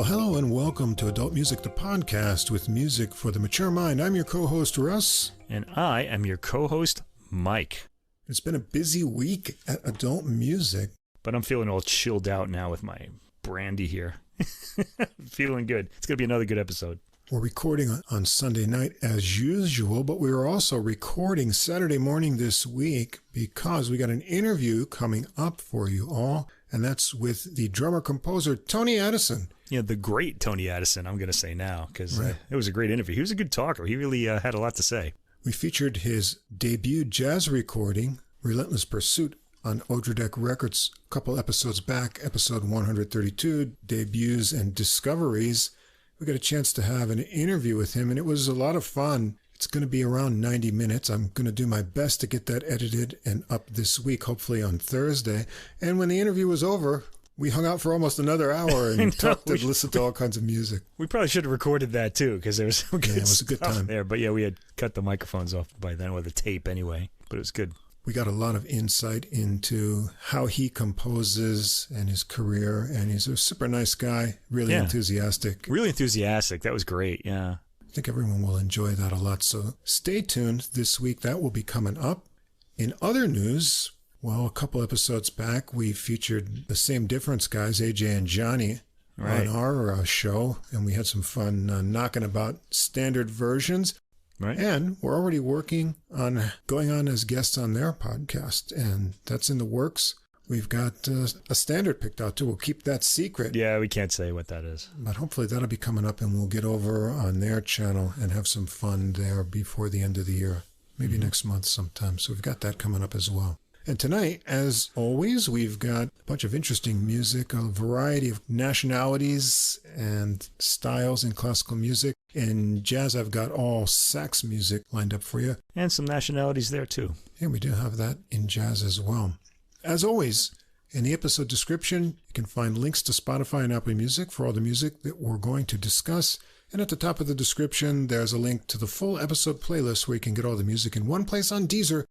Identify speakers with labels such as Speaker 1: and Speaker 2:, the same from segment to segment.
Speaker 1: Well, hello and welcome to Adult Music, the podcast with music for the mature mind. I'm your co-host, Russ.
Speaker 2: And I am your co-host, Mike.
Speaker 1: It's been a busy week at Adult Music.
Speaker 2: But I'm feeling all chilled out now with my brandy here. Feeling good. It's going to be another good episode.
Speaker 1: We're recording on Sunday night as usual, but we are also recording Saturday morning this week because we got an interview coming up for you all, and that's with the drummer-composer Tony Addison.
Speaker 2: Yeah, the great Tony Addison, I'm going to say now, because it was a great interview. He was a good talker. He really had a lot to say.
Speaker 1: We featured his debut jazz recording, Relentless Pursuit, on Odradek Records a couple episodes back, episode 132, Debuts and Discoveries. We got a chance to have an interview with him, and it was a lot of fun. It's going to be around 90 minutes. I'm going to do my best to get that edited and up this week, hopefully on Thursday. And when the interview was over, we hung out for almost another hour and talked and listened to all kinds of music.
Speaker 2: We probably should have recorded that, too, because there was some good
Speaker 1: it was a good time
Speaker 2: there. But yeah, we had cut the microphones off by then with the tape anyway, but it was good.
Speaker 1: We got a lot of insight into how he composes and his career, and he's a super nice guy, really enthusiastic.
Speaker 2: Really enthusiastic. That was great, yeah.
Speaker 1: I think everyone will enjoy that a lot, so stay tuned this week. That will be coming up. In other news, well, a couple episodes back, we featured the Same Difference guys, AJ and Johnny, on our show, and we had some fun knocking about standard versions.
Speaker 2: Right.
Speaker 1: And we're already working on going on as guests on their podcast, and that's in the works. We've got a standard picked out, too. We'll keep that secret.
Speaker 2: Yeah, we can't say what that is.
Speaker 1: But hopefully that'll be coming up, and we'll get over on their channel and have some fun there before the end of the year, maybe next month sometime. So we've got that coming up as well. And tonight, as always, we've got a bunch of interesting music, a variety of nationalities and styles in classical music. In jazz, I've got all sax music lined up for you.
Speaker 2: And some nationalities there, too.
Speaker 1: Yeah, we do have that in jazz as well. As always, in the episode description, you can find links to Spotify and Apple Music for all the music that we're going to discuss. And at the top of the description, there's a link to the full episode playlist where you can get all the music in one place on Deezer.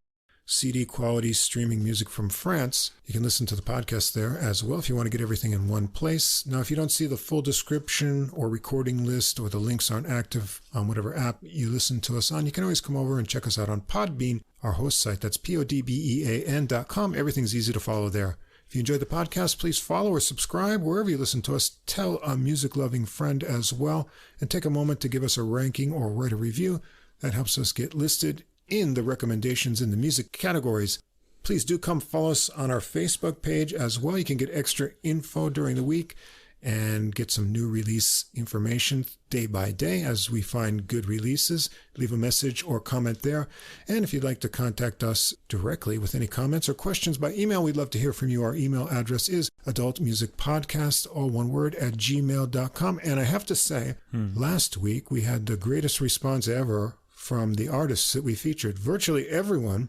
Speaker 1: CD quality streaming music from France. You can listen to the podcast there as well if you want to get everything in one place. Now, if you don't see the full description or recording list or the links aren't active on whatever app you listen to us on, you can always come over and check us out on Podbean, our host site. That's podbean.com. Everything's easy to follow there. If you enjoyed the podcast, please follow or subscribe wherever you listen to us. Tell a music-loving friend as well, and take a moment to give us a ranking or write a review. That helps us get listed in the recommendations in the music categories. Please do come follow us on our Facebook page as well. You can get extra info during the week and get some new release information day by day as we find good releases. Leave a message or comment there. And if you'd like to contact us directly with any comments or questions by email, we'd love to hear from you. Our email address is adultmusicpodcast, all one word, @gmail.com. And I have to say, last week we had the greatest response ever from the artists that we featured. Virtually everyone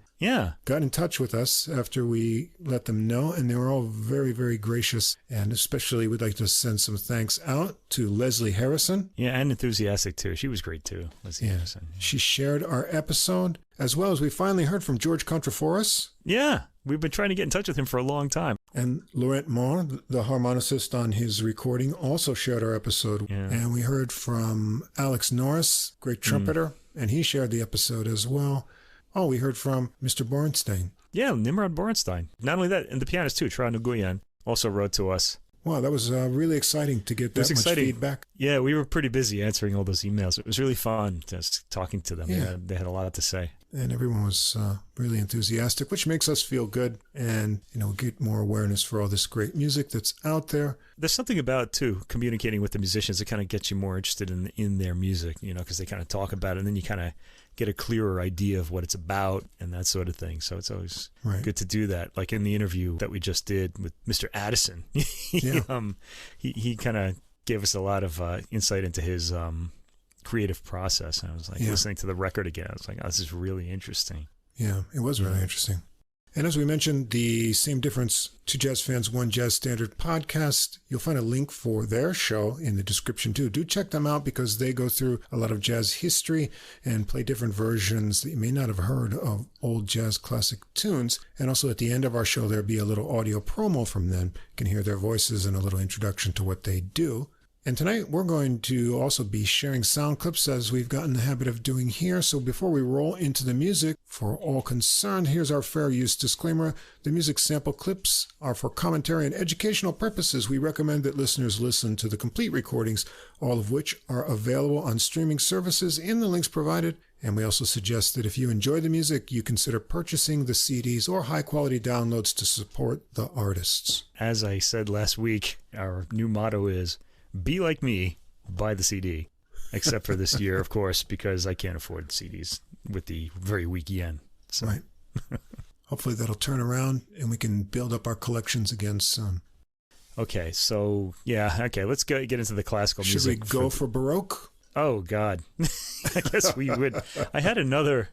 Speaker 1: got in touch with us after we let them know, and they were all very, very gracious. And especially we'd like to send some thanks out to Leslie Harrison.
Speaker 2: Yeah, and enthusiastic, too. She was great, too, Leslie Harrison.
Speaker 1: She shared our episode, as well as we finally heard from George Contraforis.
Speaker 2: Yeah, we've been trying to get in touch with him for a long time.
Speaker 1: And Laurent Moore, the harmonicist on his recording, also shared our episode.
Speaker 2: Yeah.
Speaker 1: And we heard from Alex Norris, great trumpeter, and he shared the episode as well. Oh, we heard from Mr. Bornstein.
Speaker 2: Yeah, Nimrod Bornstein. Not only that, and the pianist too, Tra Nguyen, also wrote to us.
Speaker 1: Wow, that was really exciting to get that much feedback.
Speaker 2: Yeah, we were pretty busy answering all those emails. It was really fun just talking to them.
Speaker 1: Yeah.
Speaker 2: They had a lot to say.
Speaker 1: And everyone was really enthusiastic, which makes us feel good and, get more awareness for all this great music that's out there.
Speaker 2: There's something about, too, communicating with the musicians that kind of gets you more interested in their music, because they kind of talk about it, and then you kind of get a clearer idea of what it's about and that sort of thing. So it's always good to do that. Like in the interview that we just did with Mr. Addison, he kind of gave us a lot of insight into his creative process. And I was like listening to the record again. I was like, oh, this is really interesting.
Speaker 1: Yeah, it was really interesting. And as we mentioned, the Same Difference, Two Jazz Fans, One Jazz Standard podcast, you'll find a link for their show in the description too. Do check them out because they go through a lot of jazz history and play different versions that you may not have heard of old jazz classic tunes. And also at the end of our show, there'll be a little audio promo from them. You can hear their voices and a little introduction to what they do. And tonight we're going to also be sharing sound clips as we've gotten the habit of doing here. So before we roll into the music, for all concerned, here's our fair use disclaimer. The music sample clips are for commentary and educational purposes. We recommend that listeners listen to the complete recordings, all of which are available on streaming services in the links provided. And we also suggest that if you enjoy the music, you consider purchasing the CDs or high-quality downloads to support the artists.
Speaker 2: As I said last week, our new motto is, be like me, buy the CD. Except for this year, of course, because I can't afford CDs with the very weak yen. So.
Speaker 1: Right. Hopefully that'll turn around and we can build up our collections again soon.
Speaker 2: Okay, so, let's get into the classical music.
Speaker 1: Should we go for Baroque?
Speaker 2: Oh, God. I guess we would. I had another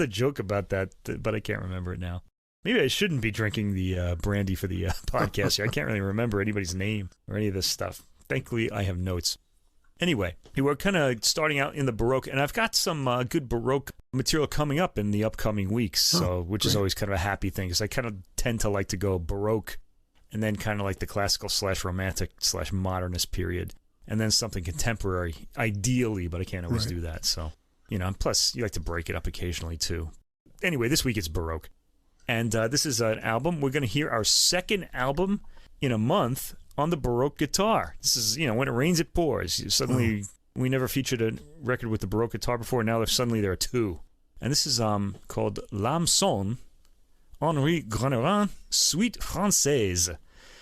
Speaker 2: joke about that, but I can't remember it now. Maybe I shouldn't be drinking the brandy for the podcast here. I can't really remember anybody's name or any of this stuff. Thankfully, I have notes. Anyway, we're kind of starting out in the Baroque, and I've got some good Baroque material coming up in the upcoming weeks, which is always kind of a happy thing, because I kind of tend to like to go Baroque and then kind of like the classical / romantic / modernist period, and then something contemporary, ideally, but I can't always do that. So, plus you like to break it up occasionally, too. Anyway, this week it's Baroque. And this is an album. We're going to hear our second album in a month on the Baroque guitar. This is, when it rains, it pours. Suddenly, we never featured a record with the Baroque guitar before. Now, suddenly, there are two. And this is called L'Âme Sonne, Henri Grannerin, Suite Française.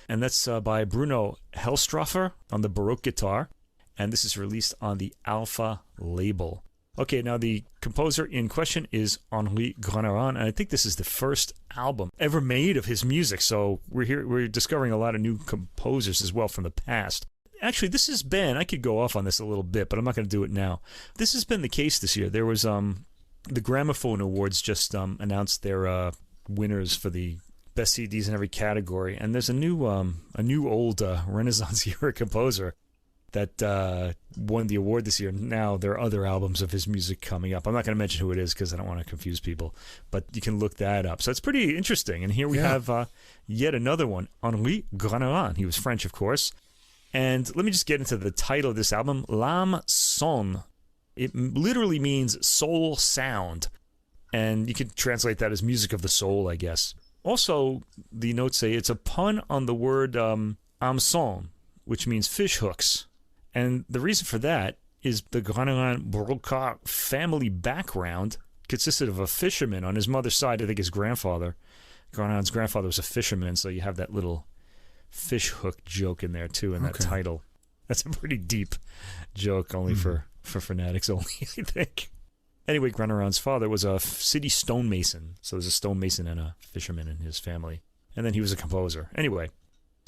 Speaker 2: And that's by Bruno Helstroffer on the Baroque guitar. And this is released on the Alpha label. Okay, now the composer in question is Henri Grannerin, and I think this is the first album ever made of his music, so we're discovering a lot of new composers as well from the past. Actually, this has been, I could go off on this a little bit, but I'm not going to do it now. This has been the case this year. There was the Gramophone Awards just announced their winners for the best CDs in every category, and there's a new old Renaissance era composer that won the award this year. Now there are other albums of his music coming up. I'm not going to mention who it is because I don't want to confuse people, but you can look that up. So it's pretty interesting. And here we have yet another one, Henri Grannerin. He was French, of course. And let me just get into the title of this album, L'Âme Sonne. It literally means soul sound. And you can translate that as music of the soul, I guess. Also, the notes say it's a pun on the word hameçon, which means fish hooks. And the reason for that is the Grannerin Baroque family background consisted of a fisherman on his mother's side. I think his grandfather. Grannerin's grandfather was a fisherman, so you have that little fish hook joke in there, too, in that title. That's a pretty deep joke, only for fanatics only, I think. Anyway, Grannerin's father was a city stonemason, so there's a stonemason and a fisherman in his family. And then he was a composer. Anyway.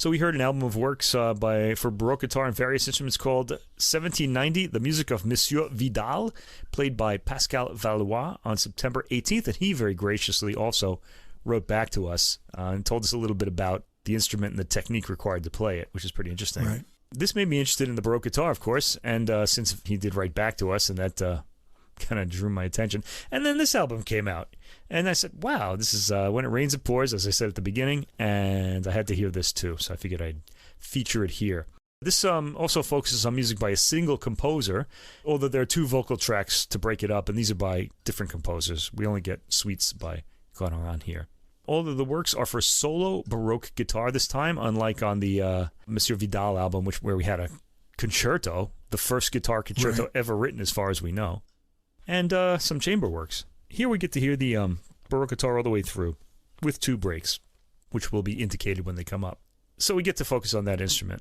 Speaker 2: So we heard an album of works for Baroque guitar and various instruments called 1790, The Music of Monsieur Vidal, played by Pascal Valois on September 18th. And he very graciously also wrote back to us and told us a little bit about the instrument and the technique required to play it, which is pretty interesting.
Speaker 1: Right.
Speaker 2: This made me interested in the Baroque guitar, of course, and since he did write back to us, and that kind of drew my attention. And then this album came out. And I said, wow, this is When It Rains, It Pours, as I said at the beginning, and I had to hear this too, so I figured I'd feature it here. This also focuses on music by a single composer, although there are two vocal tracks to break it up, and these are by different composers. We only get suites by Grannerin here. All of the works are for solo Baroque guitar this time, unlike on the Monsieur Vidal album, where we had a concerto, the first guitar concerto ever written as far as we know, and some chamber works. Here we get to hear the Baroque guitar all the way through, with two breaks, which will be indicated when they come up. So we get to focus on that instrument.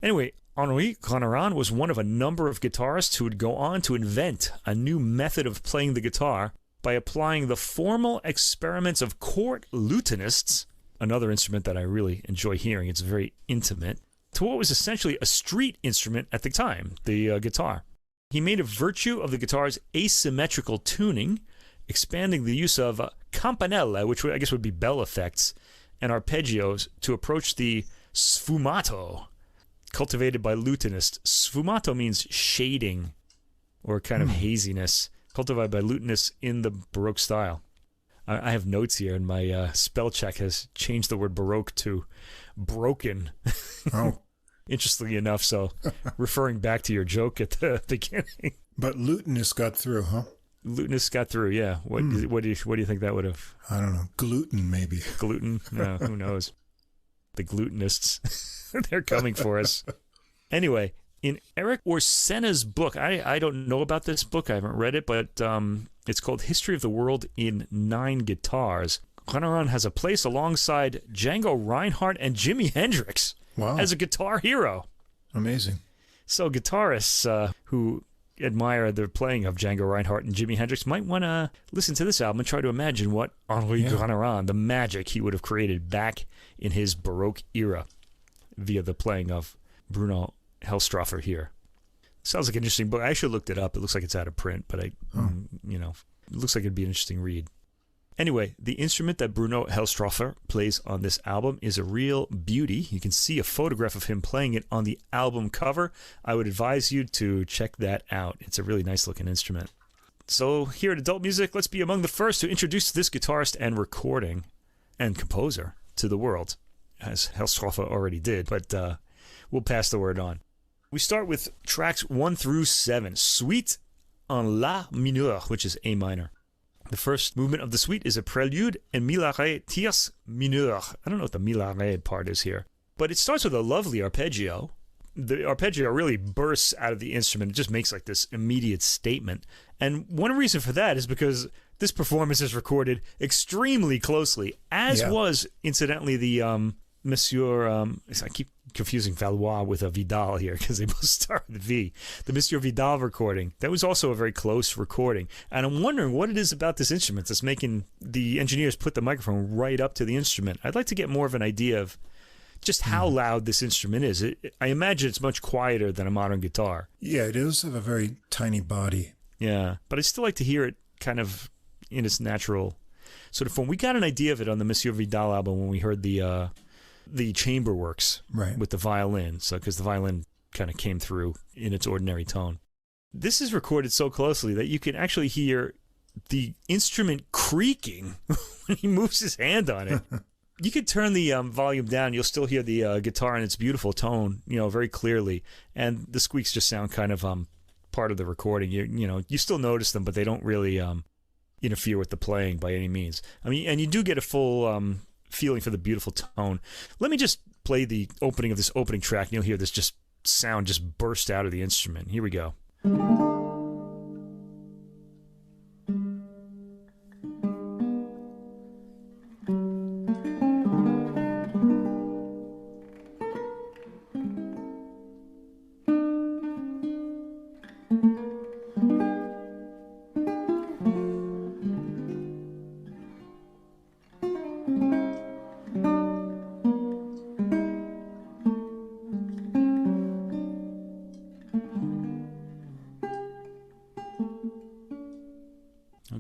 Speaker 2: Anyway, Henri Grannerin was one of a number of guitarists who would go on to invent a new method of playing the guitar by applying the formal experiments of court lutenists, another instrument that I really enjoy hearing, it's very intimate, to what was essentially a street instrument at the time, the guitar. He made a virtue of the guitar's asymmetrical tuning, expanding the use of campanelle, which I guess would be bell effects, and arpeggios to approach the sfumato, cultivated by lutenists. Sfumato means shading, or kind of haziness, cultivated by lutenists in the Baroque style. I have notes here, and my spell check has changed the word Baroque to broken.
Speaker 1: Oh.
Speaker 2: interestingly enough. So referring back to your joke at the beginning.
Speaker 1: But lutenist got through, huh?
Speaker 2: Lutenist got through, yeah. What do you think that would have?
Speaker 1: I don't know. Gluten, maybe.
Speaker 2: Gluten? No, who knows? The glutenists. They're coming for us. Anyway, in Eric Orsena's book, I don't know about this book. I haven't read it, but it's called History of the World in 9 Guitars. Renan has a place alongside Django Reinhardt and Jimi Hendrix as a guitar hero.
Speaker 1: Amazing.
Speaker 2: So guitarists who admire the playing of Django Reinhardt and Jimi Hendrix might want to listen to this album and try to imagine what Henri Renan, the magic he would have created back in his Baroque era via the playing of Bruno Helstroffer here. Sounds like an interesting book. I actually looked it up. It looks like it's out of print, but it looks like it'd be an interesting read. Anyway, the instrument that Bruno Helstroffer plays on this album is a real beauty. You can see a photograph of him playing it on the album cover. I would advise you to check that out. It's a really nice-looking instrument. So here at Adult Music, let's be among the first to introduce this guitarist and recording and composer to the world, as Helstroffer already did, but we'll pass the word on. We start with tracks 1 through 7. Suite en La mineur, which is A minor. The first movement of the suite is a prelude en mi la ré tierce mineur. I don't know what the mi la ré part is here, but it starts with a lovely arpeggio. The arpeggio really bursts out of the instrument. It just makes like this immediate statement. And one reason for that is because this performance is recorded extremely closely, as was, incidentally, the Monsieur, I keep confusing Valois with a Vidal here because they both start with V. The Monsieur Vidal recording, that was also a very close recording. And I'm wondering what it is about this instrument that's making the engineers put the microphone right up to the instrument. I'd like to get more of an idea of just how loud this instrument is. I imagine it's much quieter than a modern guitar.
Speaker 1: Yeah, it does have a very tiny body.
Speaker 2: Yeah, but I'd still like to hear it kind of in its natural sort of form. We got an idea of it on the Monsieur Vidal album when we heard the chamber works with the violin, so because the violin kind of came through in its ordinary tone. This is recorded so closely that you can actually hear the instrument creaking when he moves his hand on it. You could turn the volume down, you'll still hear the guitar in its beautiful tone, very clearly, and the squeaks just sound kind of part of the recording. You still notice them, but they don't really interfere with the playing by any means. I mean, and you do get a full feeling for the beautiful tone. Let me just play the opening of this opening track, and you'll hear this sound just burst out of the instrument. Here we go.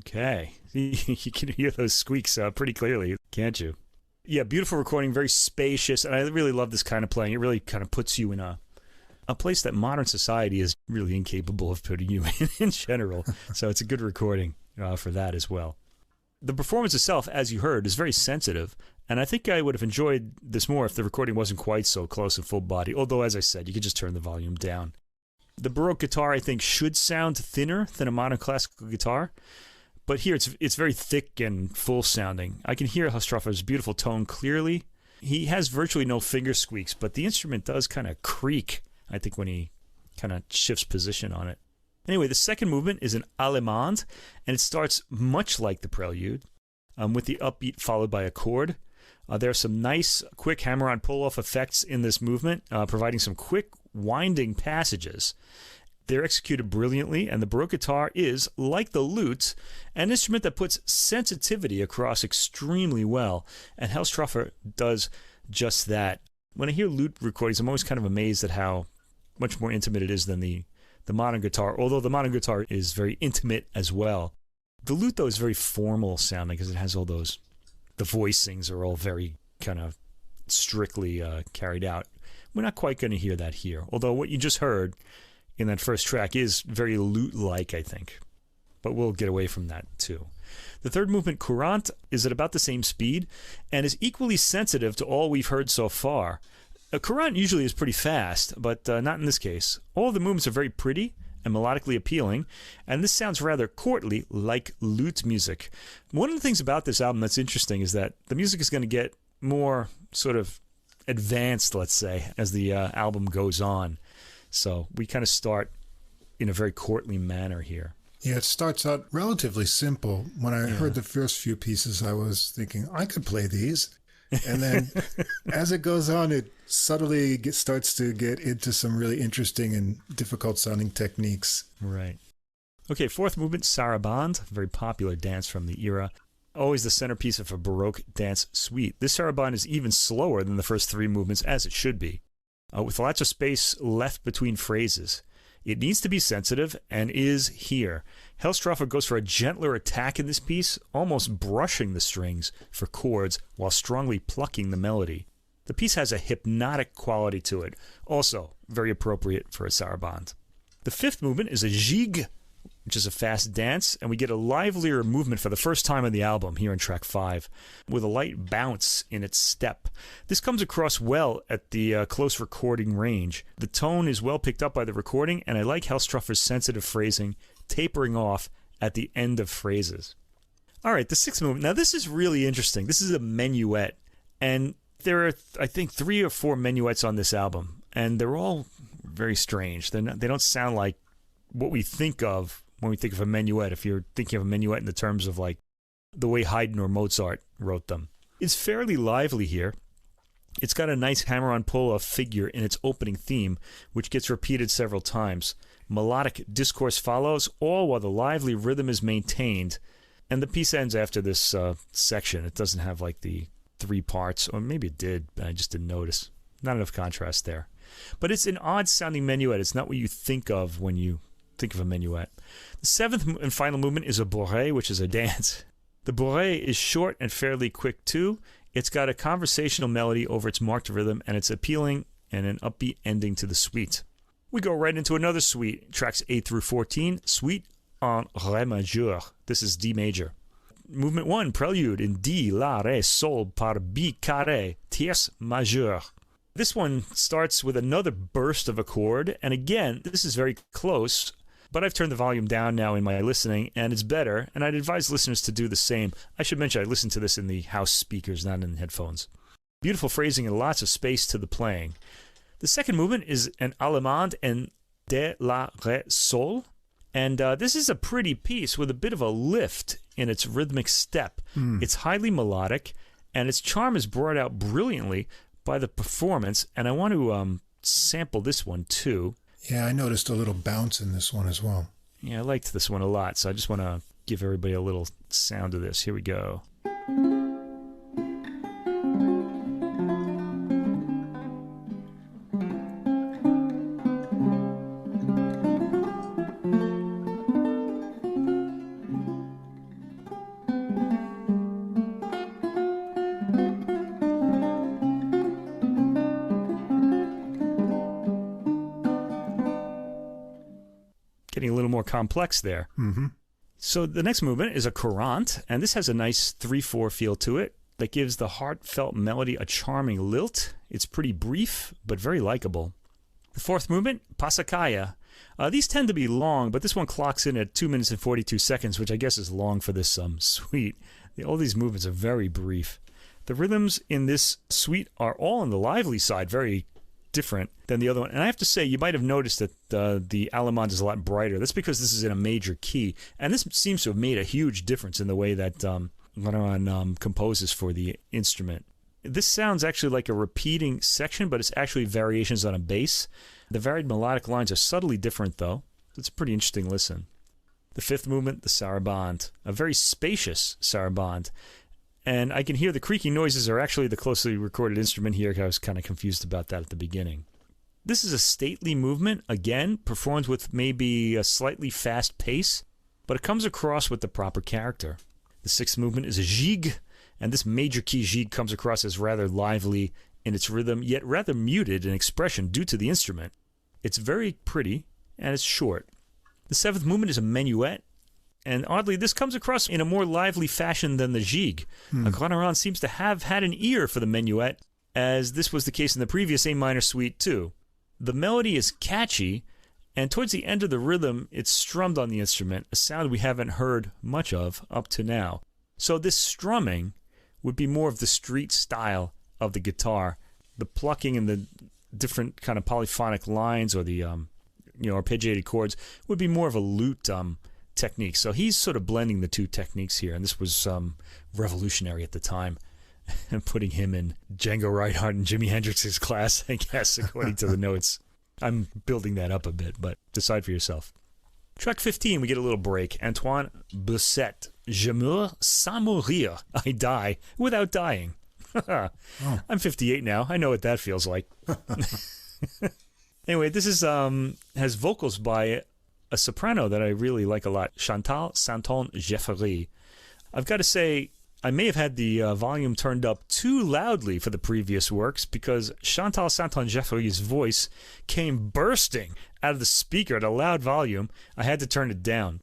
Speaker 2: Okay, you can hear those squeaks pretty clearly, can't you? Yeah, beautiful recording, very spacious, and I really love this kind of playing. It really kind of puts you in a place that modern society is really incapable of putting you in general. So it's a good recording for that as well. The performance itself, as you heard, is very sensitive, and I think I would have enjoyed this more if the recording wasn't quite so close and full body, although, as I said, you could just turn the volume down. The Baroque guitar, I think, should sound thinner than a modern classical guitar, but here it's very thick and full sounding. I can hear Helstroffer's beautiful tone clearly. He has virtually no finger squeaks, but the instrument does kind of creak, I think, when he kind of shifts position on it. Anyway, the second movement is an Allemande, and it starts much like the prelude, with the upbeat followed by a chord. There are some nice, quick hammer-on pull-off effects in this movement, providing some quick, winding passages. They're executed brilliantly, and the Baroque guitar is, like the lute, an instrument that puts sensitivity across extremely well, and Helstroffer does just that. When I hear lute recordings, I'm always kind of amazed at how much more intimate it is than the modern guitar, although the modern guitar is very intimate as well. The lute, though, is very formal sounding because it has all those... The voicings are all very kind of strictly carried out. We're not quite going to hear that here, although what you just heard in that first track is very lute-like, I think. But we'll get away from that, too. The third movement, Courante, is at about the same speed and is equally sensitive to all we've heard so far. A courant usually is pretty fast, but not in this case. All the movements are very pretty and melodically appealing, and this sounds rather courtly, like lute music. One of the things about this album that's interesting is that the music is going to get more sort of advanced, let's say, as the album goes on. So we kind of start in a very courtly manner here.
Speaker 1: Yeah, it starts out relatively simple. When I heard the first few pieces, I was thinking, I could play these. And then as it goes on, it subtly starts to get into some really interesting and difficult sounding techniques.
Speaker 2: Right. Okay, fourth movement, Sarabande, very popular dance from the era. Always the centerpiece of a Baroque dance suite. This Sarabande is even slower than the first three movements, as it should be, with lots of space left between phrases. It needs to be sensitive, and is here. Helstroffer goes for a gentler attack in this piece, almost brushing the strings for chords while strongly plucking the melody. The piece has a hypnotic quality to it, also very appropriate for a sarabande. The fifth movement is a gigue, which is a fast dance, and we get a livelier movement for the first time on the album here in track 5, with a light bounce in its step. This comes across well at the close recording range. The tone is well picked up by the recording, and I like Helstroffer's sensitive phrasing, tapering off at the end of phrases. All right, the sixth movement. Now, this is really interesting. This is a minuet, and there are, I think, 3 or 4 minuets on this album, and they're all very strange. They don't sound like what we think of when we think of a minuet, if you're thinking of a minuet in the terms of like the way Haydn or Mozart wrote them. It's fairly lively here. It's got a nice hammer-on pull-off figure in its opening theme, which gets repeated several times. Melodic discourse follows, all while the lively rhythm is maintained. And the piece ends after this section. It doesn't have like the 3 parts, or maybe it did, but I just didn't notice. Not enough contrast there. But it's an odd-sounding minuet. It's not what you think of when you think of a minuet. The seventh and final movement is a bourrée, which is a dance. The bourrée is short and fairly quick too. It's got a conversational melody over its marked rhythm, and it's appealing and an upbeat ending to the suite. We go right into another suite, tracks 8 through 14, Suite en Ré majeur. This is D major. Movement 1, Prelude in D, La, Ré, Sol par B carré, tierce majeur. This one starts with another burst of a chord, and again, this is very close, but I've turned the volume down now in my listening, and it's better, and I'd advise listeners to do the same. I should mention I listen to this in the house speakers, not in headphones. Beautiful phrasing and lots of space to the playing. The second movement is an Allemande en De, La, Ré, Sol, and this is a pretty piece with a bit of a lift in its rhythmic step. It's highly melodic, and its charm is brought out brilliantly by the performance, and I want to sample this one too.
Speaker 1: Yeah, I noticed a little bounce in this one as well.
Speaker 2: Yeah, I liked this one a lot, so I just want to give everybody a little sound of this. Here we go. Getting a little more complex there.
Speaker 1: Mm-hmm.
Speaker 2: So the next movement is a courant, and this has a nice 3/4 feel to it that gives the heartfelt melody a charming lilt. It's pretty brief, but very likable. The fourth movement, Passacaglia. These tend to be long, but this one clocks in at 2 minutes and 42 seconds, which I guess is long for this suite. All these movements are very brief. The rhythms in this suite are all on the lively side, very different than the other one. And I have to say, you might have noticed that the Allemande is a lot brighter. That's because this is in a major key. And this seems to have made a huge difference in the way that Ramón composes for the instrument. This sounds actually like a repeating section, but it's actually variations on a bass. The varied melodic lines are subtly different, though. It's a pretty interesting listen. The fifth movement, the sarabande. A very spacious sarabande. And I can hear the creaking noises are actually the closely recorded instrument here. I was kind of confused about that at the beginning. This is a stately movement, again, performed with maybe a slightly fast pace, but it comes across with the proper character. The sixth movement is a gigue, and this major key gigue comes across as rather lively in its rhythm, yet rather muted in expression due to the instrument. It's very pretty, and it's short. The seventh movement is a minuet, and oddly, this comes across in a more lively fashion than the gigue. Ramón seems to have had an ear for the minuet, as this was the case in the previous A minor suite too. The melody is catchy, and towards the end of the rhythm, it's strummed on the instrument, a sound we haven't heard much of up to now. So this strumming would be more of the street style of the guitar. The plucking and the different kind of polyphonic lines or the arpeggiated chords would be more of a lute technique. So he's sort of blending the two techniques here, and this was revolutionary at the time. And putting him in Django Reinhardt and Jimi Hendrix's class, I guess, according to the notes. I'm building that up a bit, but decide for yourself. Track 15, we get a little break. Antoine Bessette, Je meurs sans mourir. I die without dying. Oh. I'm 58 now. I know what that feels like. Anyway, this is has vocals by a soprano that I really like a lot, Chantal Santon Jeffery. I've got to say, I may have had the volume turned up too loudly for the previous works because Chantal Santon Jeffery's voice came bursting out of the speaker at a loud volume. I had to turn it down.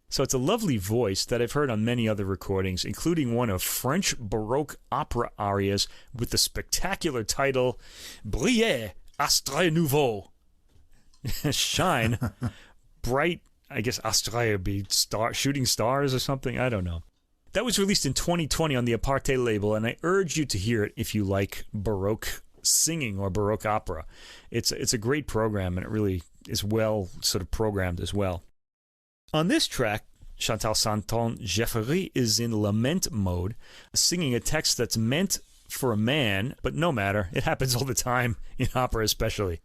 Speaker 2: So it's a lovely voice that I've heard on many other recordings, including one of French Baroque opera arias with the spectacular title Briller, Astre Nouveau. Shine, bright, I guess Astre would be shooting stars or something, I don't know. That was released in 2020 on the Aparte label, and I urge you to hear it if you like Baroque singing or Baroque opera. It's a great program, and it really is well sort of programmed as well. On this track, Chantal Santon Jeffery is in lament mode, singing a text that's meant for a man, but no matter, it happens all the time, in opera especially.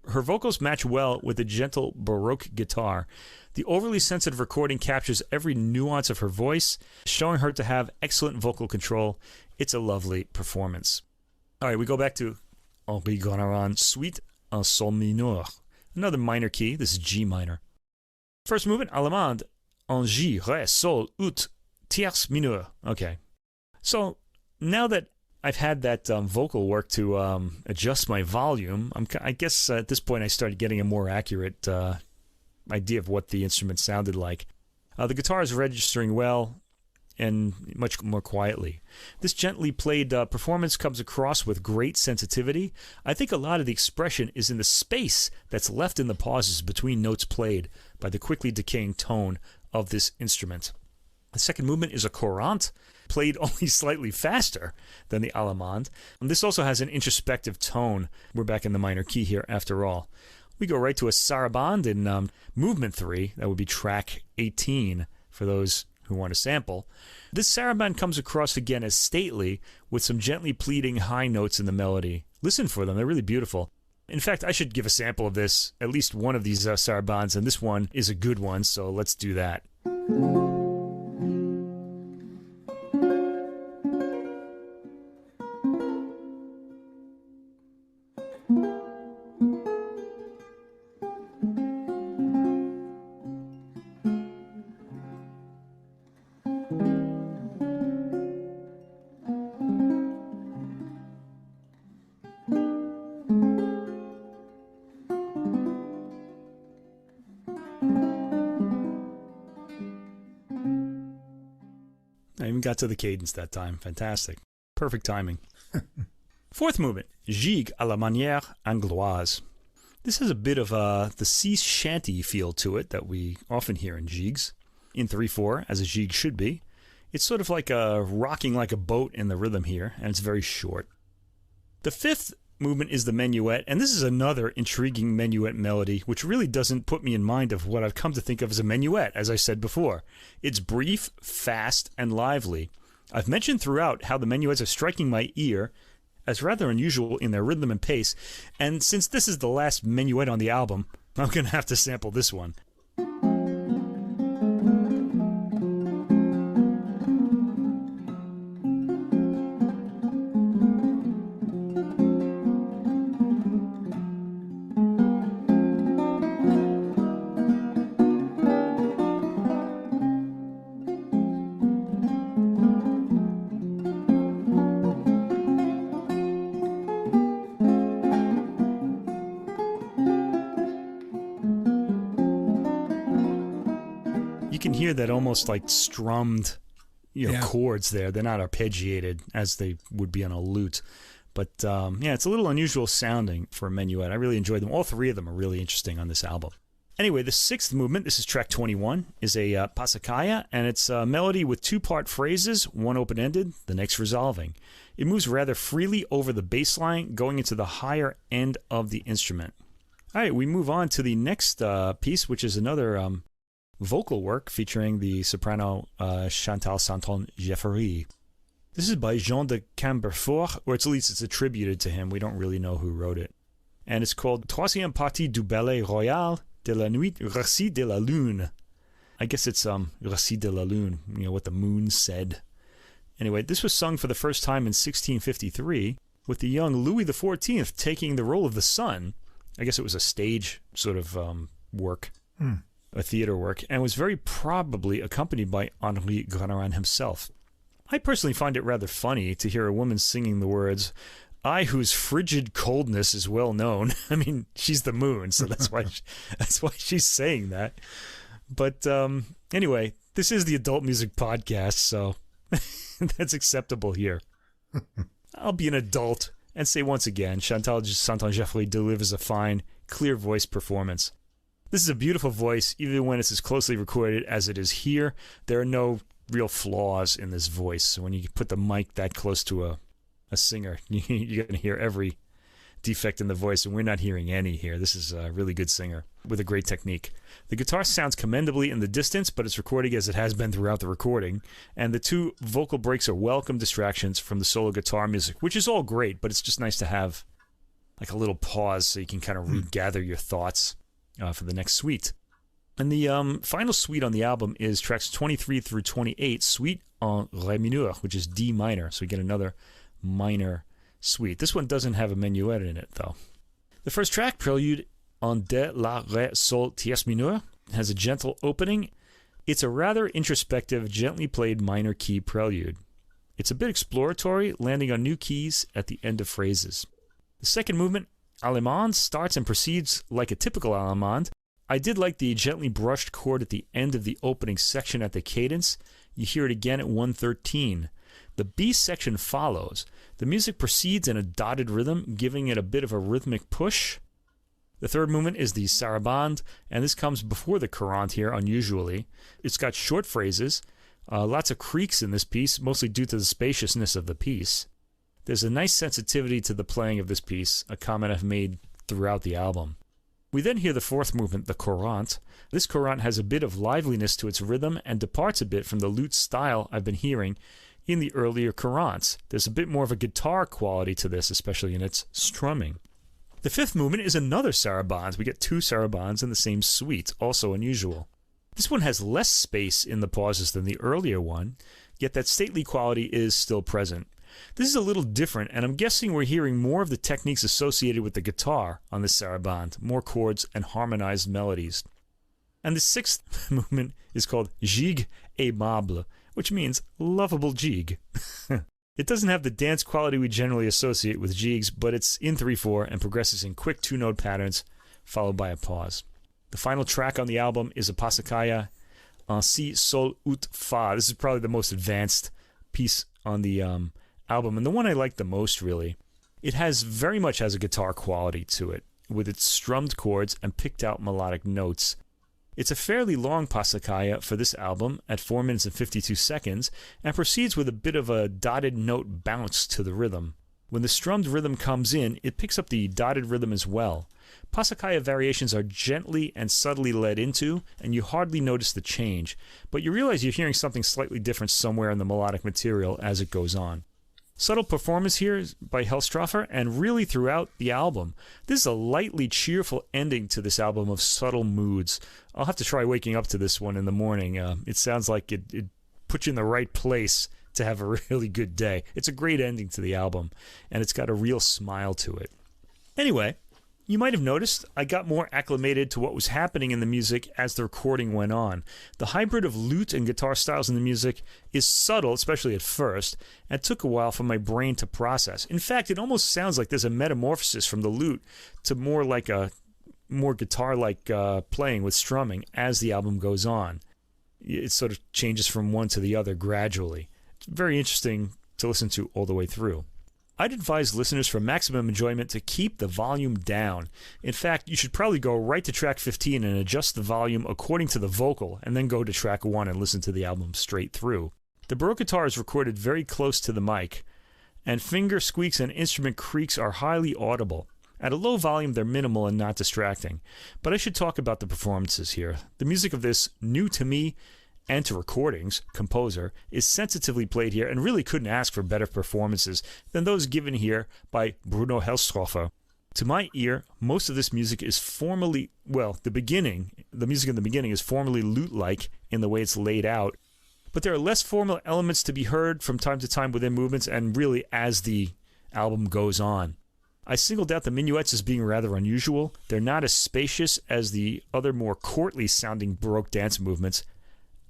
Speaker 2: Her vocals match well with the gentle Baroque guitar. The overly sensitive recording captures every nuance of her voice, showing her to have excellent vocal control. It's a lovely performance. All right, we go back to Henri Gonaran, Suite en Sol mineur. Another minor key. This is G minor. First movement, Allemande, en G, Ré, Sol, Ut, tierce mineur. Okay. So now that I've had that vocal work to adjust my volume, I guess at this point I started getting a more accurate idea of what the instrument sounded like. The guitar is registering well and much more quietly. This gently played performance comes across with great sensitivity. I think a lot of the expression is in the space that's left in the pauses between notes played by the quickly decaying tone of this instrument. The second movement is a courante, played only slightly faster than the Allemande. And this also has an introspective tone. We're back in the minor key here after all. We go right to a sarabande in movement 3. That would be track 18 for those who want to sample. This sarabande comes across again as stately with some gently pleading high notes in the melody. Listen for them. They're really beautiful. In fact, I should give a sample of this, at least one of these sarabandes, and this one is a good one, so let's do that. I even got to the cadence that time. Fantastic. Perfect timing. Fourth movement, Gigue à la manière angloise. This has a bit of the sea shanty feel to it that we often hear in gigues. In 3/4, as a gigue should be. It's sort of like a rocking like a boat in the rhythm here, and it's very short. The fifth movement is the minuet, and this is another intriguing minuet melody, which really doesn't put me in mind of what I've come to think of as a minuet, as I said before. It's brief, fast, and lively. I've mentioned throughout how the minuets are striking my ear as rather unusual in their rhythm and pace, and since this is the last minuet on the album, I'm going to have to sample this one. You can hear that almost like strummed chords there. They're not arpeggiated as they would be on a lute. But yeah, it's a little unusual sounding for a minuet. I really enjoyed them. All three of them are really interesting on this album. Anyway, the sixth movement, this is track 21, is a passacaglia, and it's a melody with two-part phrases, one open-ended, the next resolving. It moves rather freely over the bass line, going into the higher end of the instrument. All right, we move on to the next piece, which is another vocal work featuring the soprano Chantal Santon Jeffery. This is by Jean de Camberfort, or at least it's attributed to him. We don't really know who wrote it. And it's called Troisième partie du ballet royal de la nuit récit de la lune. I guess it's récit de la lune, you know, what the moon said. Anyway, this was sung for the first time in 1653, with the young Louis XIV taking the role of the sun. I guess it was a stage sort of work, a theater work, and was very probably accompanied by Henri Granarand himself. I personally find it rather funny to hear a woman singing the words, "I whose frigid coldness is well known." I mean, she's the moon, so that's why she's saying that. But anyway, this is the Adult Music Podcast, so that's acceptable here. I'll be an adult and say once again, Chantal Santon Jeffery delivers a fine, clear voice performance. This is a beautiful voice, even when it's as closely recorded as it is here. There are no real flaws in this voice. So when you put the mic that close to a singer, you're going to hear every defect in the voice, and we're not hearing any here. This is a really good singer with a great technique. The guitar sounds commendably in the distance, but it's recording as it has been throughout the recording, and the two vocal breaks are welcome distractions from the solo guitar music, which is all great, but it's just nice to have like a little pause so you can kind of regather your thoughts for the next suite. And the final suite on the album is tracks 23 through 28, Suite en Ré mineur, which is D minor, so we get another minor suite. This one doesn't have a minuet in it, though. The first track, Prelude en De La Ré Sol tierce mineur, has a gentle opening. It's a rather introspective, gently played minor key prelude. It's a bit exploratory, landing on new keys at the end of phrases. The second movement, Allemande, starts and proceeds like a typical Allemande. I did like the gently brushed chord at the end of the opening section at the cadence. You hear it again at 113. The B section follows. The music proceeds in a dotted rhythm, giving it a bit of a rhythmic push. The third movement is the sarabande, and this comes before the courante here, unusually. It's got short phrases, lots of creaks in this piece, mostly due to the spaciousness of the piece. There's a nice sensitivity to the playing of this piece, a comment I've made throughout the album. We then hear the fourth movement, the courante. This courante has a bit of liveliness to its rhythm and departs a bit from the lute style I've been hearing in the earlier courantes. There's a bit more of a guitar quality to this, especially in its strumming. The fifth movement is another sarabande. We get two sarabandes in the same suite, also unusual. This one has less space in the pauses than the earlier one, yet that stately quality is still present. This is a little different, and I'm guessing we're hearing more of the techniques associated with the guitar on this sarabande, more chords and harmonized melodies. And the sixth movement is called Gigue aimable, which means lovable jig. It doesn't have the dance quality we generally associate with jigs, but it's in 3/4 and progresses in quick two-note patterns, followed by a pause. The final track on the album is a passacaglia en si sol ut fa. This is probably the most advanced piece on the album, and the one I like the most, really. It very much has a guitar quality to it, with its strummed chords and picked out melodic notes. It's a fairly long passacaglia for this album, at 4 minutes and 52 seconds, and proceeds with a bit of a dotted note bounce to the rhythm. When the strummed rhythm comes in, it picks up the dotted rhythm as well. Passacaglia variations are gently and subtly led into, and you hardly notice the change, but you realize you're hearing something slightly different somewhere in the melodic material as it goes on. Subtle performance here by Helstroffer, and really throughout the album. This is a lightly cheerful ending to this album of subtle moods. I'll have to try waking up to this one in the morning. It sounds like it puts you in the right place to have a really good day. It's a great ending to the album, and it's got a real smile to it. Anyway, you might have noticed I got more acclimated to what was happening in the music as the recording went on. The hybrid of lute and guitar styles in the music is subtle, especially at first, and it took a while for my brain to process. In fact, it almost sounds like there's a metamorphosis from the lute to more like a more guitar-like playing with strumming as the album goes on. It sort of changes from one to the other gradually. It's very interesting to listen to all the way through. I'd advise listeners for maximum enjoyment to keep the volume down. In fact, you should probably go right to track 15 and adjust the volume according to the vocal, and then go to track 1 and listen to the album straight through. The Baroque guitar is recorded very close to the mic, and finger squeaks and instrument creaks are highly audible. At a low volume, they're minimal and not distracting. But I should talk about the performances here. The music of this new to me and to recordings composer is sensitively played here, and really couldn't ask for better performances than those given here by Bruno Helstroffer. To my ear, most of this music is formally, the music in the beginning is formally lute-like in the way it's laid out, but there are less formal elements to be heard from time to time within movements, and really as the album goes on. I singled out the minuets as being rather unusual. They're not as spacious as the other more courtly-sounding Baroque dance movements,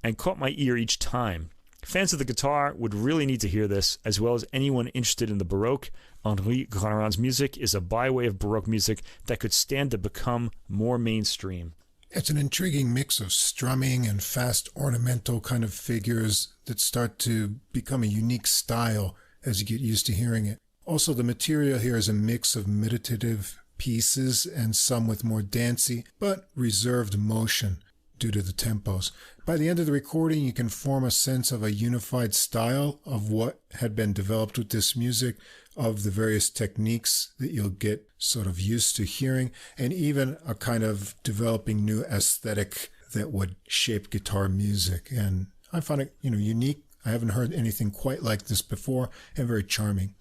Speaker 2: and caught my ear each time. Fans of the guitar would really need to hear this, as well as anyone interested in the Baroque. Henri Guérin's music is a byway of Baroque music that could stand to become more mainstream.
Speaker 1: It's an intriguing mix of strumming and fast ornamental kind of figures that start to become a unique style as you get used to hearing it. Also, the material here is a mix of meditative pieces and some with more dancey but reserved motion due to the tempos. By the end of the recording, you can form a sense of a unified style of what had been developed with this music, of the various techniques that you'll get sort of used to hearing, and even a kind of developing new aesthetic that would shape guitar music. And I found it, unique. I haven't heard anything quite like this before, and very charming.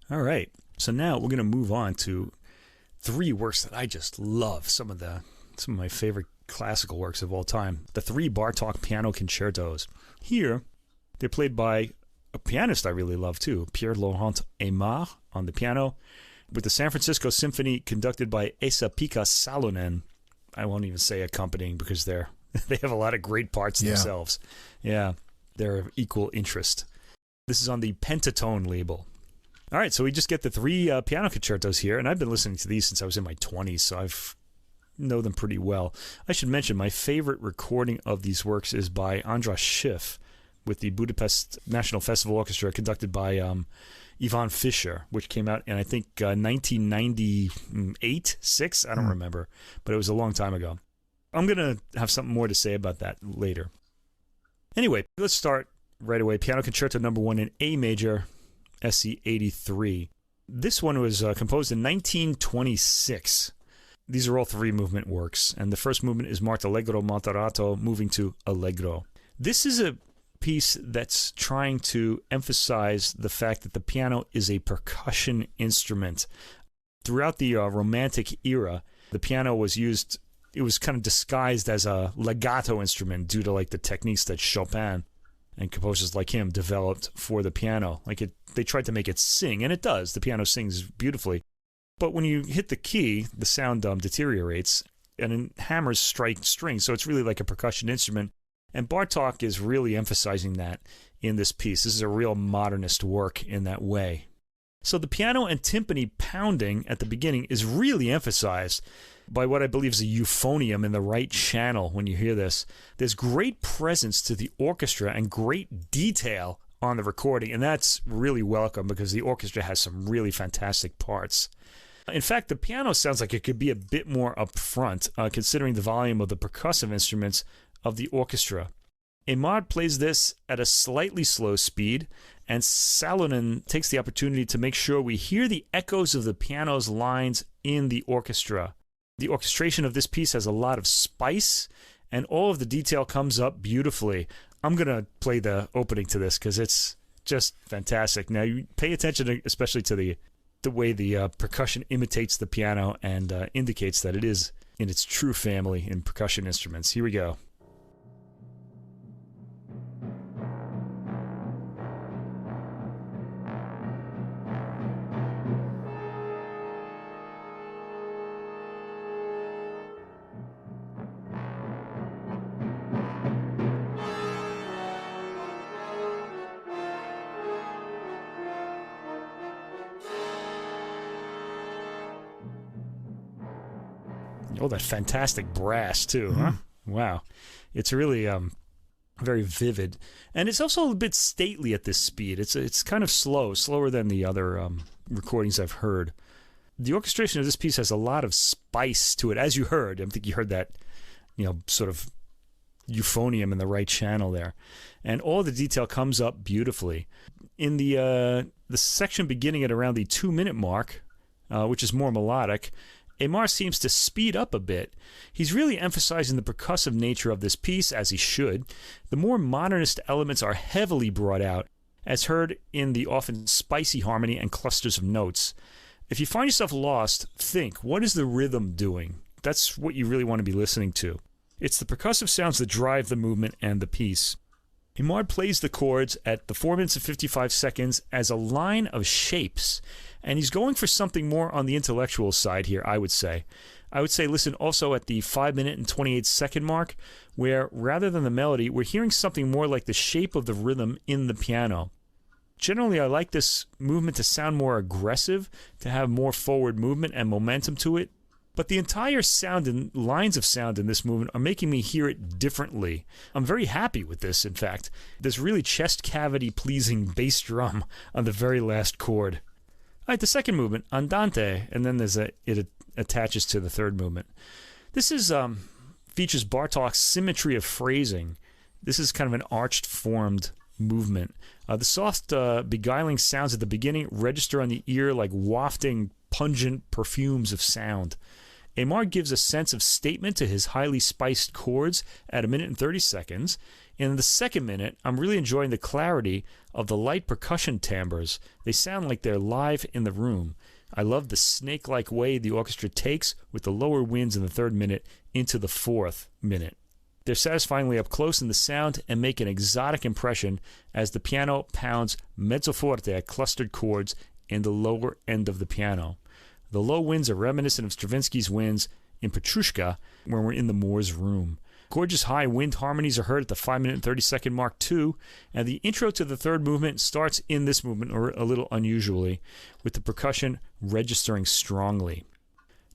Speaker 2: All right. So now we're going to move on to 3 works that I just love. Some of my favorite classical works of all time. The 3 Bartók piano concertos. Here, they're played by a pianist I really love too, Pierre-Laurent Aimard on the piano, with the San Francisco Symphony conducted by Esa-Pekka Salonen. I won't even say accompanying because they have a lot of great parts themselves. Yeah, they're of equal interest. This is on the Pentatone label. All right, so we just get the 3 piano concertos here, and I've been listening to these since I was in my 20s, so I've know them pretty well. I should mention my favorite recording of these works is by András Schiff with the Budapest National Festival Orchestra, conducted by Ivan Fischer, which came out in, I think, 1998, 6? I don't remember, but it was a long time ago. I'm going to have something more to say about that later. Anyway, let's start right away. Piano Concerto number 1 in A major, SC 83. This one was composed in 1926. These are all 3-movement works, and the first movement is marked Allegro moderato, moving to Allegro. This is a piece that's trying to emphasize the fact that the piano is a percussion instrument. Throughout the Romantic era, the piano was used, it was kind of disguised as a legato instrument due to like the techniques that Chopin and composers like him developed for the piano. They tried to make it sing, and it does. The piano sings beautifully. But when you hit the key, the sound deteriorates, and hammers strike strings, so it's really like a percussion instrument. And Bartók is really emphasizing that in this piece. This is a real modernist work in that way. So the piano and timpani pounding at the beginning is really emphasized by what I believe is a euphonium in the right channel when you hear this. There's great presence to the orchestra and great detail on the recording, and that's really welcome because the orchestra has some really fantastic parts. In fact, the piano sounds like it could be a bit more upfront, considering the volume of the percussive instruments of the orchestra. Aimard plays this at a slightly slow speed, and Salonen takes the opportunity to make sure we hear the echoes of the piano's lines in the orchestra. The orchestration of this piece has a lot of spice, and all of the detail comes up beautifully. I'm going to play the opening to this because it's just fantastic. Now, you pay attention especially to the way the percussion imitates the piano and indicates that it is in its true family in percussion instruments. Here we go. Oh, that fantastic brass, too, huh? Wow. It's really very vivid. And it's also a bit stately at this speed. It's kind of slower than the other recordings I've heard. The orchestration of this piece has a lot of spice to it, as you heard. I think you heard that, sort of euphonium in the right channel there. And all the detail comes up beautifully. In the section beginning at around the 2-minute mark, which is more melodic, Aimard seems to speed up a bit. He's really emphasizing the percussive nature of this piece, as he should. The more modernist elements are heavily brought out, as heard in the often spicy harmony and clusters of notes. If you find yourself lost, think, what is the rhythm doing? That's what you really want to be listening to. It's the percussive sounds that drive the movement and the piece. Aimard plays the chords at the 4 minutes and 55 seconds as a line of shapes, and he's going for something more on the intellectual side here, I would say. I would say listen also at the 5 minute and 28 second mark, where rather than the melody, we're hearing something more like the shape of the rhythm in the piano. Generally, I like this movement to sound more aggressive, to have more forward movement and momentum to it. But the entire sound and lines of sound in this movement are making me hear it differently. I'm very happy with this, in fact. This really chest cavity pleasing bass drum on the very last chord. All right, the second movement, Andante, and then it attaches to the third movement. This is features Bartók's symmetry of phrasing. This is kind of an arched formed movement. The soft, beguiling sounds at the beginning register on the ear like wafting, pungent perfumes of sound. Aimard gives a sense of statement to his highly spiced chords at 1 minute and 30 seconds. In the second minute, I'm really enjoying the clarity of the light percussion timbres. They sound like they're live in the room. I love the snake-like way the orchestra takes with the lower winds in the third minute into the fourth minute. They're satisfyingly up close in the sound and make an exotic impression as the piano pounds mezzo forte at clustered chords in the lower end of the piano. The low winds are reminiscent of Stravinsky's winds in Petrushka when we're in the Moor's room. Gorgeous high wind harmonies are heard at the 5 minute and 30 second mark too, and the intro to the third movement starts in this movement, or a little unusually, with the percussion registering strongly.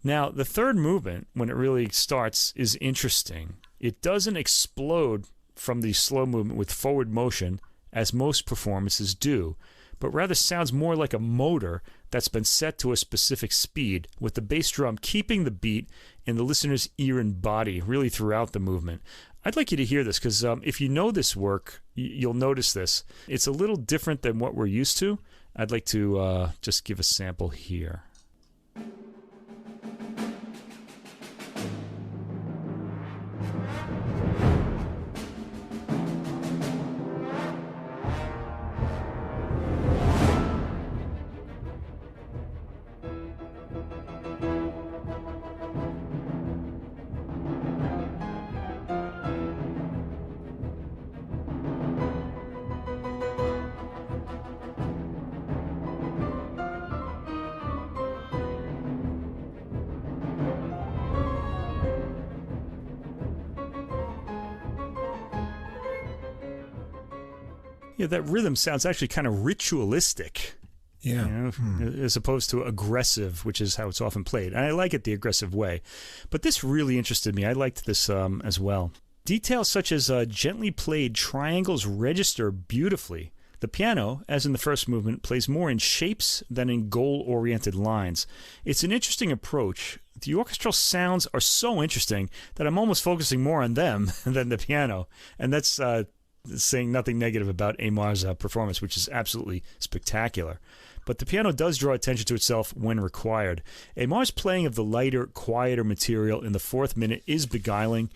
Speaker 2: Now, the third movement, when it really starts, is interesting. It doesn't explode from the slow movement with forward motion, as most performances do, but rather sounds more like a motor that's been set to a specific speed, with the bass drum keeping the beat in the listener's ear and body really throughout the movement. I'd like you to hear this, because if you know this work, you'll notice this. It's a little different than what we're used to. I'd like to just give a sample here. Yeah, that rhythm sounds actually kind of ritualistic.
Speaker 1: Yeah.
Speaker 2: As opposed to aggressive, which is how it's often played. And I like it the aggressive way. But this really interested me. I liked this as well. Details such as gently played triangles register beautifully. The piano, as in the first movement, plays more in shapes than in goal-oriented lines. It's an interesting approach. The orchestral sounds are so interesting that I'm almost focusing more on them than the piano. And that's saying nothing negative about Aimard's performance, which is absolutely spectacular. But the piano does draw attention to itself when required. Aimard's playing of the lighter, quieter material in the fourth minute is beguiling,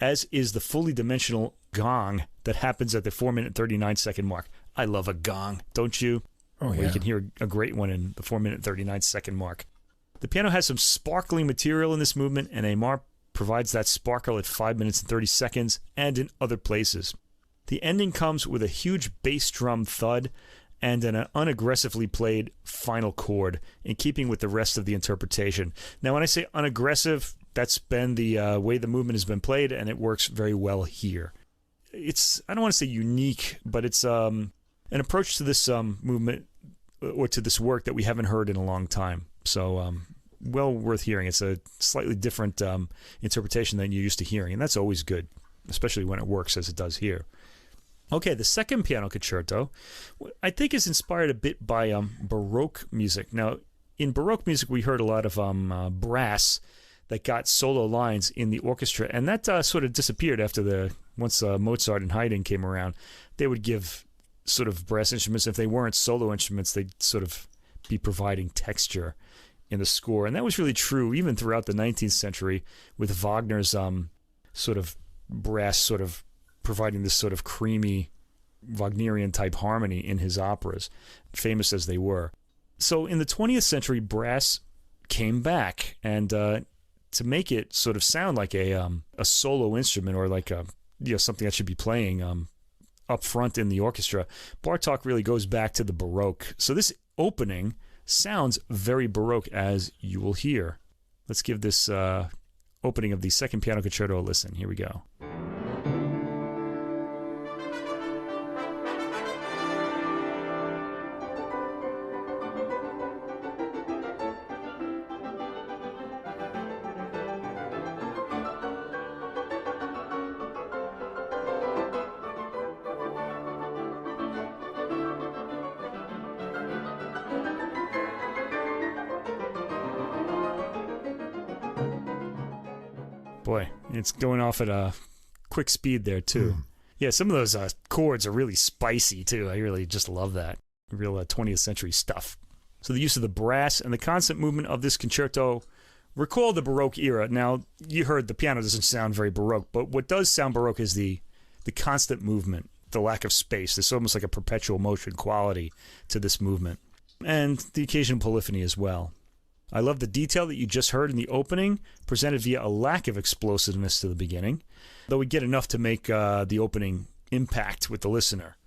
Speaker 2: as is the fully dimensional gong that happens at the 4 minute 39 second mark. I love a gong, don't you?
Speaker 1: Oh, yeah.
Speaker 2: You can hear a great one in the 4 minute 39 second mark. The piano has some sparkling material in this movement, and Aimard provides that sparkle at 5 minutes and 30 seconds and in other places. The ending comes with a huge bass drum thud and an unaggressively played final chord, in keeping with the rest of the interpretation. Now, when I say unaggressive, that's been the way the movement has been played, and it works very well here. It's, I don't want to say unique, but it's an approach to this movement, or to this work, that we haven't heard in a long time. So, well worth hearing. It's a slightly different interpretation than you're used to hearing, and that's always good, especially when it works as it does here. Okay, the second piano concerto, I think, is inspired a bit by Baroque music. Now, in Baroque music, we heard a lot of brass that got solo lines in the orchestra, and that sort of disappeared once Mozart and Haydn came around. They would give sort of brass instruments. If they weren't solo instruments, they'd sort of be providing texture in the score, and that was really true even throughout the 19th century with Wagner's sort of brass sort of providing this sort of creamy Wagnerian type harmony in his operas, famous as they were. So in the 20th century, brass came back, and to make it sort of sound like a solo instrument, or like something that should be playing up front in the orchestra, Bartók really goes back to the Baroque. So this opening sounds very Baroque, as you will hear. Let's give this opening of the second piano concerto a listen. Here we go. Boy, it's going off at a quick speed there, too. Yeah, some of those chords are really spicy, too. I really just love that. Real 20th century stuff. So the use of the brass and the constant movement of this concerto recall the Baroque era. Now, you heard the piano doesn't sound very Baroque, but what does sound Baroque is the constant movement, the lack of space. There's almost like a perpetual motion quality to this movement. And the occasional polyphony as well. I love the detail that you just heard in the opening, presented via a lack of explosiveness to the beginning, though we get enough to make the opening impact with the listener.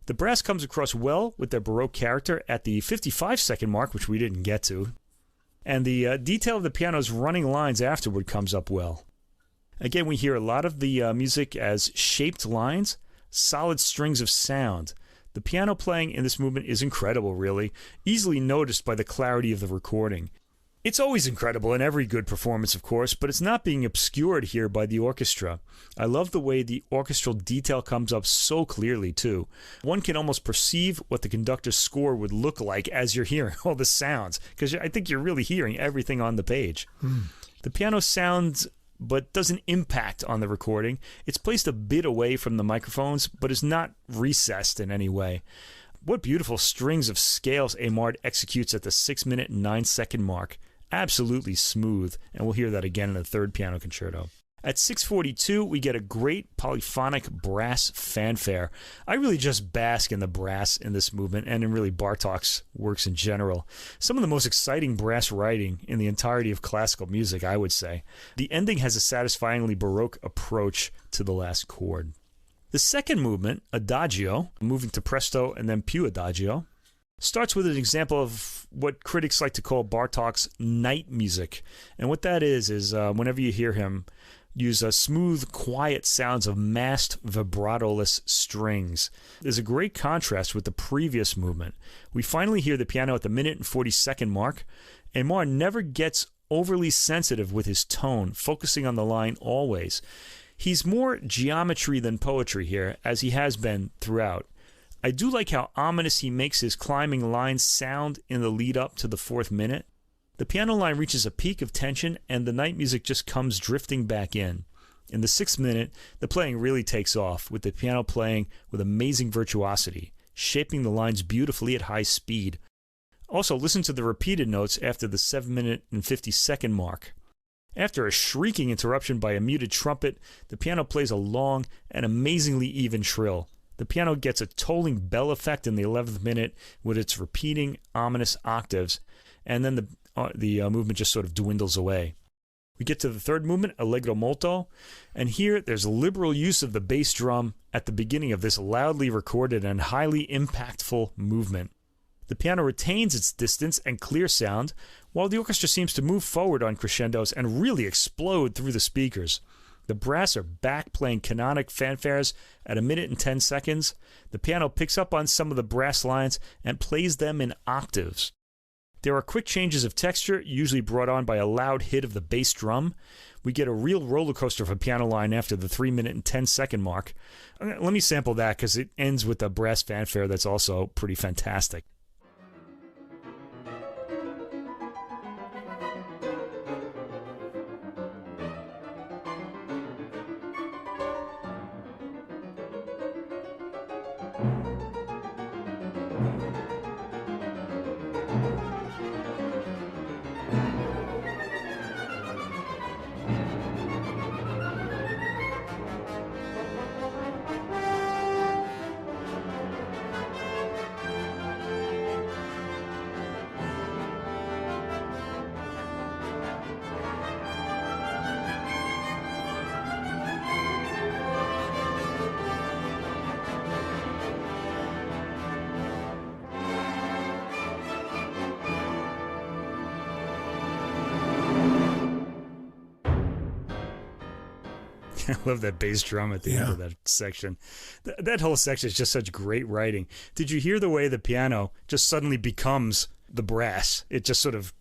Speaker 2: The brass comes across well with their Baroque character at the 55-second mark, which we didn't get to, and the detail of the piano's running lines afterward comes up well. Again, we hear a lot of the music as shaped lines, solid strings of sound. The piano playing in this movement is incredible, really, easily noticed by the clarity of the recording. It's always incredible in every good performance, of course, but it's not being obscured here by the orchestra. I love the way the orchestral detail comes up so clearly, too. One can almost perceive what the conductor's score would look like as you're hearing all the sounds, because I think you're really hearing everything on the page. The piano sounds, but doesn't impact on the recording. It's placed a bit away from the microphones, but is not recessed in any way. What beautiful strings of scales Aimard executes at the 6-minute and 9-second mark. Absolutely smooth, and we'll hear that again in the third piano concerto. At 6:42, we get a great polyphonic brass fanfare. I really just bask in the brass in this movement, and in really Bartók's works in general. Some of the most exciting brass writing in the entirety of classical music, I would say. The ending has a satisfyingly Baroque approach to the last chord. The second movement, Adagio, moving to Presto and then più Adagio, starts with an example of what critics like to call Bartók's night music. And what that is whenever you hear him use smooth, quiet sounds of massed, vibrato-less strings. There's a great contrast with the previous movement. We finally hear the piano at the minute and 40-second mark. Aimard never gets overly sensitive with his tone, focusing on the line always. He's more geometry than poetry here, as he has been throughout. I do like how ominous he makes his climbing lines sound in the lead up to the 4th minute. The piano line reaches a peak of tension, and the night music just comes drifting back in. In the 6th minute, the playing really takes off, with the piano playing with amazing virtuosity, shaping the lines beautifully at high speed. Also, listen to the repeated notes after the 7-minute and 50-second mark. After a shrieking interruption by a muted trumpet, the piano plays a long and amazingly even trill. The piano gets a tolling bell effect in the 11th minute with its repeating, ominous octaves, and then the movement just sort of dwindles away. We get to the third movement, Allegro molto, and here there's liberal use of the bass drum at the beginning of this loudly recorded and highly impactful movement. The piano retains its distance and clear sound, while the orchestra seems to move forward on crescendos and really explode through the speakers. The brass are back playing canonic fanfares at a minute and 10 seconds. The piano picks up on some of the brass lines and plays them in octaves. There are quick changes of texture, usually brought on by a loud hit of the bass drum. we get a real roller coaster of a piano line after the 3 minute and 10-second mark. Let me sample that because it ends with a brass fanfare that's also pretty fantastic. I love that bass drum at the end of that section. That whole section is just such great writing. Did you hear the way the piano just suddenly becomes the brass? It just sort of,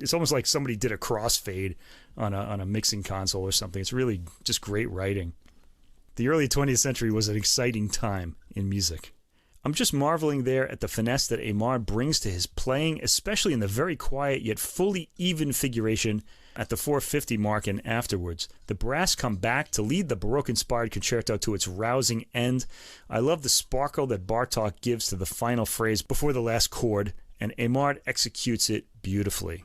Speaker 2: it's almost like somebody did a crossfade on a mixing console or something. It's really just great writing. The early 20th century was an exciting time in music. I'm just marveling there at the finesse that Aimard brings to his playing, especially in the very quiet yet fully even figuration at the 450 mark and afterwards. The brass come back to lead the Baroque-inspired concerto to its rousing end. I love the sparkle that Bartók gives to the final phrase before the last chord, and Aimard executes it beautifully.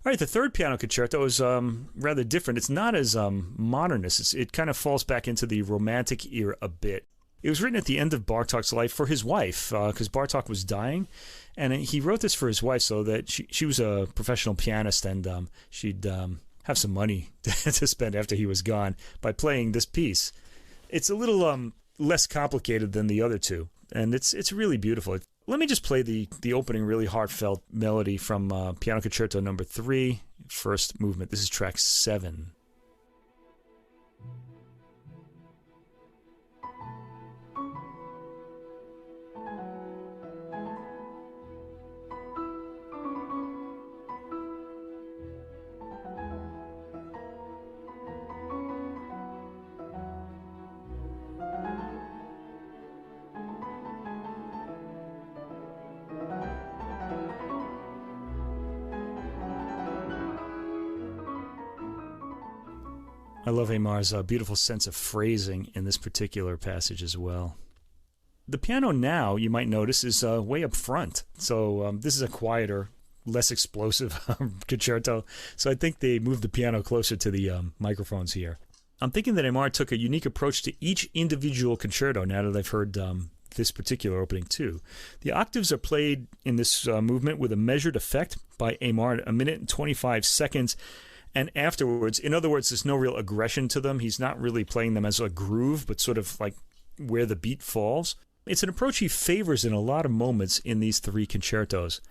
Speaker 2: All right, the third piano concerto is rather different. It's not as modernist. It kind of falls back into the Romantic era a bit. It was written at the end of Bartók's life for his wife, because Bartók was dying, and he wrote this for his wife so that she was a professional pianist, and she'd have some money to spend after he was gone by playing this piece. It's a little less complicated than the other two, and it's really beautiful. Let me just play the opening really heartfelt melody from Piano Concerto number 3, first movement. This is track 7. I love Aimard's beautiful sense of phrasing in this particular passage as well. The piano now, you might notice, is way up front. So this is a quieter, less explosive concerto. So I think they moved the piano closer to the microphones here. I'm thinking that Aimard took a unique approach to each individual concerto now that I've heard this particular opening too. The octaves are played in this movement with a measured effect by Aimard, 1 minute and 25 seconds. And afterwards, in other words, there's no real aggression to them. He's not really playing them as a groove, but sort of like where the beat falls. It's an approach he favors in a lot of moments in these 3 concertos.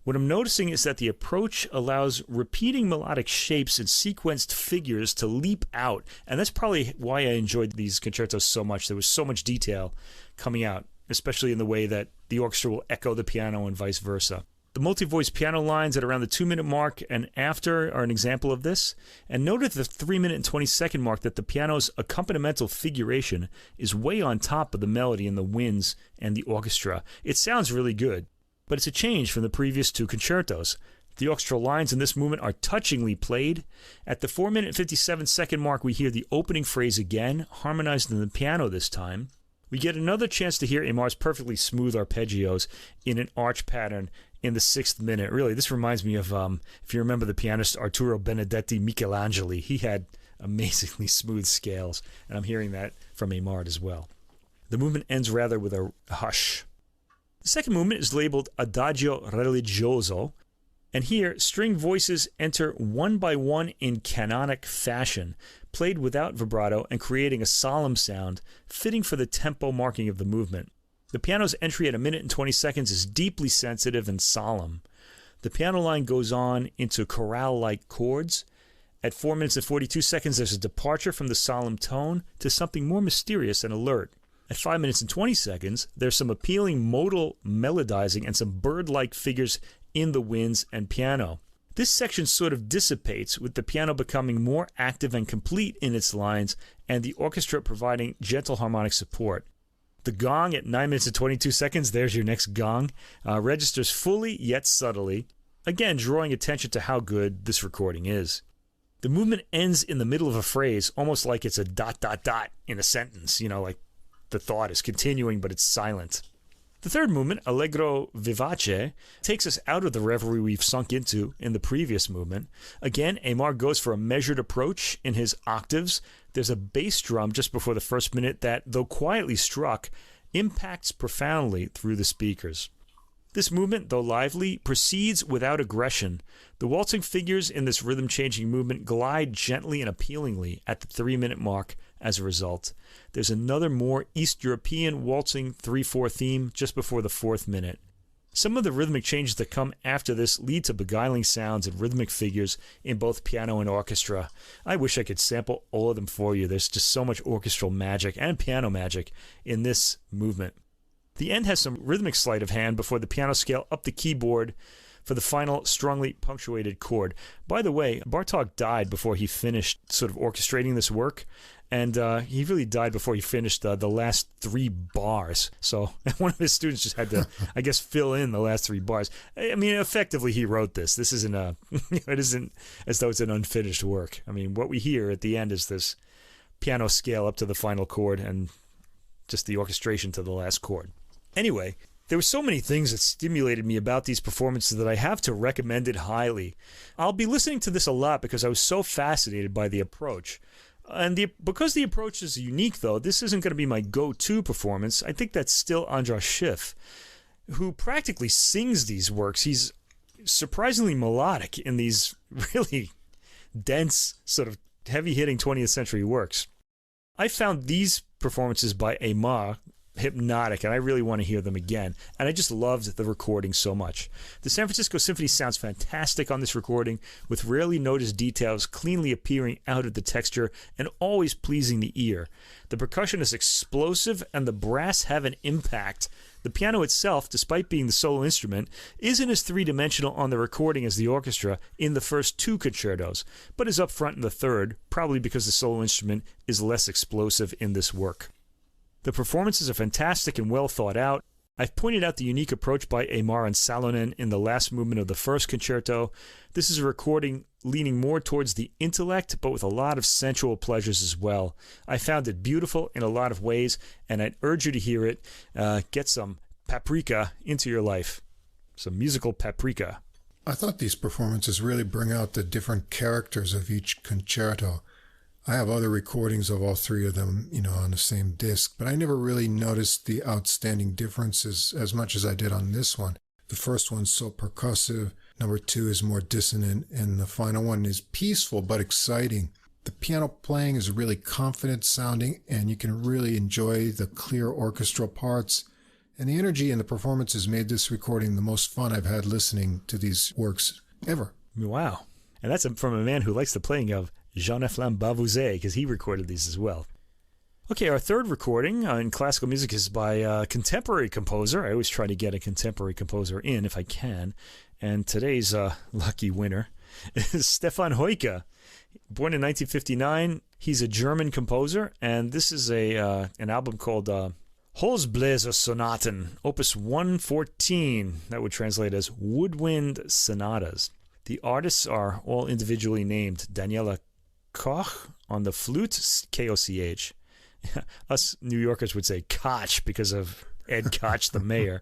Speaker 2: What I'm noticing is that the approach allows repeating melodic shapes and sequenced figures to leap out. And that's probably why I enjoyed these concertos so much. There was so much detail coming out, especially in the way that the orchestra will echo the piano and vice versa. The multi-voice piano lines at around the 2-minute mark and after are an example of this. And note at the 3 minute and 20-second mark that the piano's accompanimental figuration is way on top of the melody in the winds and the orchestra. It sounds really good, but it's a change from the previous 2 concertos. The orchestral lines in this movement are touchingly played. At the 4 minute and 57-second mark, we hear the opening phrase again, harmonized in the piano this time. We get another chance to hear Aimard's perfectly smooth arpeggios in an arch pattern in the 6th minute. Really, this reminds me of, if you remember the pianist Arturo Benedetti Michelangeli, he had amazingly smooth scales, and I'm hearing that from Aimard as well. The movement ends rather with a hush. The second movement is labeled Adagio Religioso, and here string voices enter one by one in canonic fashion, played without vibrato and creating a solemn sound, fitting for the tempo marking of the movement. The piano's entry at 1 minute and 20 seconds is deeply sensitive and solemn. The piano line goes on into chorale-like chords. At 4 minutes and 42 seconds, there's a departure from the solemn tone to something more mysterious and alert. At 5 minutes and 20 seconds, there's some appealing modal melodizing and some bird-like figures in the winds and piano. This section sort of dissipates, with the piano becoming more active and complete in its lines, and the orchestra providing gentle harmonic support. The gong at 9 minutes and 22 seconds, there's your next gong, registers fully yet subtly, again drawing attention to how good this recording is. The movement ends in the middle of a phrase, almost like it's a ... in a sentence, like the thought is continuing but it's silent. The third movement, Allegro vivace, takes us out of the reverie we've sunk into in the previous movement. Again, Aimard goes for a measured approach in his octaves. There's a bass drum just before the first minute that, though quietly struck, impacts profoundly through the speakers. This movement, though lively, proceeds without aggression. The waltzing figures in this rhythm-changing movement glide gently and appealingly at the 3-minute mark as a result. There's another more East European waltzing 3/4 theme just before the 4th minute. Some of the rhythmic changes that come after this lead to beguiling sounds and rhythmic figures in both piano and orchestra. I wish I could sample all of them for you. There's just so much orchestral magic and piano magic in this movement. The end has some rhythmic sleight of hand before the piano scale up the keyboard for the final strongly punctuated chord. By the way, Bartók died before he finished sort of orchestrating this work, and he really died before he finished the last 3 bars. So one of his students just had to, I guess, fill in the last 3 bars. I mean, effectively, he wrote this. This isn't it isn't as though it's an unfinished work. I mean, what we hear at the end is this piano scale up to the final chord and just the orchestration to the last chord. Anyway, there were so many things that stimulated me about these performances that I have to recommend it highly. I'll be listening to this a lot because I was so fascinated by the approach. And because the approach is unique, though, this isn't going to be my go-to performance. I think that's still Andras Schiff, who practically sings these works. He's surprisingly melodic in these really dense, sort of heavy-hitting 20th century works. I found these performances by Aimard hypnotic, and I really want to hear them again. And I just loved the recording so much. The San Francisco Symphony sounds fantastic on this recording, with rarely noticed details cleanly appearing out of the texture and always pleasing the ear. The percussion is explosive, and the brass have an impact. The piano itself, despite being the solo instrument, isn't as three-dimensional on the recording as the orchestra in the first 2 concertos, but is up front in the third, probably because the solo instrument is less explosive in this work. The performances are fantastic and well thought out. I've pointed out the unique approach by Aimard and Salonen in the last movement of the first concerto. This is a recording leaning more towards the intellect, but with a lot of sensual pleasures as well. I found it beautiful in a lot of ways, and I'd urge you to hear it. Get some paprika into your life. Some musical paprika.
Speaker 1: I thought these performances really bring out the different characters of each concerto. I have other recordings of all 3 of them, on the same disc, but I never really noticed the outstanding differences as much as I did on this one. The first one's so percussive, number 2 is more dissonant, and the final one is peaceful but exciting. The piano playing is really confident sounding, and you can really enjoy the clear orchestral parts. And the energy in the performances made this recording the most fun I've had listening to these works ever.
Speaker 2: Wow. And that's from a man who likes the playing of Jean-Eflain Bavouzet, because he recorded these as well. Okay, our third recording in classical music is by a contemporary composer. I always try to get a contemporary composer in if I can. And today's lucky winner is Stefan Heucke. Born in 1959, he's a German composer, and this is an album called Holzbläser Sonaten, Opus 114. That would translate as Woodwind Sonatas. The artists are all individually named. Daniela Koch on the flute, K-O-C-H. Us New Yorkers would say Koch because of Ed Koch, the mayor,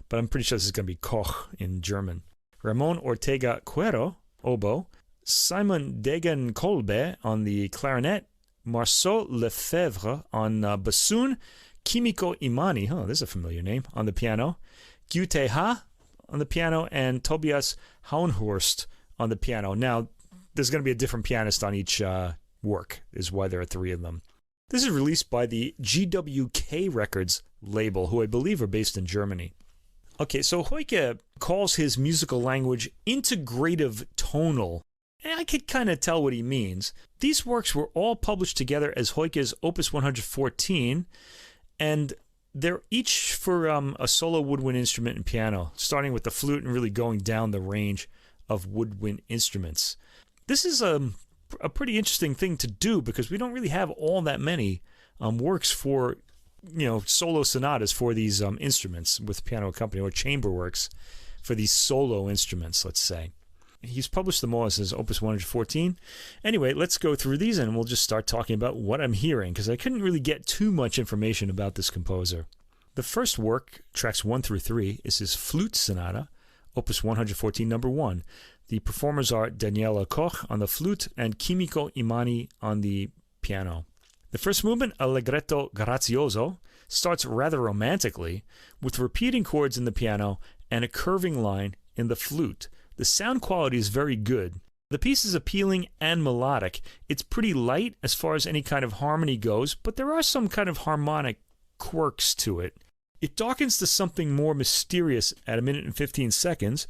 Speaker 2: but I'm pretty sure this is going to be Koch in German. Ramón Ortega Quero, oboe. Simon Degenkolbe on the clarinet. Marceau Lefevre on bassoon. Kimiko Imani, this is a familiar name, on the piano. GyuTae on the piano, and Tobias Haunhorst on the piano. Now, there's going to be a different pianist on each work, is why there are 3 of them. This is released by the GWK Records label, who I believe are based in Germany. Okay, so Heucke calls his musical language integrative tonal, and I could kind of tell what he means. These works were all published together as Heucke's Opus 114, and they're each for a solo woodwind instrument and piano, starting with the flute and really going down the range of woodwind instruments. This is a pretty interesting thing to do because we don't really have all that many works for, solo sonatas for these instruments with piano accompaniment, or chamber works for these solo instruments, let's say. He's published them all as his Opus 114. Anyway, let's go through these and we'll just start talking about what I'm hearing, because I couldn't really get too much information about this composer. The first work, tracks 1 through 3, is his Flute Sonata, Opus 114, number 1. The performers are Daniela Koch on the flute and Kimiko Imani on the piano. The first movement, Allegretto Grazioso, starts rather romantically, with repeating chords in the piano and a curving line in the flute. The sound quality is very good. The piece is appealing and melodic. It's pretty light as far as any kind of harmony goes, but there are some kind of harmonic quirks to it. It darkens to something more mysterious at 1 minute and 15 seconds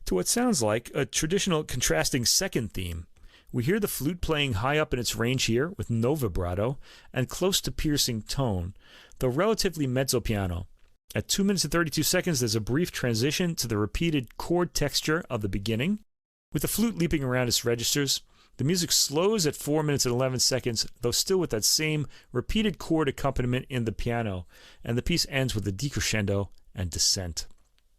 Speaker 2: to what sounds like a traditional contrasting second theme. We hear the flute playing high up in its range here with no vibrato and close to piercing tone, though relatively mezzo piano. At 2 minutes and 32 seconds, there's a brief transition to the repeated chord texture of the beginning, with the flute leaping around its registers. The music slows at 4 minutes and 11 seconds, though still with that same repeated chord accompaniment in the piano, and the piece ends with a decrescendo and descent.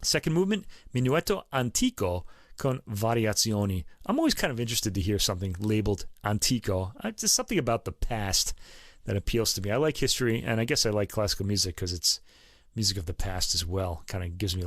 Speaker 2: Second movement, Minuetto Antico con Variazioni. I'm always kind of interested to hear something labeled Antico. There's something about the past that appeals to me. I like history, and I guess I like classical music because it's music of the past as well. Kind of gives me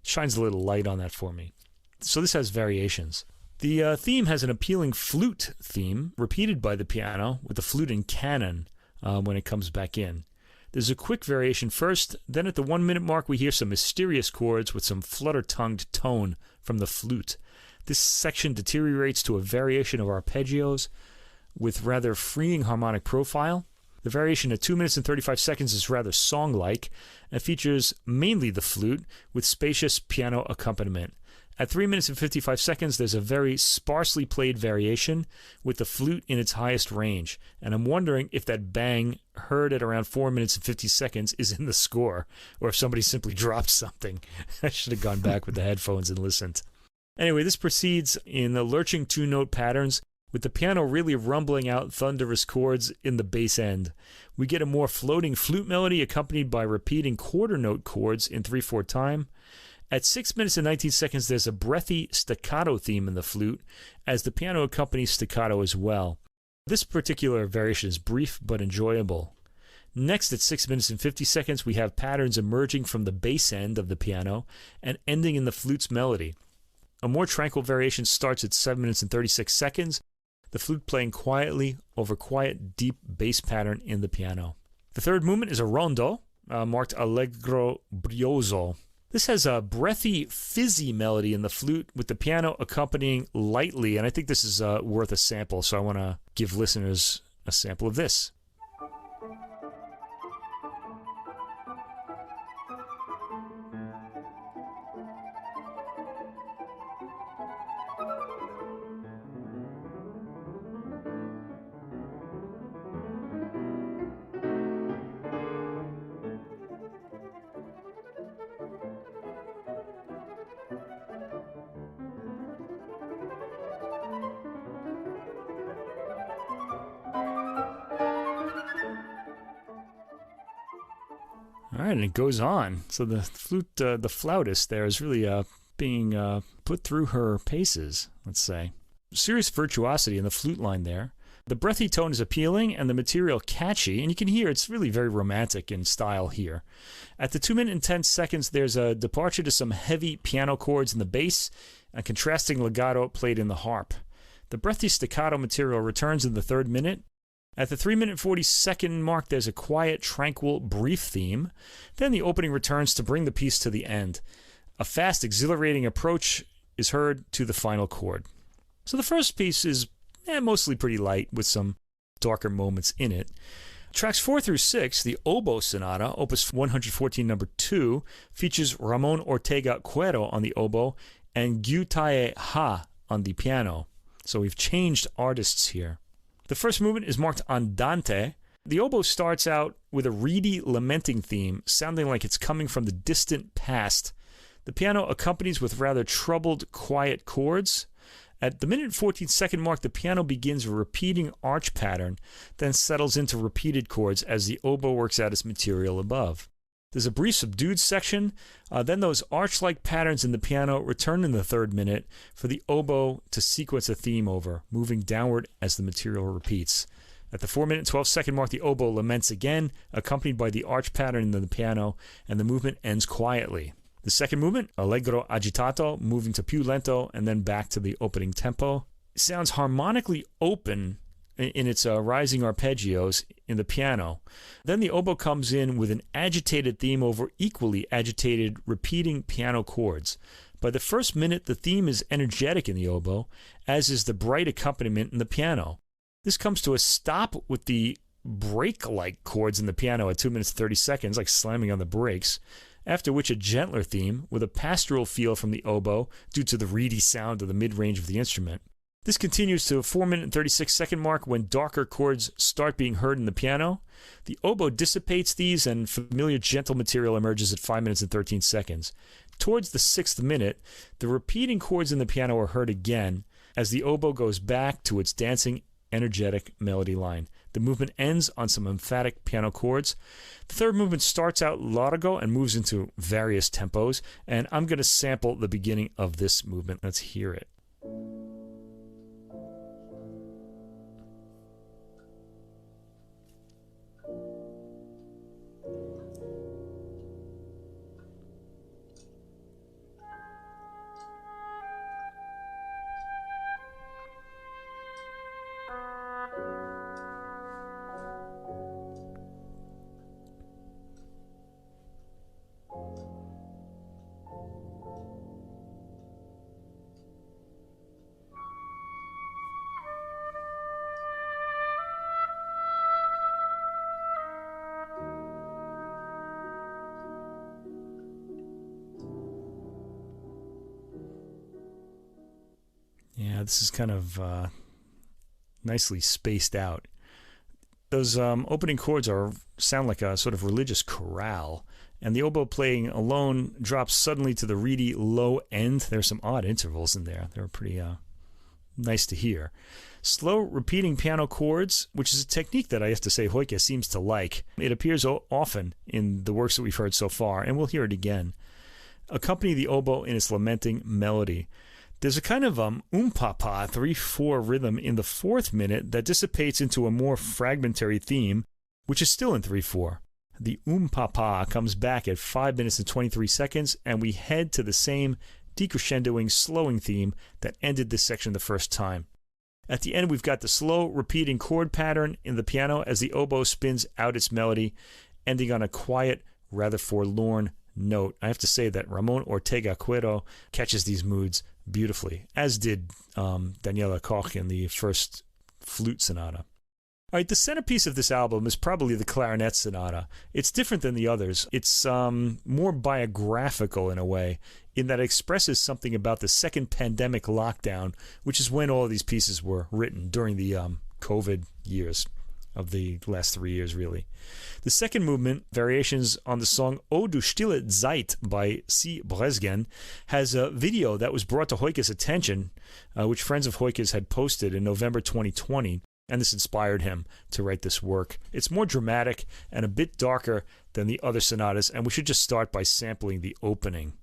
Speaker 2: shines a little light on that for me. So this has variations. The theme has an appealing flute theme, repeated by the piano, with the flute in canon when it comes back in. There's a quick variation first, then at the 1 minute mark we hear some mysterious chords with some flutter-tongued tone from the flute. This section deteriorates to a variation of arpeggios with rather freeing harmonic profile. The variation at 2 minutes and 35 seconds is rather song-like and features mainly the flute with spacious piano accompaniment. At 3 minutes and 55 seconds, there's a very sparsely played variation with the flute in its highest range. And I'm wondering if that bang heard at around 4 minutes and 50 seconds is in the score, or if somebody simply dropped something. I should have gone back with the headphones and listened. Anyway, this proceeds in the lurching two-note patterns, with the piano really rumbling out thunderous chords in the bass end. We get a more floating flute melody accompanied by repeating quarter note chords in 3/4 time. At 6 minutes and 19 seconds, there's a breathy staccato theme in the flute, as the piano accompanies staccato as well. This particular variation is brief but enjoyable. Next, at 6 minutes and 50 seconds, we have patterns emerging from the bass end of the piano and ending in the flute's melody. A more tranquil variation starts at 7 minutes and 36 seconds, the flute playing quietly over quiet, deep bass pattern in the piano. The third movement is a rondo, marked Allegro Brioso. This has a breathy, fizzy melody in the flute with the piano accompanying lightly, and I think this is worth a sample, so I want to give listeners a sample of this. All right, and it goes on. So the flute, the flautist there is really being put through her paces, let's say. Serious virtuosity in the flute line there. The breathy tone is appealing and the material catchy, and you can hear it's really very romantic in style here. At the 2 minute and 10 seconds, there's a departure to some heavy piano chords in the bass and contrasting legato played in the harp. The breathy staccato material returns in the 3rd minute. At the 3 minute 40-second mark, there's a quiet, tranquil, brief theme. Then the opening returns to bring the piece to the end. A fast, exhilarating approach is heard to the final chord. So the first piece is mostly pretty light with some darker moments in it. Tracks 4 through 6, the Oboe Sonata, Opus 114 number 2, features Ramón Ortega Quero on the oboe and GyuTae Ha on the piano. So we've changed artists here. The first movement is marked Andante. The oboe starts out with a reedy, lamenting theme, sounding like it's coming from the distant past. The piano accompanies with rather troubled, quiet chords. At the minute and 14-second mark, the piano begins a repeating arch pattern, then settles into repeated chords as the oboe works out its material above. There's a brief subdued section, then those arch-like patterns in the piano return in the third minute for the oboe to sequence a theme over, moving downward as the material repeats. At the 4 minute and 12-second mark, the oboe laments again, accompanied by the arch pattern in the piano, and the movement ends quietly. The second movement, allegro agitato, moving to più lento, and then back to the opening tempo, sounds harmonically open in its rising arpeggios in the piano. Then the oboe comes in with an agitated theme over equally agitated repeating piano chords. By the first minute, the theme is energetic in the oboe, as is the bright accompaniment in the piano. This comes to a stop with the break-like chords in the piano at 2 minutes 30 seconds, like slamming on the brakes, after which a gentler theme with a pastoral feel from the oboe due to the reedy sound of the mid-range of the instrument. This continues to a 4 minute and 36-second mark when darker chords start being heard in the piano. The oboe dissipates these and familiar gentle material emerges at 5 minutes and 13 seconds. Towards the 6th minute, the repeating chords in the piano are heard again as the oboe goes back to its dancing, energetic melody line. The movement ends on some emphatic piano chords. The third movement starts out largo and moves into various tempos, and I'm going to sample the beginning of this movement. Let's hear it. Yeah, this is kind of nicely spaced out. Those opening chords sound like a sort of religious chorale, and the oboe playing alone drops suddenly to the reedy low end. There's some odd intervals in there. They're pretty nice to hear. Slow repeating piano chords, which is a technique that I have to say Heucke seems to like. It appears often in the works that we've heard so far, and we'll hear it again. Accompany the oboe in its lamenting melody. There's a kind of papa 3/4 rhythm in the 4th minute that dissipates into a more fragmentary theme, which is still in 3/4. The papa comes back at 5 minutes and 23 seconds, and we head to the same decrescendoing, slowing theme that ended this section the first time. At the end, we've got the slow, repeating chord pattern in the piano as the oboe spins out its melody, ending on a quiet, rather forlorn note. I have to say that Ramón Ortega Quero catches these moods beautifully, as did Daniela Koch in the first flute sonata. All right, the centerpiece of this album is probably the clarinet sonata. It's different than the others. It's more biographical in a way, in that it expresses something about the second pandemic lockdown, which is when all of these pieces were written, during the COVID years of the last 3 years, really. The second movement, variations on the song O du stille Zeit by C. Bresgen, has a video that was brought to Heucke's attention, which friends of Heucke's had posted in November 2020, and this inspired him to write this work. It's more dramatic and a bit darker than the other sonatas, and we should just start by sampling the opening.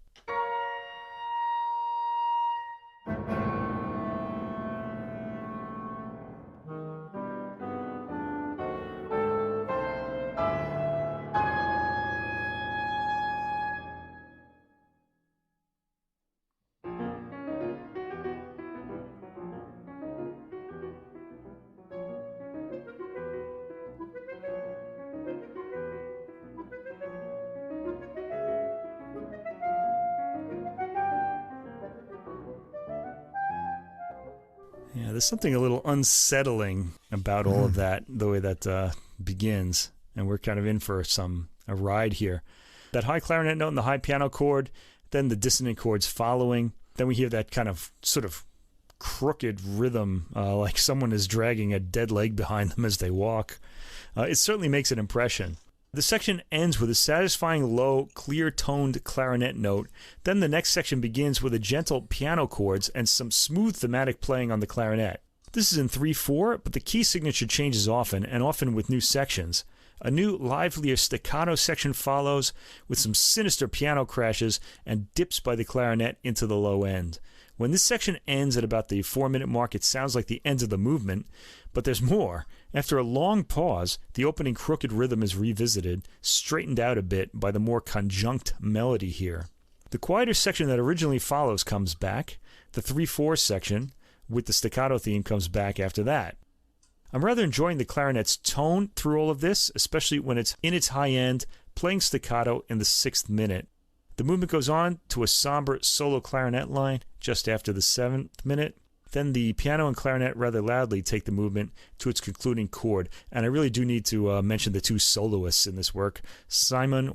Speaker 2: Yeah, there's something a little unsettling about all of that, the way that begins, and we're kind of in for a ride here. That high clarinet note and the high piano chord, then the dissonant chords following, then we hear that kind of sort of crooked rhythm, like someone is dragging a dead leg behind them as they walk. It certainly makes an impression. The section ends with a satisfying low, clear-toned clarinet note. Then the next section begins with a gentle piano chords and some smooth thematic playing on the clarinet. This is in 3/4, but the key signature changes often, and often with new sections. A new, livelier staccato section follows, with some sinister piano crashes and dips by the clarinet into the low end. When this section ends at about the 4-minute mark, it sounds like the end of the movement, but there's more. After a long pause, the opening crooked rhythm is revisited, straightened out a bit by the more conjunct melody here. The quieter section that originally follows comes back. The 3/4 section, with the staccato theme, comes back after that. I'm rather enjoying the clarinet's tone through all of this, especially when it's in its high end, playing staccato in the 6th minute. The movement goes on to a somber solo clarinet line just after the 7th minute. Then the piano and clarinet rather loudly take the movement to its concluding chord. And I really do need to mention the two soloists in this work, Simon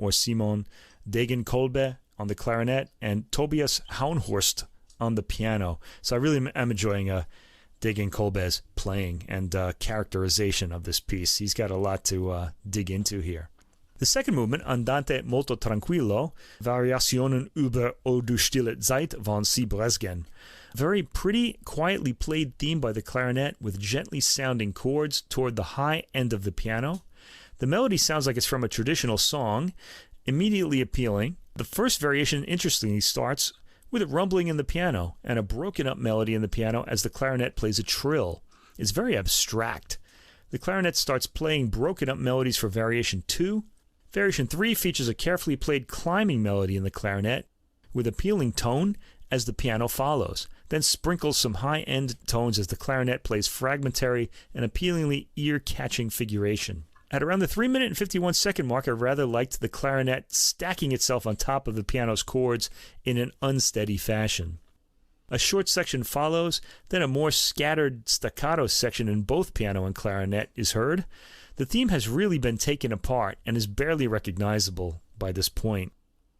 Speaker 2: Degenkolbe on the clarinet and Tobias Haunhorst on the piano. So I really am enjoying Degenkolbe's playing and characterization of this piece. He's got a lot to dig into here. The second movement, Andante molto tranquillo, Variationen über O du stille Zeit von Sie Bresgen. Very pretty, quietly played theme by the clarinet with gently sounding chords toward the high end of the piano. The melody sounds like it's from a traditional song, immediately appealing. The first variation, interestingly, starts with a rumbling in the piano and a broken up melody in the piano as the clarinet plays a trill. It's very abstract. The clarinet starts playing broken up melodies for variation 2. Variation 3 features a carefully played climbing melody in the clarinet with appealing tone as the piano follows, then sprinkles some high-end tones as the clarinet plays fragmentary and appealingly ear-catching figuration. At around the 3-minute and 51-second mark, I rather liked the clarinet stacking itself on top of the piano's chords in an unsteady fashion. A short section follows, then a more scattered staccato section in both piano and clarinet is heard. The theme has really been taken apart and is barely recognizable by this point.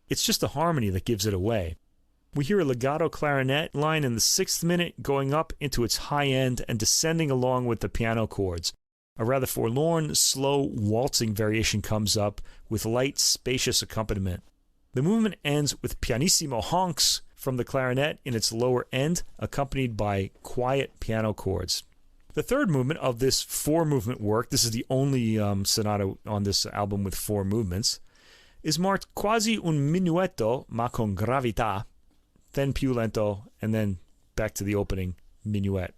Speaker 2: It's just the harmony that gives it away. We hear a legato clarinet line in the 6th minute going up into its high end and descending along with the piano chords. A rather forlorn, slow, waltzing variation comes up with light, spacious accompaniment. The movement ends with pianissimo honks from the clarinet in its lower end, accompanied by quiet piano chords. The third movement of this 4-movement work, this is the only sonata on this album with 4 movements, is marked quasi un minuetto ma con gravità, then più lento, and then back to the opening minuet.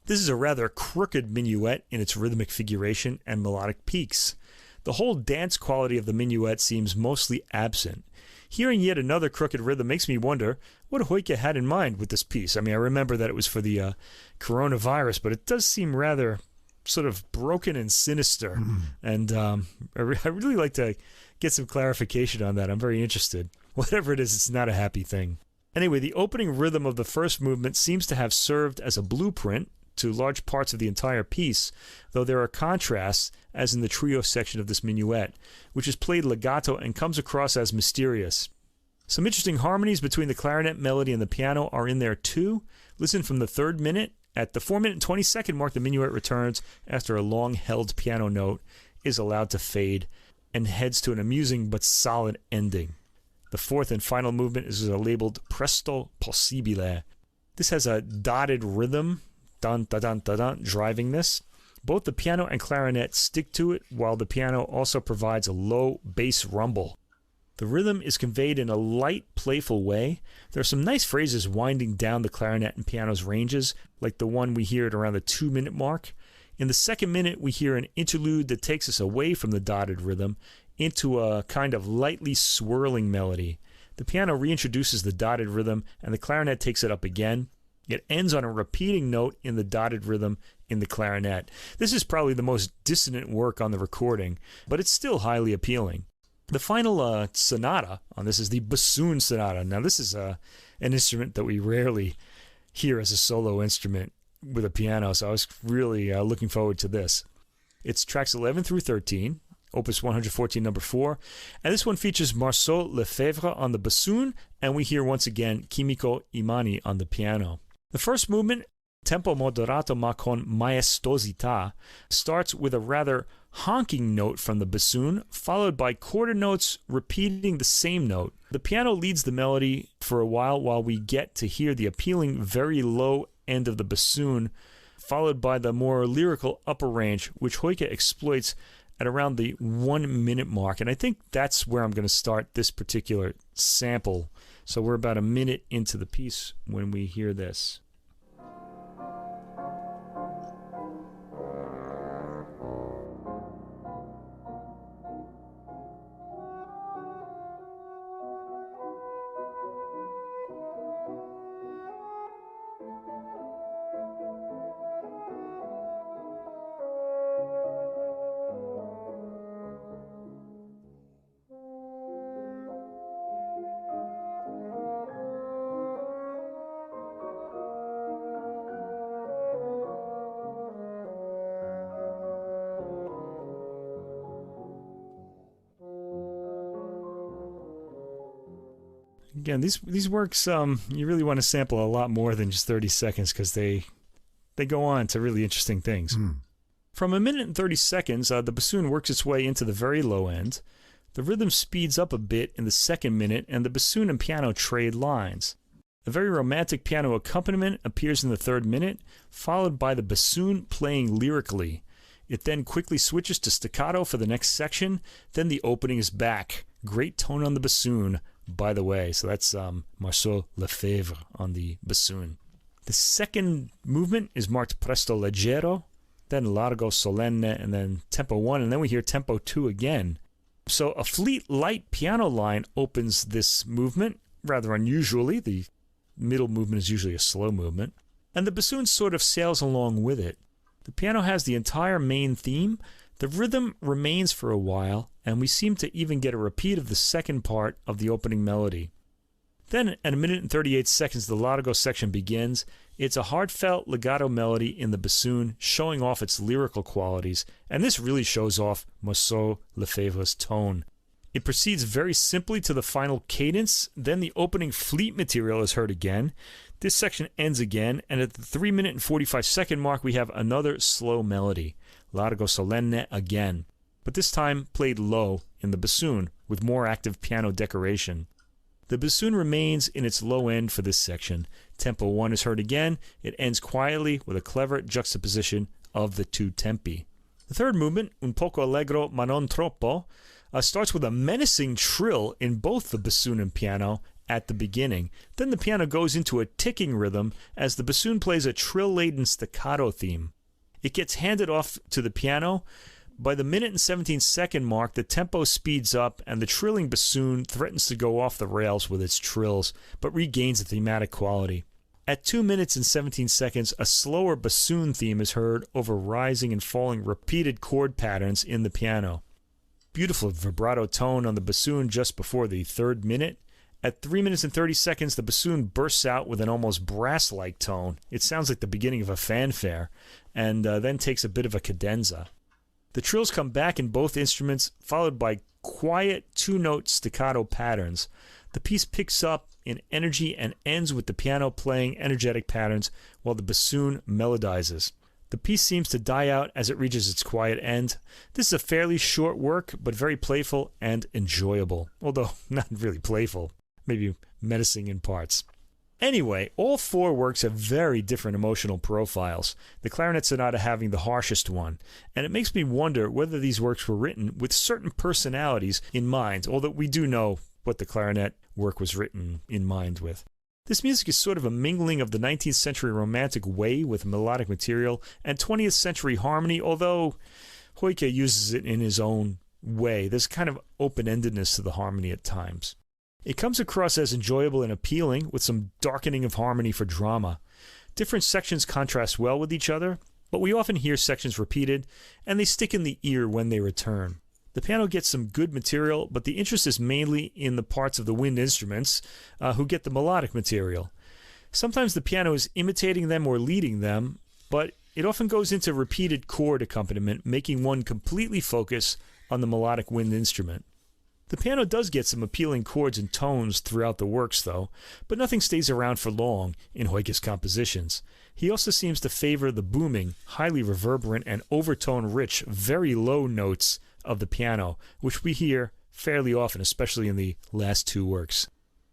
Speaker 2: This is a rather crooked minuet in its rhythmic figuration and melodic peaks. The whole dance quality of the minuet seems mostly absent. Hearing yet another crooked rhythm makes me wonder what Heucke had in mind with this piece. I mean, I remember that it was for the coronavirus, but it does seem rather sort of broken and sinister. And I really like to get some clarification on that. I'm very interested. Whatever it is, it's not a happy thing. Anyway, the opening rhythm of the first movement seems to have served as a blueprint to large parts of the entire piece, though there are contrasts, as in the trio section of this minuet, which is played legato and comes across as mysterious. Some interesting harmonies between the clarinet melody and the piano are in there too. Listen from the 3rd minute. At the 4-minute and 20-second mark, the minuet returns after a long-held piano note is allowed to fade and heads to an amusing but solid ending. The 4th and final movement is labeled Presto Possibile. This has a dotted rhythm, dun-da-dun-da-dun, driving this. Both the piano and clarinet stick to it, while the piano also provides a low bass rumble. The rhythm is conveyed in a light, playful way. There are some nice phrases winding down the clarinet and piano's ranges, like the one we hear at around the 2-minute mark. In the 2nd minute, we hear an interlude that takes us away from the dotted rhythm into a kind of lightly swirling melody. The piano reintroduces the dotted rhythm, and the clarinet takes it up again. It ends on a repeating note in the dotted rhythm in the clarinet. This is probably the most dissonant work on the recording, but it's still highly appealing. The final sonata on this is the bassoon sonata. Now, this is an instrument that we rarely hear as a solo instrument with a piano, so I was really looking forward to this. It's tracks 11 through 13, Opus 114, number 4, and this one features Marceau Lefevre on the bassoon, and we hear once again Kimiko Imani on the piano. The first movement tempo moderato ma con maestosità, starts with a rather honking note from the bassoon, followed by quarter notes repeating the same note. The piano leads the melody for a while we get to hear the appealing very low end of the bassoon, followed by the more lyrical upper range, which Heucke exploits at around the 1 minute mark. And I think that's where I'm going to start this particular sample. So we're about a minute into the piece when we hear this. Again, these works, you really want to sample a lot more than just 30 seconds because they go on to really interesting things. From 1 minute and 30 seconds, the bassoon works its way into the very low end. The rhythm speeds up a bit in the second minute, and the bassoon and piano trade lines. A very romantic piano accompaniment appears in the third minute, followed by the bassoon playing lyrically. It then quickly switches to staccato for the next section, then the opening is back. Great tone on the bassoon, by the way. So that's Marceau Lefevre on the bassoon. The second movement is marked presto leggero, then largo solenne, and then tempo 1, and then we hear tempo 2 again. So a fleet light piano line opens this movement, rather unusually. The middle movement is usually a slow movement, and the bassoon sort of sails along with it. The piano has the entire main theme. The rhythm remains for a while, and we seem to even get a repeat of the second part of the opening melody. Then, at 1 minute and 38 seconds, the largo section begins. It's a heartfelt legato melody in the bassoon, showing off its lyrical qualities, and this really shows off Marceau Lefevre's tone. It proceeds very simply to the final cadence, then the opening fleet material is heard again. This section ends again, and at the 3 minute and 45 second mark, we have another slow melody, largo solenne again, but this time played low in the bassoon with more active piano decoration. The bassoon remains in its low end for this section. Tempo 1 is heard again. It ends quietly with a clever juxtaposition of the two tempi. The third movement, un poco allegro ma non troppo, starts with a menacing trill in both the bassoon and piano at the beginning. Then the piano goes into a ticking rhythm as the bassoon plays a trill-laden staccato theme. It gets handed off to the piano. By the 1 minute and 17 second mark, the tempo speeds up and the trilling bassoon threatens to go off the rails with its trills, but regains the thematic quality. At 2 minutes and 17 seconds, a slower bassoon theme is heard over rising and falling repeated chord patterns in the piano. Beautiful vibrato tone on the bassoon just before the third minute. At 3 minutes and 30 seconds, the bassoon bursts out with an almost brass-like tone. It sounds like the beginning of a fanfare, and then takes a bit of a cadenza. The trills come back in both instruments, followed by quiet two-note staccato patterns. The piece picks up in energy and ends with the piano playing energetic patterns while the bassoon melodizes. The piece seems to die out as it reaches its quiet end. This is a fairly short work, but very playful and enjoyable. Although not really playful, maybe menacing in parts. Anyway, all four works have very different emotional profiles, the Clarinet Sonata having the harshest one, and it makes me wonder whether these works were written with certain personalities in mind, although we do know what the clarinet work was written in mind with. This music is sort of a mingling of the 19th century romantic way with melodic material and 20th century harmony, although Heucke uses it in his own way. There's kind of open-endedness to the harmony at times. It comes across as enjoyable and appealing, with some darkening of harmony for drama. Different sections contrast well with each other, but we often hear sections repeated, and they stick in the ear when they return. The piano gets some good material, but the interest is mainly in the parts of the wind instruments, who get the melodic material. Sometimes the piano is imitating them or leading them, but it often goes into repeated chord accompaniment, making one completely focus on the melodic wind instrument. The piano does get some appealing chords and tones throughout the works, though, but nothing stays around for long in Heucke's compositions. He also seems to favor the booming, highly reverberant, and overtone-rich, very low notes of the piano, which we hear fairly often, especially in the last two works.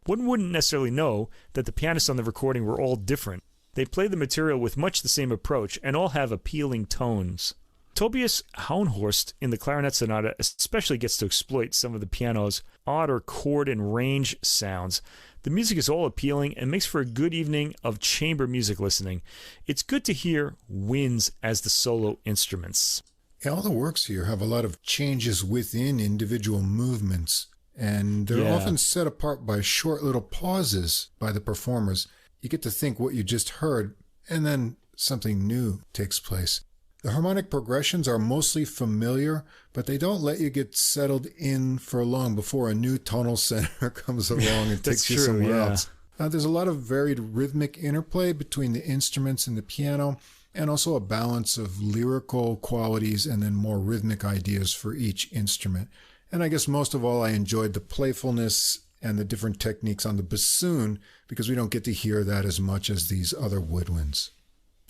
Speaker 2: One wouldn't necessarily know that the pianists on the recording were all different. They play the material with much the same approach and all have appealing tones. Tobias Haunhorst in the clarinet sonata especially gets to exploit some of the piano's odder chord and range sounds. The music is all appealing and makes for a good evening of chamber music listening. It's good to hear winds as the solo instruments.
Speaker 1: Yeah, all the works here have a lot of changes within individual movements, and they're often set apart by short little pauses by the performers. You get to think what you just heard, and then something new takes place. The harmonic progressions are mostly familiar, but they don't let you get settled in for long before a new tonal center comes along and takes you somewhere else. There's a lot of varied rhythmic interplay between the instruments and the piano, and also a balance of lyrical qualities and then more rhythmic ideas for each instrument. And I guess most of all, I enjoyed the playfulness and the different techniques on the bassoon, because we don't get to hear that as much as these other woodwinds.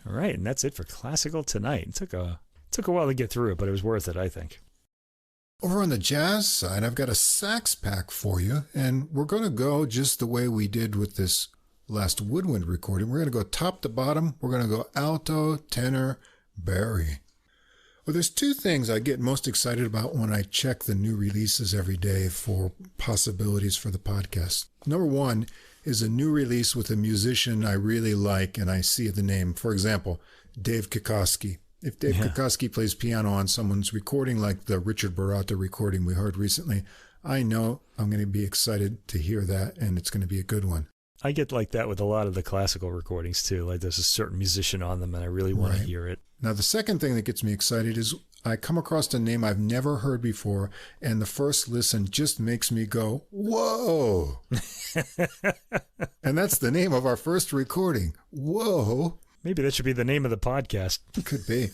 Speaker 2: All right, and that's it for Classical tonight. It took a while to get through it, but it was worth it, I think.
Speaker 1: Over on the jazz side, I've got a sax pack for you, and we're going to go just the way we did with this last woodwind recording. We're going to go top to bottom. We're going to go alto, tenor, bari. Well, there's two things I get most excited about when I check the new releases every day for possibilities for the podcast. Number one is a new release with a musician I really like and I see the name. For example, Dave Kikoski. If Dave Kikoski plays piano on someone's recording, like the Richard Baratta recording we heard recently, I know I'm going to be excited to hear that, and it's going to be a good one.
Speaker 2: I get like that with a lot of the classical recordings too. Like there's a certain musician on them and I really want to hear it.
Speaker 1: Now, the second thing that gets me excited is I come across a name I've never heard before, and the first listen just makes me go, whoa! And that's the name of our first recording. Whoa!
Speaker 2: Maybe that should be the name of the podcast.
Speaker 1: It could be.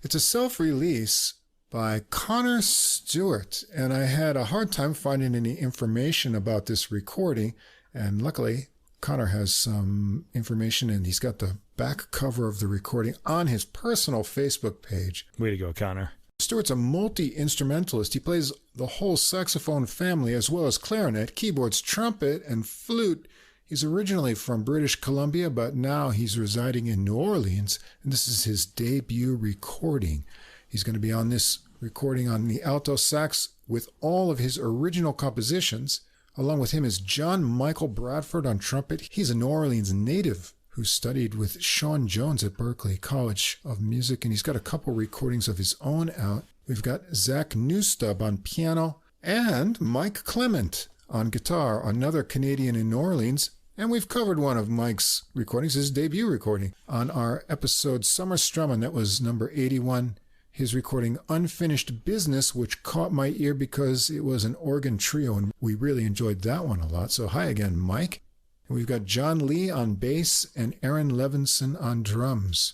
Speaker 1: It's a self-release by Connor Stewart, and I had a hard time finding any information about this recording, and luckily Connor has some information, and he's got the back cover of the recording on his personal Facebook page.
Speaker 2: Way to go, Connor.
Speaker 1: Stewart's a multi-instrumentalist. He plays the whole saxophone family as well as clarinet, keyboards, trumpet, and flute. He's originally from British Columbia, but now he's residing in New Orleans, and this is his debut recording. He's going to be on this recording on the alto sax with all of his original compositions. Along with him is John Michael Bradford on trumpet. He's a New Orleans native who studied with Sean Jones at Berklee College of Music, and he's got a couple recordings of his own out. We've got Zach Newstub on piano and Mike Clement on guitar, another Canadian in New Orleans. And we've covered one of Mike's recordings, his debut recording, on our episode Summer Strummin'. That was number 81. His recording Unfinished Business, which caught my ear because it was an organ trio, and we really enjoyed that one a lot. So hi again, Mike. And we've got John Lee on bass and Aaron Levinson on drums.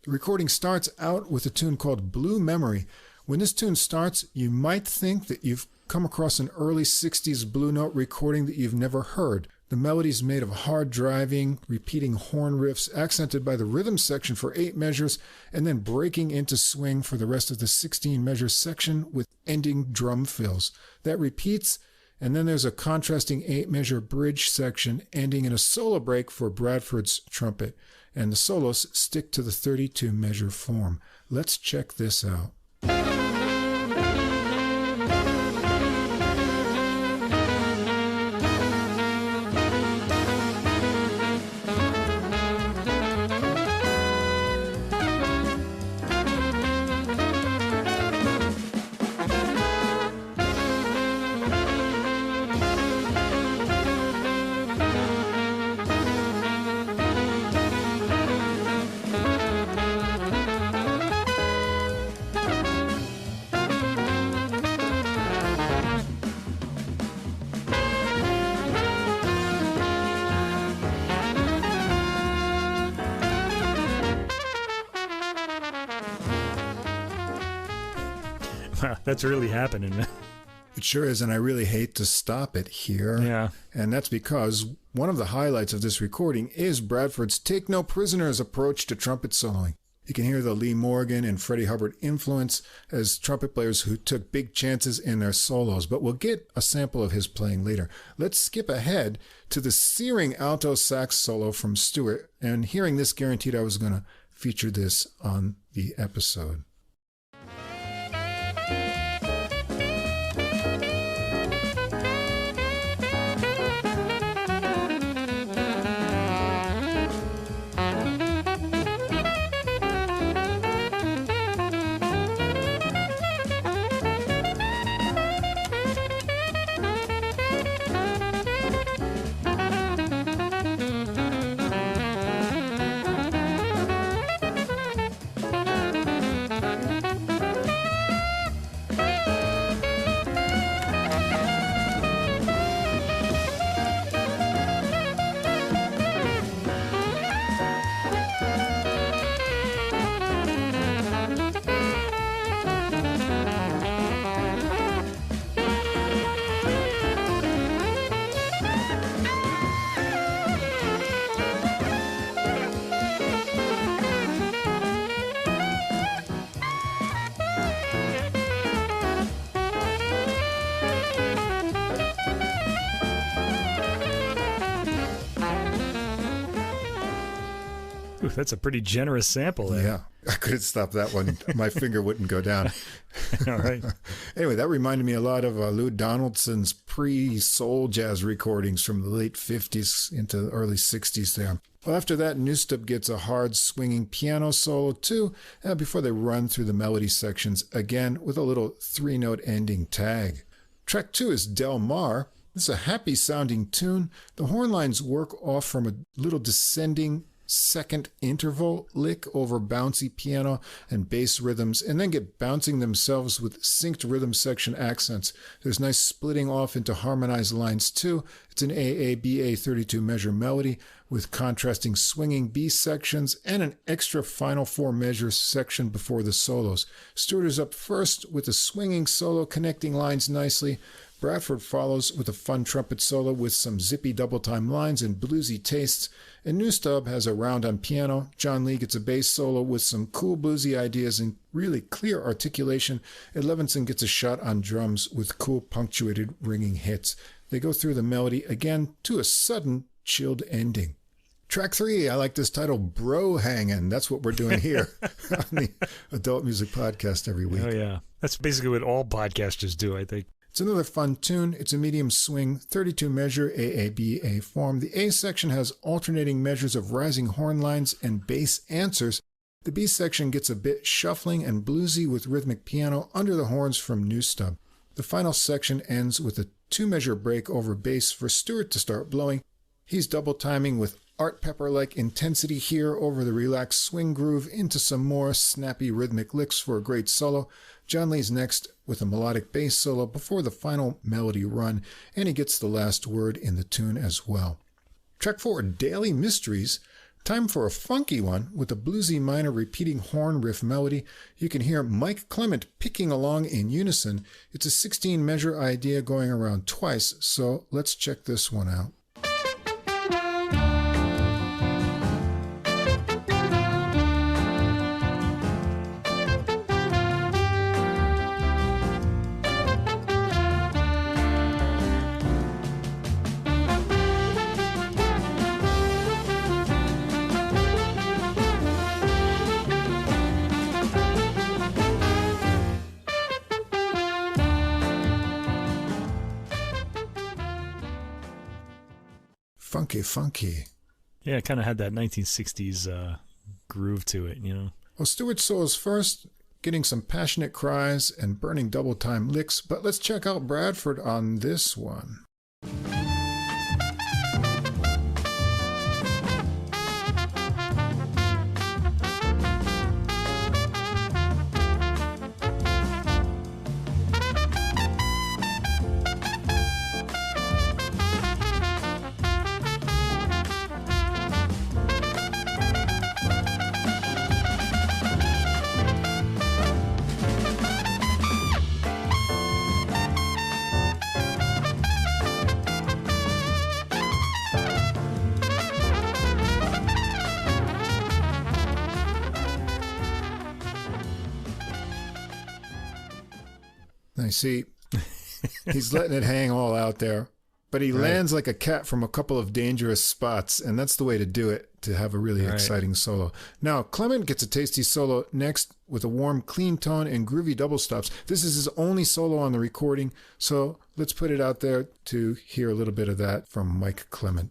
Speaker 1: The recording starts out with a tune called Blue Memory. When this tune starts, you might think that you've come across an early 60s Blue Note recording that you've never heard. The melody's made of hard driving, repeating horn riffs, accented by the rhythm section for 8 measures, and then breaking into swing for the rest of the 16-measure section with ending drum fills. That repeats, and then there's a contrasting 8-measure bridge section ending in a solo break for Bradford's trumpet, and the solos stick to the 32-measure form. Let's check this out.
Speaker 2: Wow, that's really happening.
Speaker 1: It sure is, and I really hate to stop it here.
Speaker 2: Yeah.
Speaker 1: And that's because one of the highlights of this recording is Bradford's take no prisoners approach to trumpet soloing. You can hear the Lee Morgan and Freddie Hubbard influence as trumpet players who took big chances in their solos, but we'll get a sample of his playing later. Let's skip ahead to the searing alto sax solo from Stewart, and hearing this guaranteed I was going to feature this on the episode.
Speaker 2: Ooh, that's a pretty generous sample there.
Speaker 1: Yeah, I couldn't stop that one. My finger wouldn't go down.
Speaker 2: All right.
Speaker 1: Anyway, that reminded me a lot of Lou Donaldson's pre-soul jazz recordings from the late 50s into the early 60s there. Well, after that, Newstub gets a hard swinging piano solo too, before they run through the melody sections again with a little 3-note ending tag. Track 2 is Del Mar. This is a happy sounding tune. The horn lines work off from a little descending second interval lick over bouncy piano and bass rhythms, and then get bouncing themselves with synced rhythm section accents. There's nice splitting off into harmonized lines too. It's an AABA 32 measure melody with contrasting swinging B sections and an extra final 4 measure section before the solos. Stewart is up first with a swinging solo connecting lines nicely. Bradford follows with a fun trumpet solo with some zippy double-time lines and bluesy tastes, and Newstub has a round on piano. John Lee gets a bass solo with some cool bluesy ideas and really clear articulation, and Levinson gets a shot on drums with cool punctuated ringing hits. They go through the melody again to a sudden chilled ending. Track 3, I like this title, Bro Hangin'. That's what we're doing here on the Adult Music Podcast every week.
Speaker 2: Oh, yeah. That's basically what all podcasters do, I think.
Speaker 1: It's another fun tune. It's a medium swing, 32 measure AABA form. The A section has alternating measures of rising horn lines and bass answers. The B section gets a bit shuffling and bluesy with rhythmic piano under the horns from Newstub. The final section ends with a 2-measure break over bass for Stewart to start blowing. He's double timing with Art Pepper-like intensity here over the relaxed swing groove into some more snappy rhythmic licks for a great solo. John Lee's next with a melodic bass solo before the final melody run, and he gets the last word in the tune as well. Track 4, Daily Mysteries. Time for a funky one with a bluesy minor repeating horn riff melody. You can hear Mike Clement picking along in unison. It's a 16-measure idea going around twice, so let's check this one out. Funky.
Speaker 2: Yeah, it kind of had that 1960s groove to it, you know.
Speaker 1: Well, Stewart solos first, getting some passionate cries and burning double-time licks, but let's check out Bradford on this one. I see. He's letting it hang all out there. But he lands like a cat from a couple of dangerous spots, and that's the way to do it, to have a really exciting solo. Now, Clement gets a tasty solo next with a warm, clean tone and groovy double stops. This is his only solo on the recording, so let's put it out there to hear a little bit of that from Mike Clement.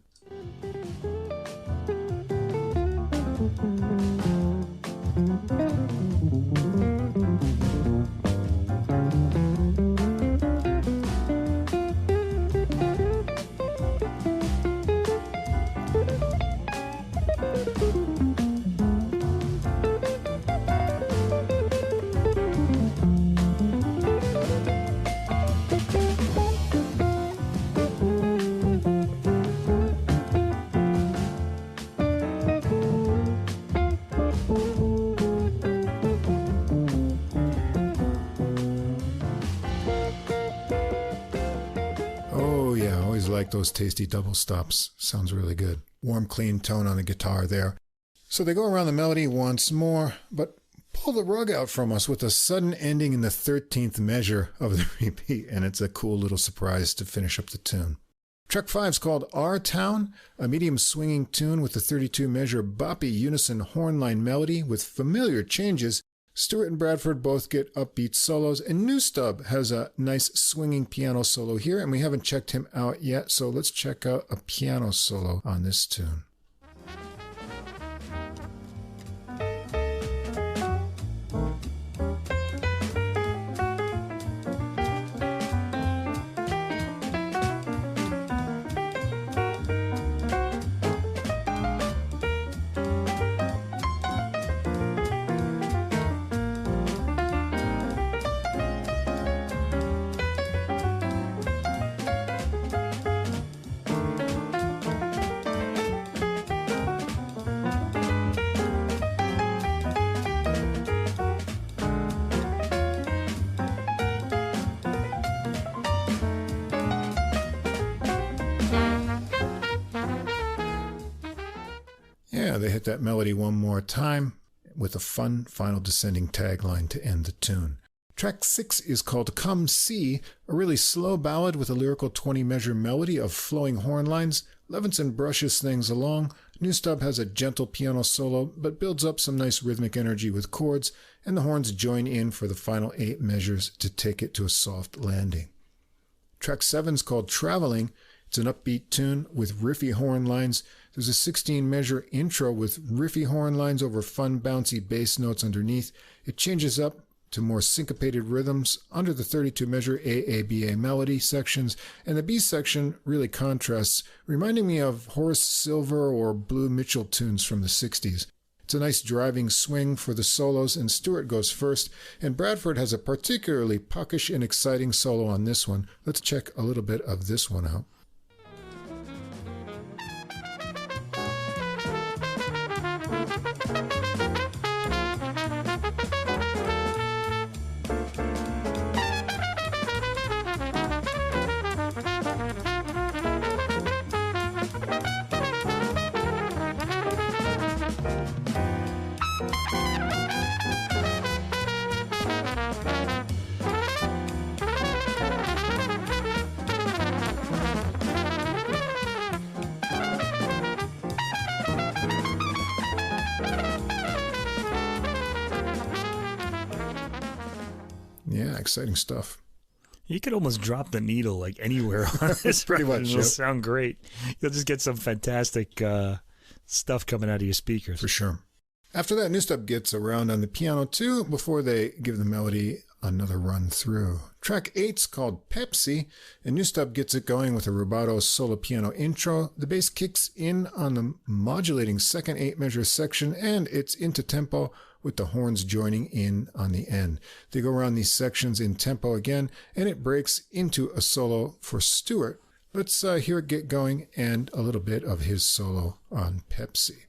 Speaker 1: Like those tasty double stops. Sounds really good. Warm, clean tone on the guitar there. So they go around the melody once more, but pull the rug out from us with a sudden ending in the 13th measure of the repeat, and it's a cool little surprise to finish up the tune. Track 5 is called Our Town, a medium swinging tune with a 32-measure boppy unison horn line melody with familiar changes. Stewart and Bradford both get upbeat solos, and Newstub has a nice swinging piano solo here, and we haven't checked him out yet, so let's check out a piano solo on this tune. They hit that melody one more time with a fun final descending tagline to end the tune. Track 6 is called Come See, a really slow ballad with a lyrical 20-measure melody of flowing horn lines. Levinson brushes things along. Newstub has a gentle piano solo, but builds up some nice rhythmic energy with chords, and the horns join in for the final 8 measures to take it to a soft landing. Track 7 is called Traveling. It's an upbeat tune with riffy horn lines. There's a 16-measure intro with riffy horn lines over fun, bouncy bass notes underneath. It changes up to more syncopated rhythms under the 32-measure AABA melody sections, and the B section really contrasts, reminding me of Horace Silver or Blue Mitchell tunes from the 60s. It's a nice driving swing for the solos, and Stewart goes first, and Bradford has a particularly puckish and exciting solo on this one. Let's check a little bit of this one out. Yeah, exciting stuff.
Speaker 2: You could almost drop the needle like anywhere on this.
Speaker 1: Pretty much.
Speaker 2: It'll sound great. You'll just get some fantastic stuff coming out of your speakers.
Speaker 1: For sure. After that, Newstub gets around on the piano too before they give the melody another run through. Track 8's called Pepsi, and Newstub gets it going with a rubato solo piano intro. The bass kicks in on the modulating second 8-measure section, and it's into tempo with the horns joining in on the end. They go around these sections in tempo again, and it breaks into a solo for Stewart. Let's hear it get going and a little bit of his solo on Pepsi.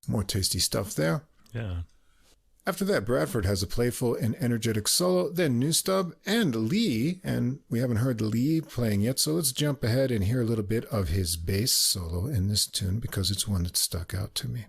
Speaker 1: More tasty stuff there.
Speaker 2: Yeah.
Speaker 1: After that, Bradford has a playful and energetic solo, then Newstub and Lee, and we haven't heard Lee playing yet, so let's jump ahead and hear a little bit of his bass solo in this tune because it's one that stuck out to me.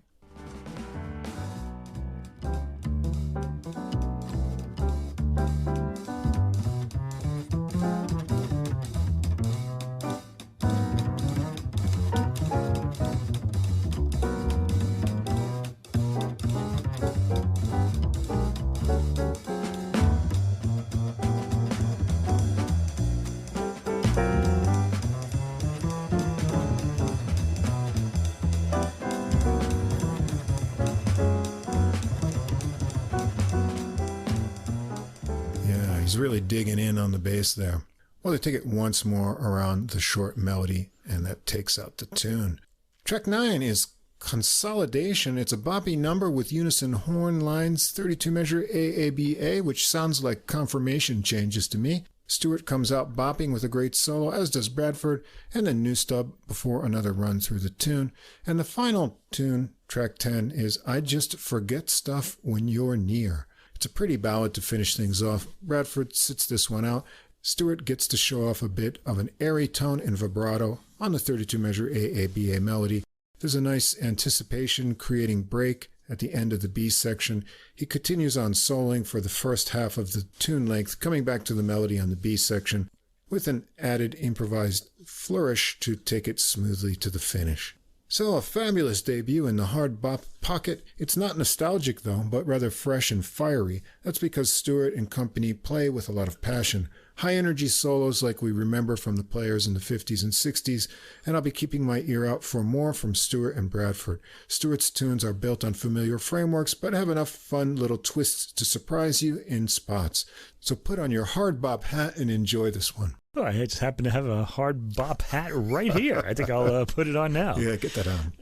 Speaker 1: He's really digging in on the bass there. Well, they take it once more around the short melody, and that takes out the tune. Track 9 is Consolidation. It's a boppy number with unison horn lines, 32 measure AABA, which sounds like confirmation changes to me. Stewart comes out bopping with a great solo, as does Bradford, and then Newstub before another run through the tune. And the final tune, track 10, is I Just Forget Stuff When You're Near. It's a pretty ballad to finish things off. Bradford sits this one out. Stewart gets to show off a bit of an airy tone and vibrato on the 32 measure AABA melody. There's a nice anticipation creating break at the end of the B section. He continues on soloing for the first half of the tune length, coming back to the melody on the B section with an added improvised flourish to take it smoothly to the finish. So a fabulous debut in the hard bop pocket. It's not nostalgic though, but rather fresh and fiery. That's because Stewart and company play with a lot of passion. High energy solos like we remember from the players in the 50s and 60s, and I'll be keeping my ear out for more from Stewart and Bradford. Stewart's tunes are built on familiar frameworks, but have enough fun little twists to surprise you in spots. So put on your hard bop hat and enjoy this one.
Speaker 2: Oh, I just happen to have a hard bop hat right here. I think I'll put it on now.
Speaker 1: Yeah, get that on.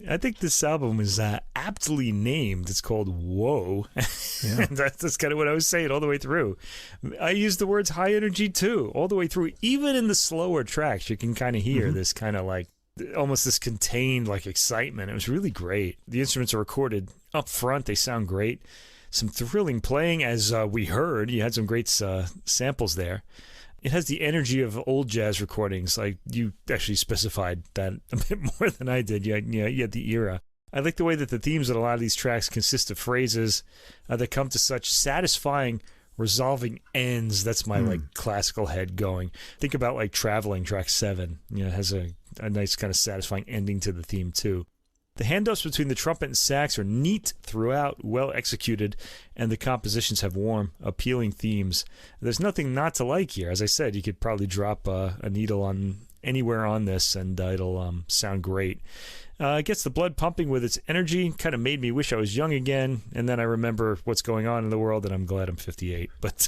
Speaker 2: I think this album is aptly named. It's called Woah. Yeah. that's kind of what I was saying all the way through. I used the words high energy too, all the way through. Even in the slower tracks, you can kind of hear this kind of like almost this contained like excitement. It was really great. The instruments are recorded up front. They sound great. Some thrilling playing, as we heard. You had some great samples there. It has the energy of old jazz recordings. Like you actually specified that a bit more than I did. You had the era. I like the way that the themes of a lot of these tracks consist of phrases that come to such satisfying, resolving ends. That's my like classical head going. Think about like Traveling, track 7. It has a nice kind of satisfying ending to the theme too. The handoffs between the trumpet and sax are neat throughout, well executed, and the compositions have warm, appealing themes. There's nothing not to like here. As I said, you could probably drop a needle on anywhere on this, and it'll sound great. It gets the blood pumping with its energy, kind of made me wish I was young again, and then I remember what's going on in the world, and I'm glad I'm 58. But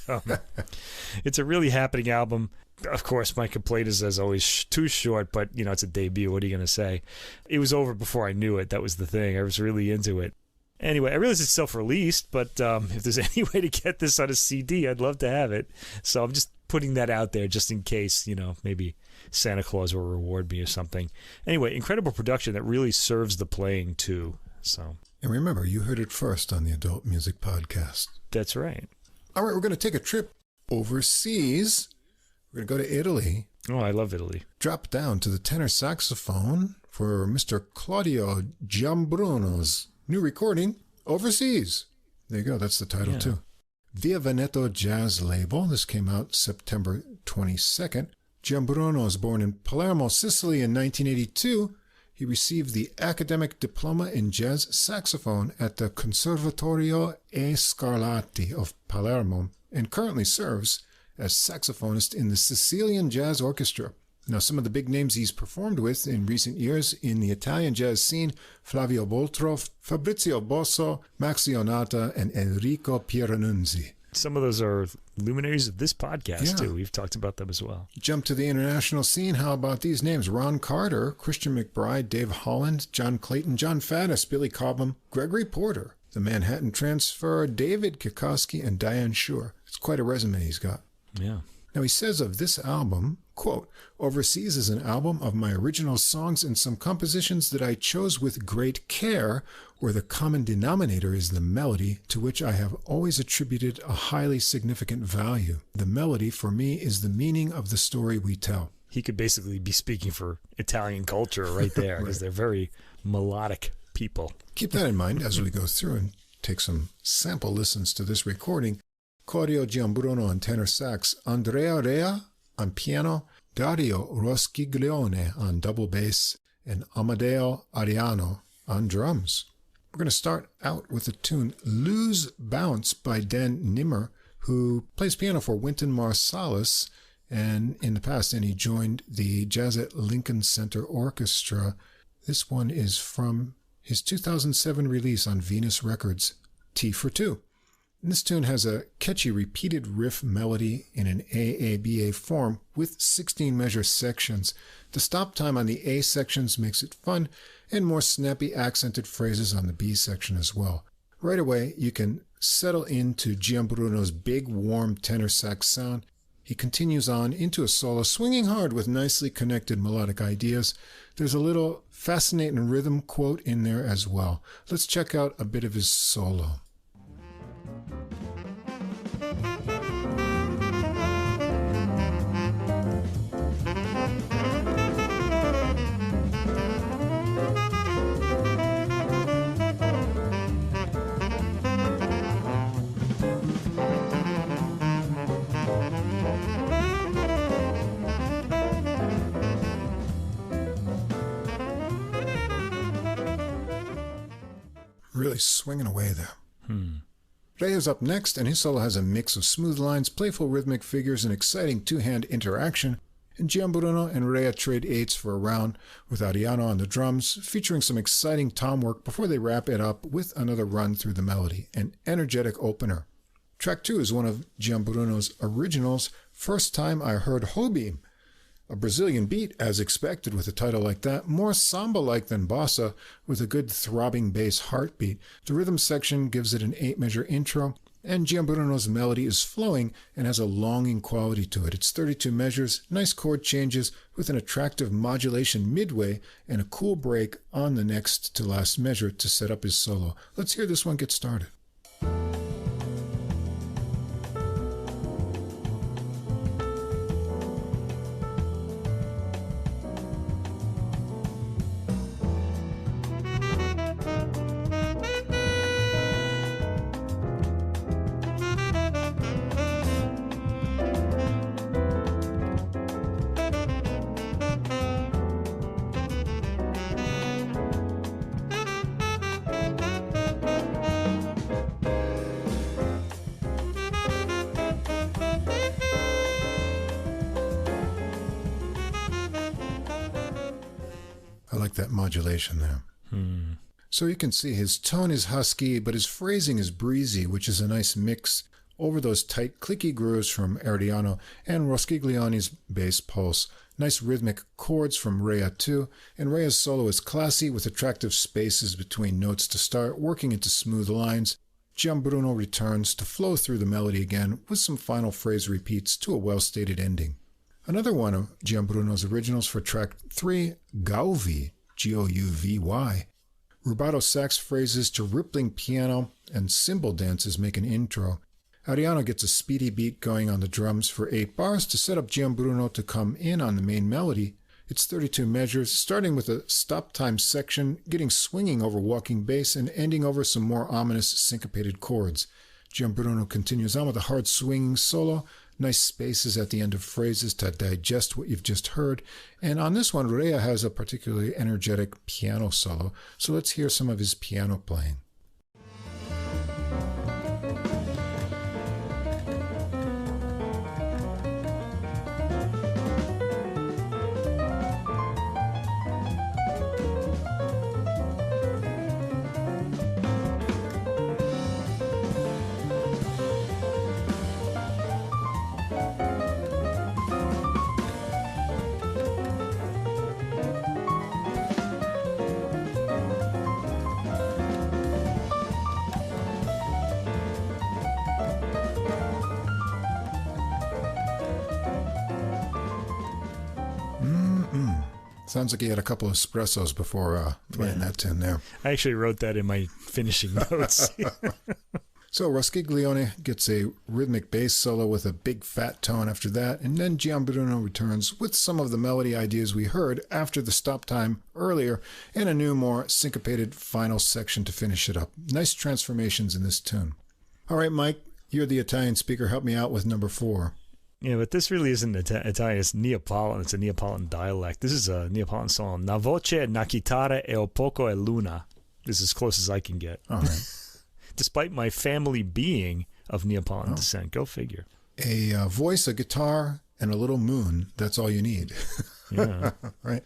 Speaker 2: it's a really happening album. Of course, my complaint is, as always, too short, but, it's a debut. What are you going to say? It was over before I knew it. That was the thing. I was really into it. Anyway, I realize it's self-released, but if there's any way to get this on a CD, I'd love to have it. So I'm just putting that out there just in case, maybe Santa Claus will reward me or something. Anyway, incredible production that really serves the playing, too. So.
Speaker 1: And remember, you heard it first on the Adult Music Podcast.
Speaker 2: That's right.
Speaker 1: All right, we're going to take a trip overseas. We're going to go to Italy.
Speaker 2: Oh, I love Italy.
Speaker 1: Drop down to the tenor saxophone for Mr. Claudio Giambruno's new recording, Overseas. There you go. That's the title, too. Via Veneto Jazz label. This came out September 22nd. Giambruno was born in Palermo, Sicily in 1982. He received the academic diploma in jazz saxophone at the Conservatorio E Scarlatti of Palermo and currently serves as saxophonist in the Sicilian Jazz Orchestra. Now, some of the big names he's performed with in recent years in the Italian jazz scene: Flavio Boltro, Fabrizio Bosso, Max Ionata, and Enrico Pieranunzi.
Speaker 2: Some of those are luminaries of this podcast, too. We've talked about them as well.
Speaker 1: Jump to the international scene. How about these names? Ron Carter, Christian McBride, Dave Holland, John Clayton, John Faddis, Billy Cobham, Gregory Porter, the Manhattan Transfer, David Kikoski, and Diane Shore. It's quite a resume he's got.
Speaker 2: Yeah.
Speaker 1: Now he says of this album, quote, "Overseas is an album of my original songs and some compositions that I chose with great care, where the common denominator is the melody, to which I have always attributed a highly significant value. The melody, for me, is the meaning of the story we tell."
Speaker 2: He could basically be speaking for Italian culture right there, because they're very melodic people.
Speaker 1: Keep that in mind as we go through and take some sample listens to this recording. Claudio Gianbruno on tenor sax, Andrea Rea on piano, Dario Roskiglione on double bass, and Amadeo Ariano on drums. We're going to start out with the tune Lose Bounce by Dan Nimmer, who plays piano for Wynton Marsalis, and in the past, and he joined the Jazz at Lincoln Center Orchestra. This one is from his 2007 release on Venus Records, T for Two. And this tune has a catchy repeated riff melody in an AABA form with 16 measure sections. The stop time on the A sections makes it fun, and more snappy accented phrases on the B section as well. Right away, you can settle into Gianbruno's big, warm tenor sax sound. He continues on into a solo, swinging hard with nicely connected melodic ideas. There's a little fascinating rhythm quote in there as well. Let's check out a bit of his solo. Really swinging away there. Rea's up next, and his solo has a mix of smooth lines, playful rhythmic figures, and exciting two-hand interaction. And Gianbruno and Rea trade eights for a round, with Ariano on the drums, featuring some exciting tom work before they wrap it up with another run through the melody, an energetic opener. Track 2 is one of Gianbruno's originals, First Time I Heard Hobie, a Brazilian beat, as expected with a title like that, more samba-like than bossa, with a good throbbing bass heartbeat. The rhythm section gives it an 8-measure intro, and Gianbruno's melody is flowing and has a longing quality to it. It's 32 measures, nice chord changes, with an attractive modulation midway, and a cool break on the next to last measure to set up his solo. Let's hear this one get started. I like that modulation there. So you can see his tone is husky, but his phrasing is breezy, which is a nice mix over those tight, clicky grooves from Ariano and Roskiglione's bass pulse. Nice rhythmic chords from Rea too, and Rea's solo is classy with attractive spaces between notes to start, working into smooth lines. Gianbruno returns to flow through the melody again with some final phrase repeats to a well-stated ending. Another one of Gianbruno's originals for track 3, Gauvy, G-O-U-V-Y. Rubato sax phrases to rippling piano and cymbal dances make an intro. Ariano gets a speedy beat going on the drums for 8 bars to set up Gianbruno to come in on the main melody. It's 32 measures, starting with a stop time section, getting swinging over walking bass, and ending over some more ominous syncopated chords. Gianbruno continues on with a hard swinging solo, nice spaces at the end of phrases to digest what you've just heard. And on this one, Rea has a particularly energetic piano solo, so let's hear some of his piano playing. Sounds like you had a couple of espressos before playing that tune there.
Speaker 2: I actually wrote that in my finishing notes.
Speaker 1: So Roskiglione gets a rhythmic bass solo with a big fat tone after that, and then Gianbruno returns with some of the melody ideas we heard after the stop time earlier, and a new, more syncopated final section to finish it up. Nice transformations in this tune. All right, Mike, you're the Italian speaker. Help me out with number 4.
Speaker 2: Yeah, but this really isn't Italian. It's Neapolitan. It's a Neapolitan dialect. This is a Neapolitan song. Na voce, na chitarra e un poco e luna. This is as close as I can get.
Speaker 1: All right.
Speaker 2: Despite my family being of Neapolitan descent. Go figure.
Speaker 1: A voice, a guitar, and a little moon. That's all you need.
Speaker 2: Yeah.
Speaker 1: Right.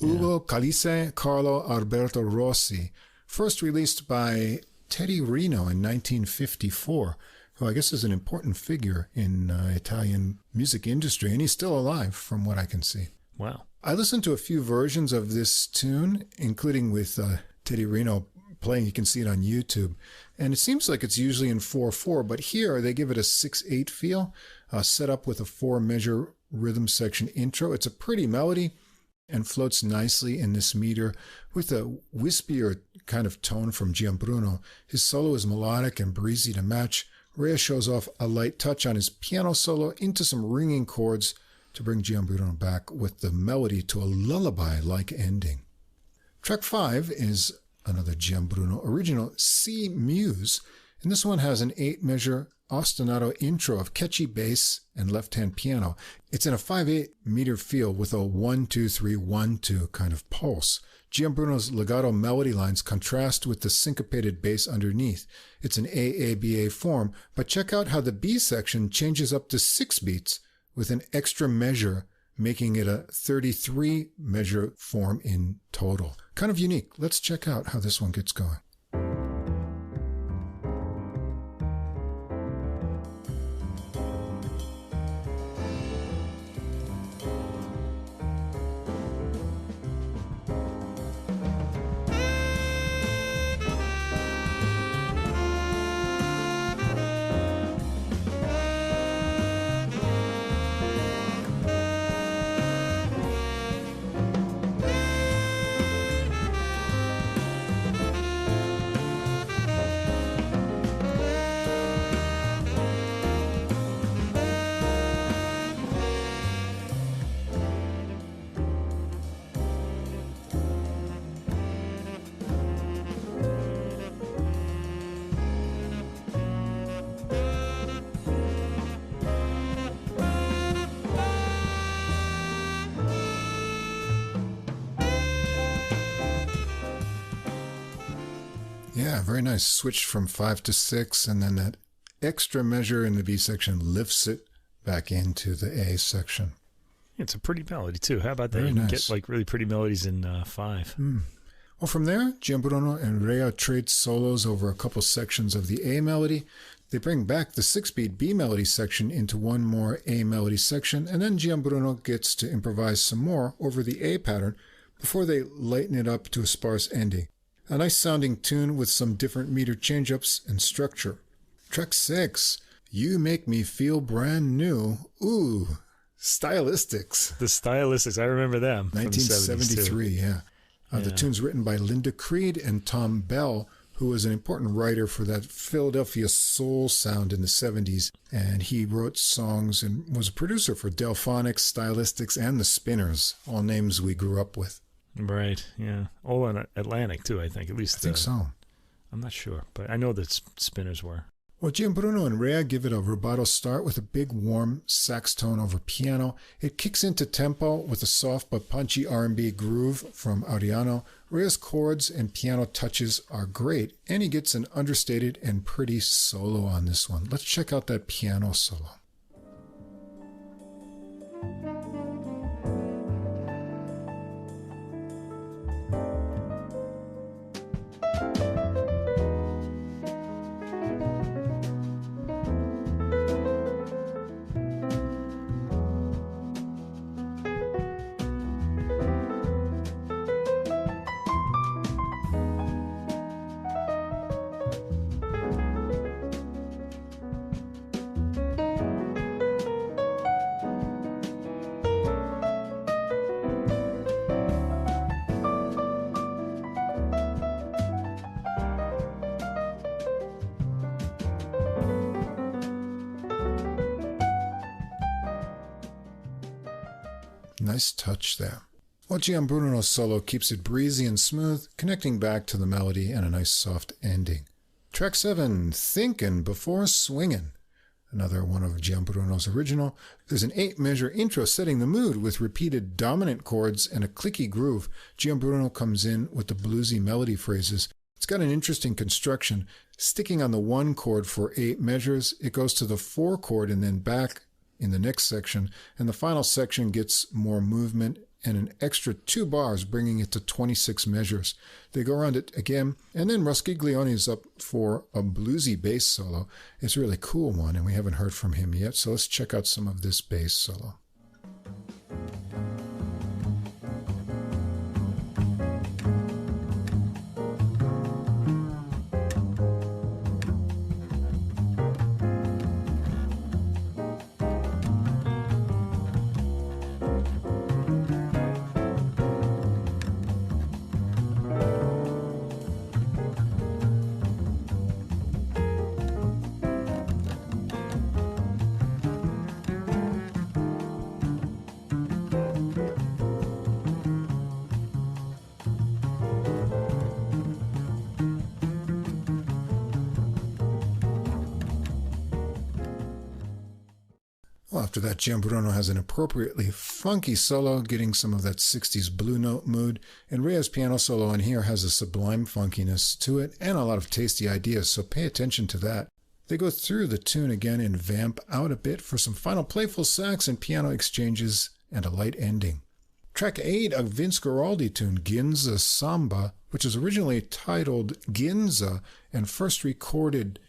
Speaker 1: Ugo Calice, Carlo Alberto Rossi. First released by Teddy Rino in 1954, who I guess is an important figure in Italian music industry, and he's still alive from what I can see.
Speaker 2: Wow.
Speaker 1: I listened to a few versions of this tune, including with Teddy Rino playing. You can see it on YouTube. And it seems like it's usually in 4/4, but here they give it a 6/8 feel, set up with a 4-measure rhythm section intro. It's a pretty melody and floats nicely in this meter with a wispier kind of tone from Gianbruno. His solo is melodic and breezy to match. Rea shows off a light touch on his piano solo into some ringing chords to bring Gianbruno back with the melody to a lullaby-like ending. Track 5 is another Gianbruno original, C Muse, and this one has an 8-measure ostinato intro of catchy bass and left-hand piano. It's in a 5/8 meter feel with a 1-2-3-1-2 kind of pulse. Gianbruno's legato melody lines contrast with the syncopated bass underneath. It's an AABA form, but check out how the B section changes up to 6 beats with an extra measure, making it a 33-measure form in total. Kind of unique. Let's check out how this one gets going. Yeah, very nice. Switched from 5 to 6, and then that extra measure in the B section lifts it back into the A section.
Speaker 2: It's a pretty melody, too. How about that?
Speaker 1: Very
Speaker 2: you can
Speaker 1: nice.
Speaker 2: get like really pretty melodies in 5.
Speaker 1: Well, from there, Gianbruno and Rea trade solos over a couple sections of the A melody. They bring back the 6-beat B melody section into one more A melody section, and then Gianbruno gets to improvise some more over the A pattern before they lighten it up to a sparse ending. A nice sounding tune with some different meter change-ups and structure. Track 6, You Make Me Feel Brand New. Ooh, Stylistics.
Speaker 2: The Stylistics, I remember them.
Speaker 1: 1973, yeah. The tune's written by Linda Creed and Tom Bell, who was an important writer for that Philadelphia soul sound in the 70s. And he wrote songs and was a producer for Delphonics, Stylistics, and the Spinners, all names we grew up with.
Speaker 2: Right, yeah. All in Atlantic, too, I think. At least
Speaker 1: I think so.
Speaker 2: I'm not sure, but I know that Spinners were.
Speaker 1: Well, Gianbruno and Rea give it a rubato start with a big, warm sax tone over piano. It kicks into tempo with a soft but punchy R&B groove from Ariano. Rea's chords and piano touches are great, and he gets an understated and pretty solo on this one. Let's check out that piano solo. Nice touch there. Well, Bruno's solo keeps it breezy and smooth, connecting back to the melody and a nice soft ending. Track 7, Thinkin' Before Swingin'. Another one of Bruno's original. There's an 8-measure intro setting the mood with repeated dominant chords and a clicky groove. Bruno comes in with the bluesy melody phrases. It's got an interesting construction. Sticking on the 1 chord for 8 measures, it goes to the 4 chord and then back in the next section, and the final section gets more movement and an extra 2 bars, bringing it to 26 measures. They go around it again, and then Roskiglione is up for a bluesy bass solo. It's a really cool one, and we haven't heard from him yet, so let's check out some of this bass solo. After that, Bruno has an appropriately funky solo, getting some of that 60s blue note mood, and Rhea's piano solo on here has a sublime funkiness to it and a lot of tasty ideas, so pay attention to that. They go through the tune again and vamp out a bit for some final playful sax and piano exchanges and a light ending. Track 8, a Vince Guaraldi tune, Ginza Samba, which was originally titled Ginza and first recorded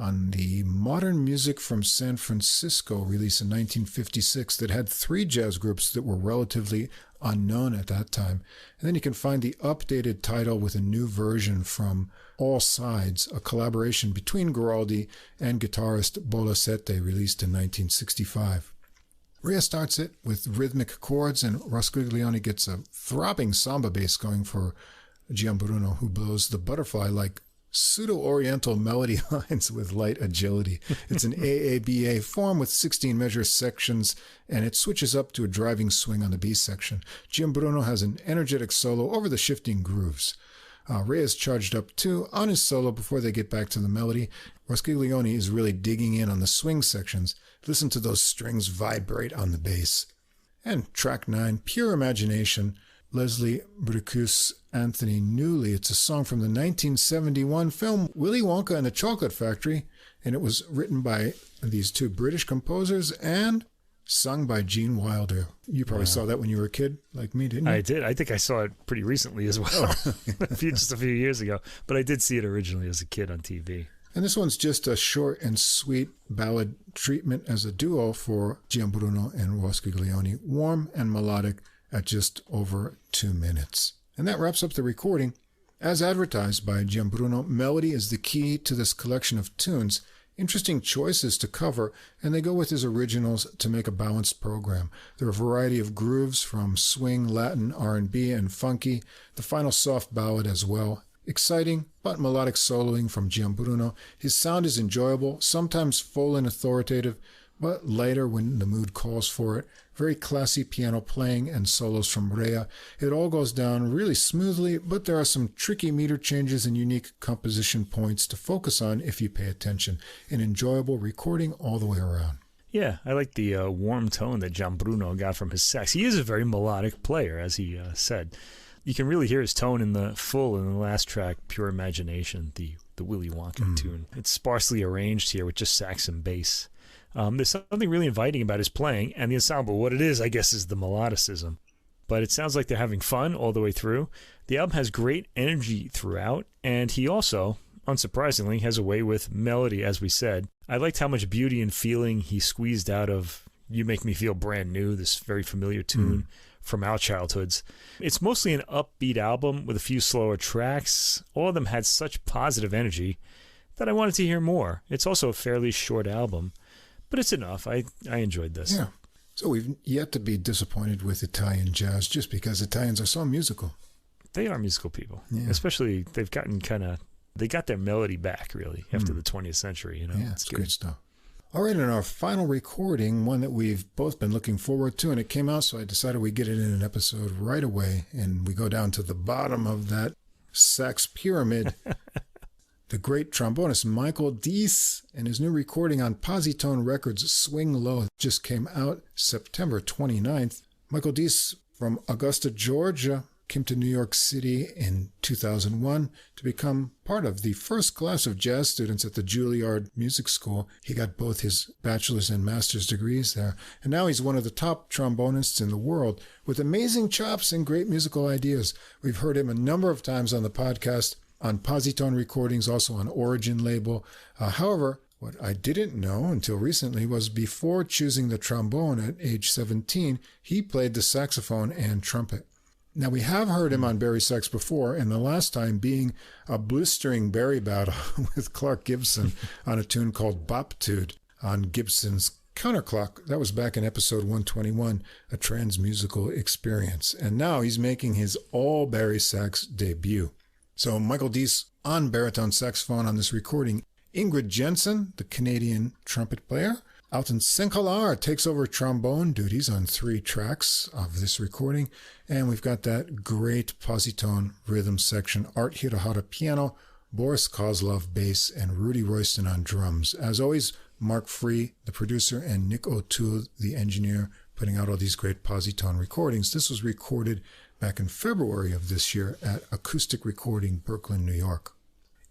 Speaker 1: on the Modern Music from San Francisco release in 1956 that had 3 jazz groups that were relatively unknown at that time. And then you can find the updated title with a new version from All Sides, a collaboration between Guaraldi and guitarist Bolasete, released in 1965. Rhea starts it with rhythmic chords, and Roskiglione gets a throbbing samba bass going for Bruno, who blows the butterfly like pseudo-oriental melody lines with light agility. It's an AABA form with 16-measure sections, and it switches up to a driving swing on the B section. Bruno has an energetic solo over the shifting grooves. Ray is charged up too on his solo before they get back to the melody. Roskiglione is really digging in on the swing sections. Listen to those strings vibrate on the bass. And track 9, Pure Imagination, Leslie Bricusse, Anthony Newley. It's a song from the 1971 film Willy Wonka and the Chocolate Factory, and it was written by these 2 British composers and sung by Gene Wilder. You probably saw that when you were a kid, like me, didn't you?
Speaker 2: I did. I think I saw it pretty recently as well, just a few years ago. But I did see it originally as a kid on TV.
Speaker 1: And this one's just a short and sweet ballad treatment as a duo for Bruno and Roskiglione, warm and melodic at just over 2 minutes. And that wraps up the recording. As advertised by Bruno, melody is the key to this collection of tunes. Interesting choices to cover, and they go with his originals to make a balanced program. There are a variety of grooves from swing, Latin, R&B, and funky, the final soft ballad as well. Exciting, but melodic soloing from Bruno. His sound is enjoyable, sometimes full and authoritative, but lighter when the mood calls for it. Very classy piano playing and solos from Rhea. It all goes down really smoothly, but there are some tricky meter changes and unique composition points to focus on if you pay attention. An enjoyable recording all the way around.
Speaker 2: Yeah, I like the warm tone that Bruno got from his sax. He is a very melodic player, as he said. You can really hear his tone in the last track, Pure Imagination, the Willy Wonka tune. It's sparsely arranged here with just sax and bass. There's something really inviting about his playing and the ensemble. What it is, I guess, is the melodicism. But it sounds like they're having fun all the way through. The album has great energy throughout, and he also, unsurprisingly, has a way with melody, as we said. I liked how much beauty and feeling he squeezed out of You Make Me Feel Brand New, this very familiar tune from our childhoods. It's mostly an upbeat album with a few slower tracks. All of them had such positive energy that I wanted to hear more. It's also a fairly short album. But it's enough. I enjoyed this.
Speaker 1: Yeah. So we've yet to be disappointed with Italian jazz just because Italians are so musical.
Speaker 2: They are musical people. Yeah. Especially they got their melody back, really, after the 20th century.
Speaker 1: Yeah, it's great stuff. All right, and our final recording, one that we've both been looking forward to, and it came out, so I decided we'd get it in an episode right away, and we go down to the bottom of that sax pyramid. The great trombonist Michael Dees and his new recording on Posi-Tone Records, Swing Low, just came out September 29th. Michael Dees from Augusta, Georgia, came to New York City in 2001 to become part of the first class of jazz students at the Juilliard Music School. He got both his bachelor's and master's degrees there, and now he's one of the top trombonists in the world with amazing chops and great musical ideas. We've heard him a number of times on the podcast, on Posi-Tone recordings, also on Origin label. However, what I didn't know until recently was before choosing the trombone at age 17, he played the saxophone and trumpet. Now, we have heard him on Barry Sax before, and the last time being a blistering Barry battle with Clark Gibson on a tune called Boptude on Gibson's Counterclock. That was back in episode 121, A Transmusical Experience. And now he's making his all Barry Sax debut. So Michael Dees on baritone saxophone on this recording. Ingrid Jensen, the Canadian trumpet player. Alton Senkalar takes over trombone duties on 3 tracks of this recording. And we've got that great Posi-Tone rhythm section. Art Hirohata piano, Boris Kozlov bass, and Rudy Royston on drums. As always, Mark Free, the producer, and Nick O'Toole, the engineer, putting out all these great Posi-Tone recordings. This was recorded back in February of this year at Acoustic Recording, Brooklyn, New York.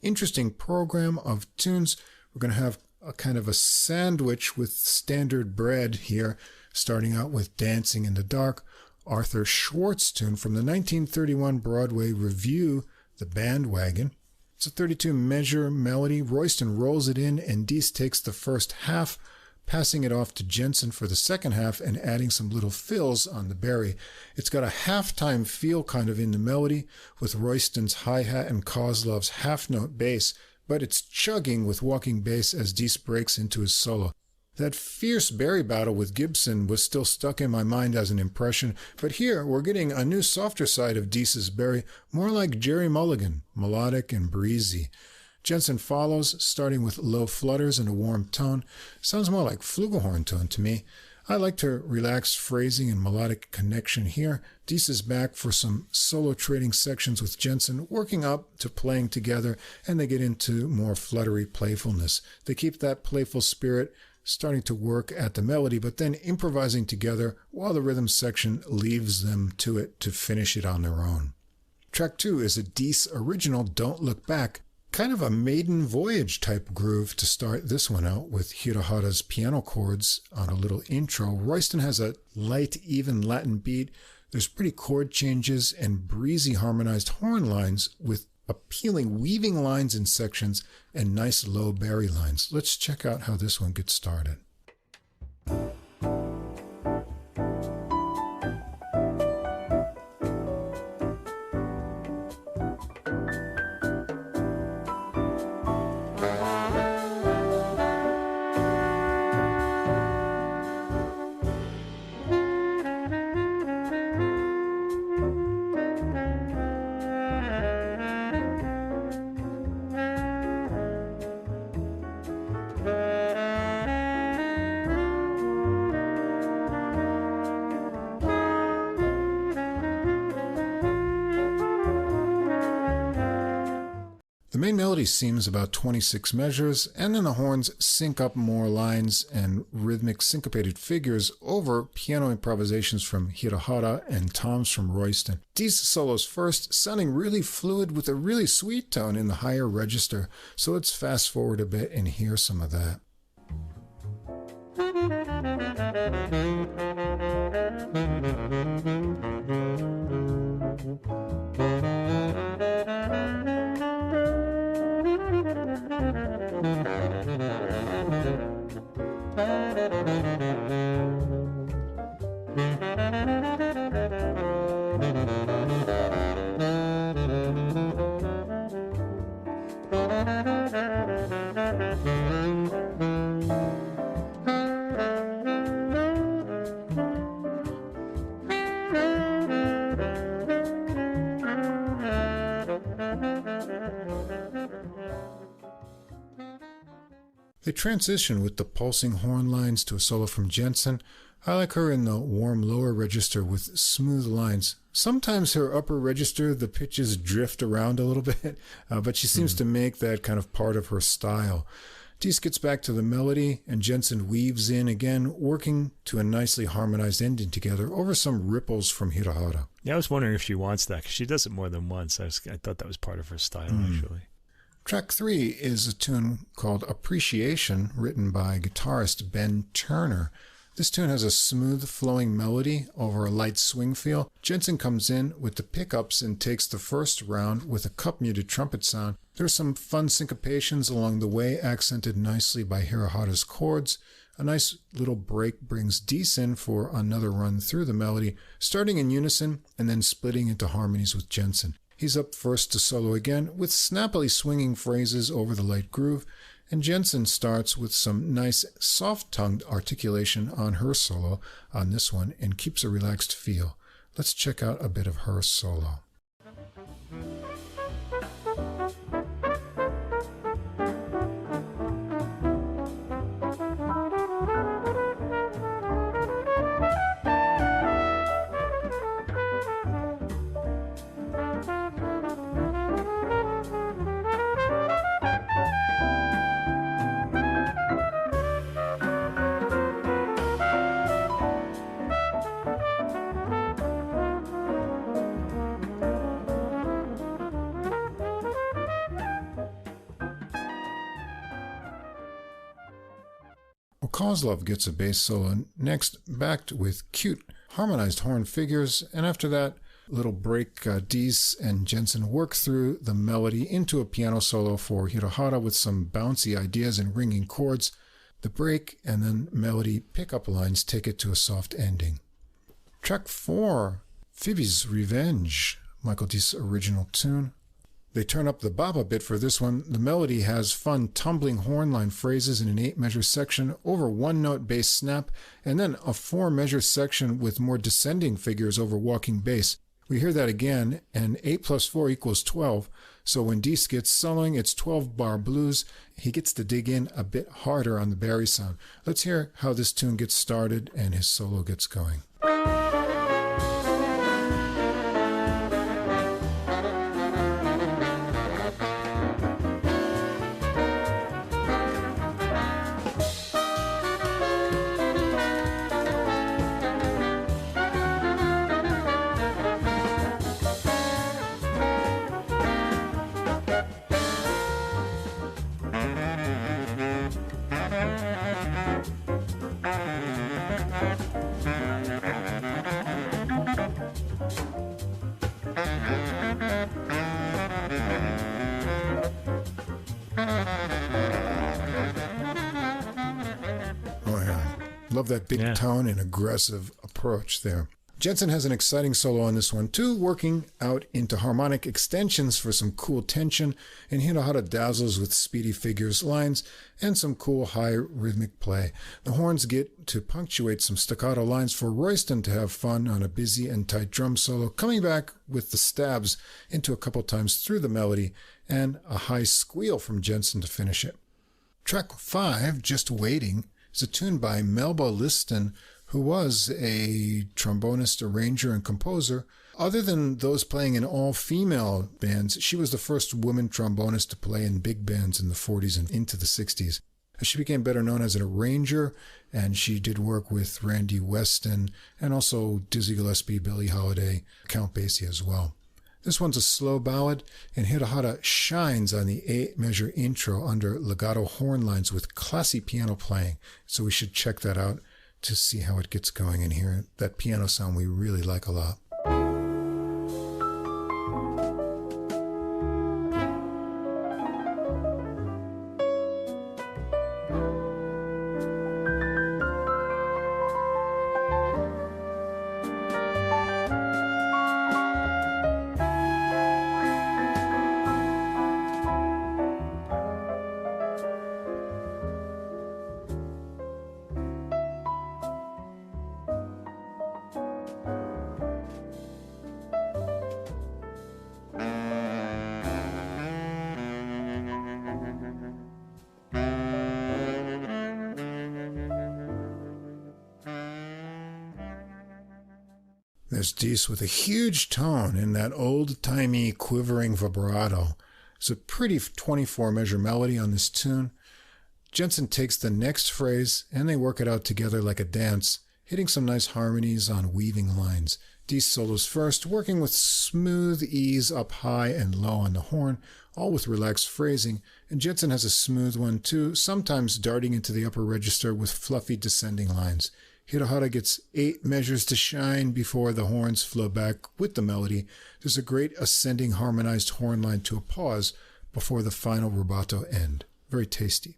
Speaker 1: Interesting program of tunes. We're going to have a kind of a sandwich with standard bread here, starting out with Dancing in the Dark, Arthur Schwartz tune from the 1931 Broadway revue, The Bandwagon. It's a 32-measure melody. Royston rolls it in, and Dees takes the first half, passing it off to Jensen for the second half and adding some little fills on the Barry. It's got a halftime feel kind of in the melody, with Royston's hi-hat and Kozlov's half-note bass, but it's chugging with walking bass as Dees breaks into his solo. That fierce Barry battle with Gibson was still stuck in my mind as an impression, but here we're getting a new softer side of Dees's Barry, more like Jerry Mulligan, melodic and breezy. Jensen follows, starting with low flutters and a warm tone. Sounds more like flugelhorn tone to me. I liked her relaxed phrasing and melodic connection here. Dees is back for some solo trading sections with Jensen, working up to playing together, and they get into more fluttery playfulness. They keep that playful spirit, starting to work at the melody, but then improvising together while the rhythm section leaves them to it to finish it on their own. Track 2 is a Dees original, Don't Look Back. Kind of a maiden voyage type groove to start this one out with Hirohata's piano chords on a little intro. Royston has a light, even Latin beat. There's pretty chord changes and breezy harmonized horn lines with appealing weaving lines in sections and nice low Barry lines. Let's check out how this one gets started. The main melody seems about 26 measures, and then the horns sync up more lines and rhythmic syncopated figures over piano improvisations from Hirohata and toms from Royston. Dees solos first, sounding really fluid with a really sweet tone in the higher register, so let's fast forward a bit and hear some of that. They transition with the pulsing horn lines to a solo from Jensen. I like her in the warm lower register with smooth lines. Sometimes her upper register, the pitches drift around a little bit, but she seems to make that kind of part of her style. Dees gets back to the melody, and Jensen weaves in again, working to a nicely harmonized ending together over some ripples from Hirahara.
Speaker 2: Yeah, I was wondering if she wants that, because she does it more than once. I thought that was part of her style, actually.
Speaker 1: Track 3 is a tune called Appreciation, written by guitarist Ben Turner. This tune has a smooth flowing melody over a light swing feel. Jensen comes in with the pickups and takes the first round with a cup-muted trumpet sound. There's some fun syncopations along the way, accented nicely by Hirahara's chords. A nice little break brings Dees in for another run through the melody, starting in unison and then splitting into harmonies with Jensen. He's up first to solo again with snappily swinging phrases over the light groove, and Jensen starts with some nice soft-tongued articulation on her solo on this one and keeps a relaxed feel. Let's check out a bit of her solo. Kozlov gets a bass solo next, backed with cute harmonized horn figures, and after that little break, Dees and Jensen work through the melody into a piano solo for Hirahara with some bouncy ideas and ringing chords. The break and then melody pickup lines take it to a soft ending. Track 4, Phoebe's Revenge, Michael Dees' original tune. They turn up the bop a bit for this one. The melody has fun tumbling hornline phrases in an 8-measure section over one-note bass snap, and then a 4-measure section with more descending figures over walking bass. We hear that again, and 8 plus 4 equals 12. So when Dees gets soloing, it's 12-bar blues. He gets to dig in a bit harder on the bari sound. Let's hear how this tune gets started and his solo gets going. Love that big tone and aggressive approach there. Jensen has an exciting solo on this one too, working out into harmonic extensions for some cool tension, and Hirahara dazzles with speedy figures, lines, and some cool high rhythmic play. The horns get to punctuate some staccato lines for Royston to have fun on a busy and tight drum solo, coming back with the stabs into a couple times through the melody, and a high squeal from Jensen to finish it. Track 5, Just Waiting, is a tune by Melba Liston, who was a trombonist, arranger, and composer. Other than those playing in all-female bands, she was the first woman trombonist to play in big bands in the 40s and into the 60s. She became better known as an arranger, and she did work with Randy Weston and also Dizzy Gillespie, Billie Holiday, Count Basie as well. This one's a slow ballad, and Hirahara shines on the 8-measure intro under legato horn lines with classy piano playing. So we should check that out to see how it gets going in here. That piano sound we really like a lot. There's Dies with a huge tone in that old-timey quivering vibrato. It's a pretty 24-measure melody on this tune. Jensen takes the next phrase, and they work it out together like a dance, hitting some nice harmonies on weaving lines. Dies solos first, working with smooth ease up high and low on the horn, all with relaxed phrasing, and Jensen has a smooth one too, sometimes darting into the upper register with fluffy descending lines. Hirahara gets 8 measures to shine before the horns flow back with the melody. There's a great ascending harmonized horn line to a pause before the final rubato end. Very tasty.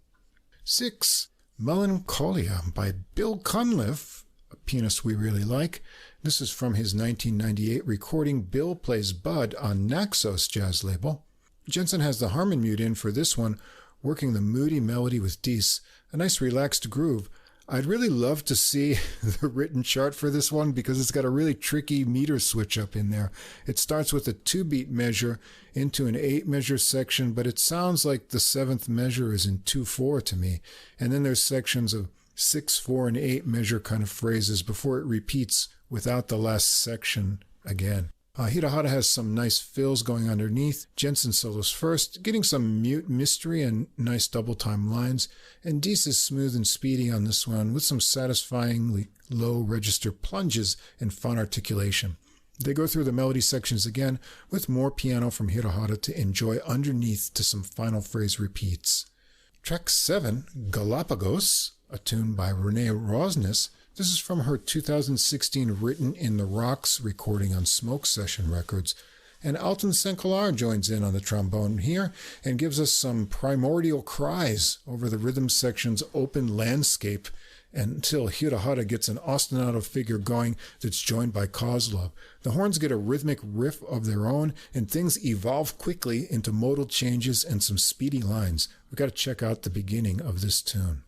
Speaker 1: 6. Melancholia by Bill Cunliffe, a pianist we really like. This is from his 1998 recording Bill Plays Bud on Naxos jazz label. Jensen has the harmon mute in for this one, working the moody melody with Dies, a nice relaxed groove. I'd really love to see the written chart for this one because it's got a really tricky meter switch up in there. It starts with a 2-beat measure into an 8-measure section, but it sounds like the 7th measure is in 2/4 to me. And then there's sections of 6, 4, and 8 measure kind of phrases before it repeats without the last section again. Hirahara has some nice fills going underneath. Jensen solos first, getting some mute mystery and nice double-time lines. And Dies is smooth and speedy on this one with some satisfyingly low register plunges and fun articulation. They go through the melody sections again with more piano from Hirahara to enjoy underneath to some final phrase repeats. Track 7, Galapagos, a tune by Renee Rosnes. This is from her 2016 Written in the Rocks recording on Smoke Session Records. And Alton Senkolar joins in on the trombone here and gives us some primordial cries over the rhythm section's open landscape until Hirahara gets an ostinato figure going that's joined by Kozlov. The horns get a rhythmic riff of their own, and things evolve quickly into modal changes and some speedy lines. We've got to check out the beginning of this tune.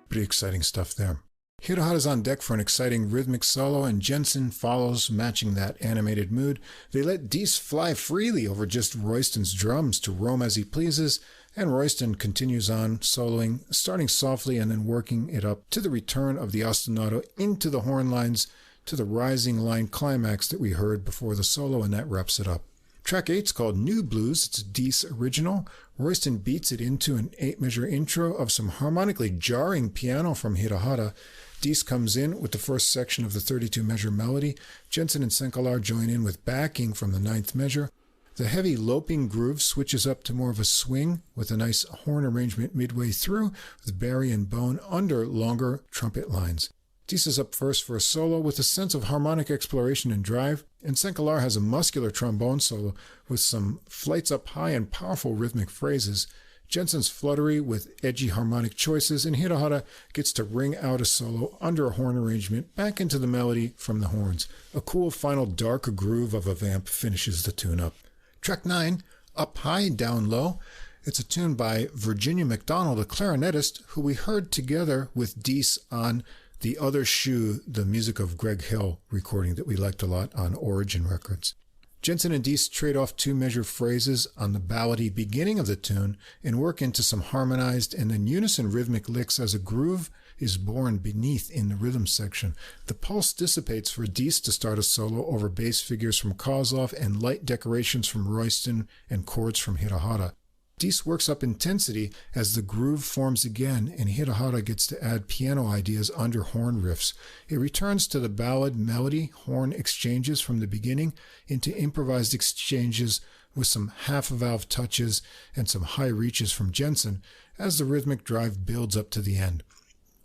Speaker 1: Pretty exciting stuff there. Hirahara's on deck for an exciting rhythmic solo, and Jensen follows, matching that animated mood. They let Dies fly freely over just Royston's drums to roam as he pleases, and Royston continues on soloing, starting softly and then working it up to the return of the ostinato into the horn lines to the rising line climax that we heard before the solo, and that wraps it up. Track 8's called New Blues. It's a Dies original. Royston beats it into an 8-measure intro of some harmonically jarring piano from Hirahara. Dies comes in with the first section of the 32-measure melody. Jensen and Senkolar join in with backing from the 9th measure. The heavy loping groove switches up to more of a swing with a nice horn arrangement midway through with Barry and Bone under longer trumpet lines. Dies is up first for a solo with a sense of harmonic exploration and drive, and Senkolar has a muscular trombone solo with some flights up high and powerful rhythmic phrases. Jensen's fluttery with edgy harmonic choices, and Hirahara gets to ring out a solo under a horn arrangement back into the melody from the horns. A cool final dark groove of a vamp finishes the tune up. Track 9, Up High, Down Low. It's a tune by Virginia McDonald, a clarinetist, who we heard together with Dies on The Other Shoe, the music of Greg Hill recording that we liked a lot on Origin Records. Jensen and Dies trade off 2-measure phrases on the ballady beginning of the tune and work into some harmonized and then unison rhythmic licks as a groove is born beneath in the rhythm section. The pulse dissipates for Dies to start a solo over bass figures from Kozlov and light decorations from Royston and chords from Hirahara. Dees works up intensity as the groove forms again, and Hirahara gets to add piano ideas under horn riffs. It returns to the ballad melody horn exchanges from the beginning into improvised exchanges with some half-valve touches and some high reaches from Jensen as the rhythmic drive builds up to the end.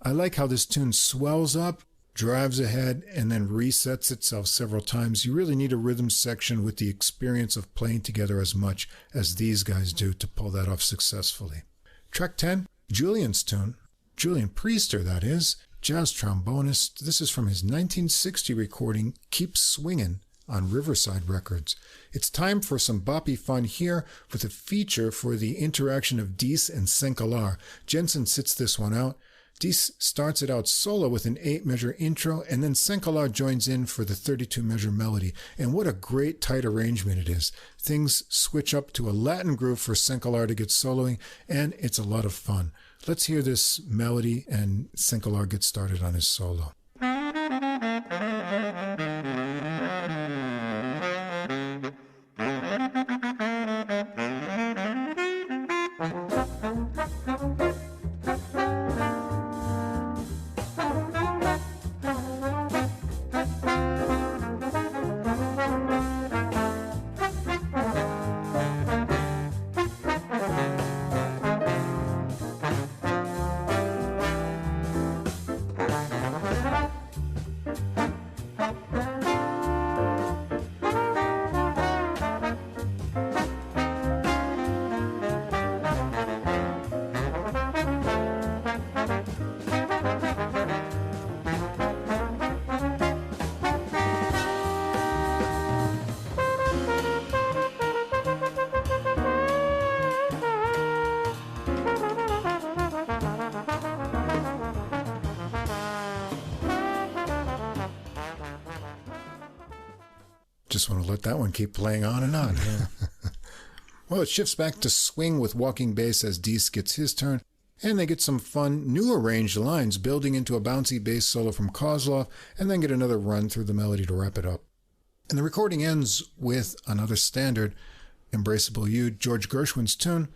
Speaker 1: I like how this tune swells up, drives ahead, and then resets itself several times. You really need a rhythm section with the experience of playing together as much as these guys do to pull that off successfully. Track 10, Julian's tune. Julian Priester, that is, jazz trombonist. This is from his 1960 recording, Keep Swingin', on Riverside Records. It's time for some boppy fun here with a feature for the interaction of Dees and Senkalar. Jensen sits this one out. Dees starts it out solo with an 8-measure intro, and then Senkalar joins in for the 32-measure melody. And what a great tight arrangement it is. Things switch up to a Latin groove for Senkalar to get soloing, and it's a lot of fun. Let's hear this melody, and Senkalar gets started on his solo. Just want to let that one keep playing on and on. Yeah. Well, it shifts back to swing with walking bass as Dees gets his turn, and they get some fun, new arranged lines building into a bouncy bass solo from Kozlov, and then get another run through the melody to wrap it up. And the recording ends with another standard, Embraceable You, George Gershwin's tune,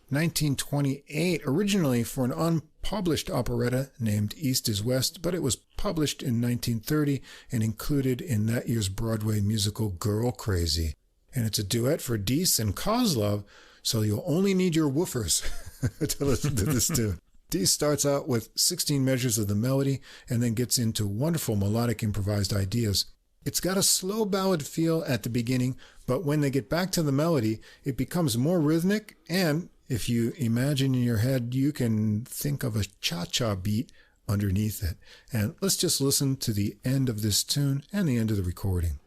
Speaker 1: 1928, originally for an unpublished operetta named East is West, but it was published in 1930 and included in that year's Broadway musical Girl Crazy. And it's a duet for Dees and Kozlov, so you'll only need your woofers to listen to this tune. Dees starts out with 16 measures of the melody and then gets into wonderful melodic improvised ideas. It's got a slow ballad feel at the beginning, but when they get back to the melody, it becomes more rhythmic, and if you imagine in your head, you can think of a cha-cha beat underneath it. And let's just listen to the end of this tune and the end of the recording.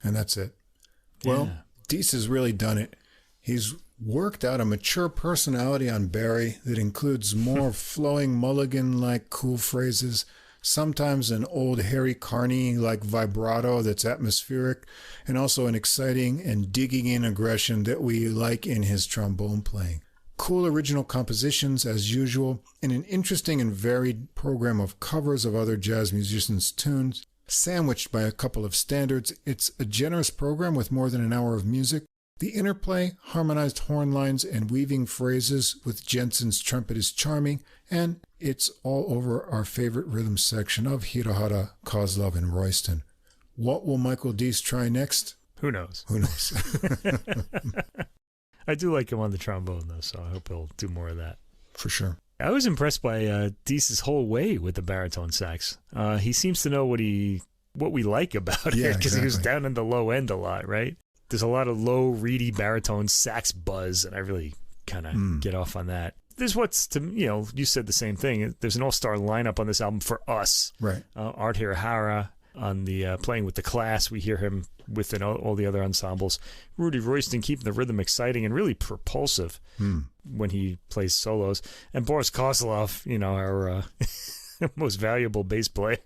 Speaker 1: And that's it. Well, yeah. Dees has really done it. He's worked out a mature personality on Barry that includes more flowing mulligan-like cool phrases, sometimes an old Harry Carney-like vibrato that's atmospheric, and also an exciting and digging-in aggression that we like in his trombone playing. Cool original compositions, as usual, and an interesting and varied program of covers of other jazz musicians' tunes, sandwiched by a couple of standards. It's a generous program with more than an hour of music, The interplay, harmonized horn lines, and weaving phrases with Jensen's trumpet is charming, and it's all over our favorite rhythm section of Hirohara, Kozlov, and Royston. What will Michael Deese try next?
Speaker 2: Who knows?
Speaker 1: Who knows?
Speaker 2: I do like him on the trombone, though, so I hope he'll do more of that.
Speaker 1: For sure.
Speaker 2: I was impressed by Deese's whole way with the baritone sax. He seems to know what we like about it, because he was down in the low end a lot, right? There's a lot of low, reedy baritone sax buzz, and I really kind of get off on that. There's you said the same thing. There's an all-star lineup on this album for us.
Speaker 1: Right.
Speaker 2: Art Hirahara on the playing with the class. We hear him within all the other ensembles. Rudy Royston keeping the rhythm exciting and really propulsive when he plays solos. And Boris Kozlov, our most valuable bass player,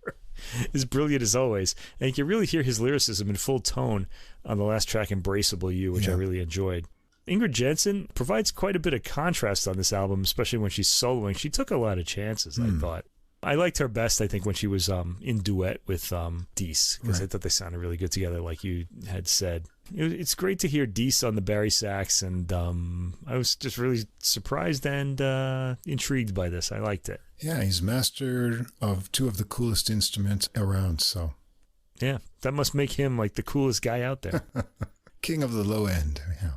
Speaker 2: is brilliant as always. And you can really hear his lyricism in full tone on the last track, Embraceable You, which I really enjoyed. Ingrid Jensen provides quite a bit of contrast on this album, especially when she's soloing. She took a lot of chances, I thought. I liked her best, I think, when she was in duet with Deese, because I thought they sounded really good together, like you had said. It's great to hear Deese on the bari sax, and I was just really surprised and intrigued by this. I liked it.
Speaker 1: Yeah, he's master of two of the coolest instruments around, so.
Speaker 2: Yeah, that must make him like the coolest guy out there.
Speaker 1: King of the low end, yeah.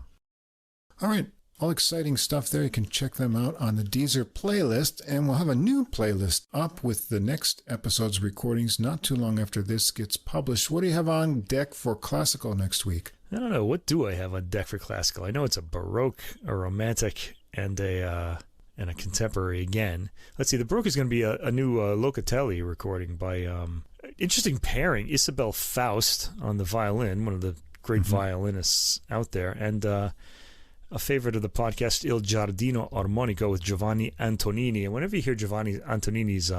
Speaker 1: All right. All exciting stuff there. You can check them out on the Deezer playlist, and we'll have a new playlist up with the next episode's recordings not too long after this gets published. What do you have on deck for classical next week?
Speaker 2: I don't know. What do I have on deck for classical? I know it's a Baroque, a Romantic, and a contemporary again. Let's see. The Baroque is going to be a new Locatelli recording by interesting pairing. Isabel Faust on the violin, one of the great violinists out there, and a favorite of the podcast, Il Giardino Armonico with Giovanni Antonini. And whenever you hear Giovanni Antonini's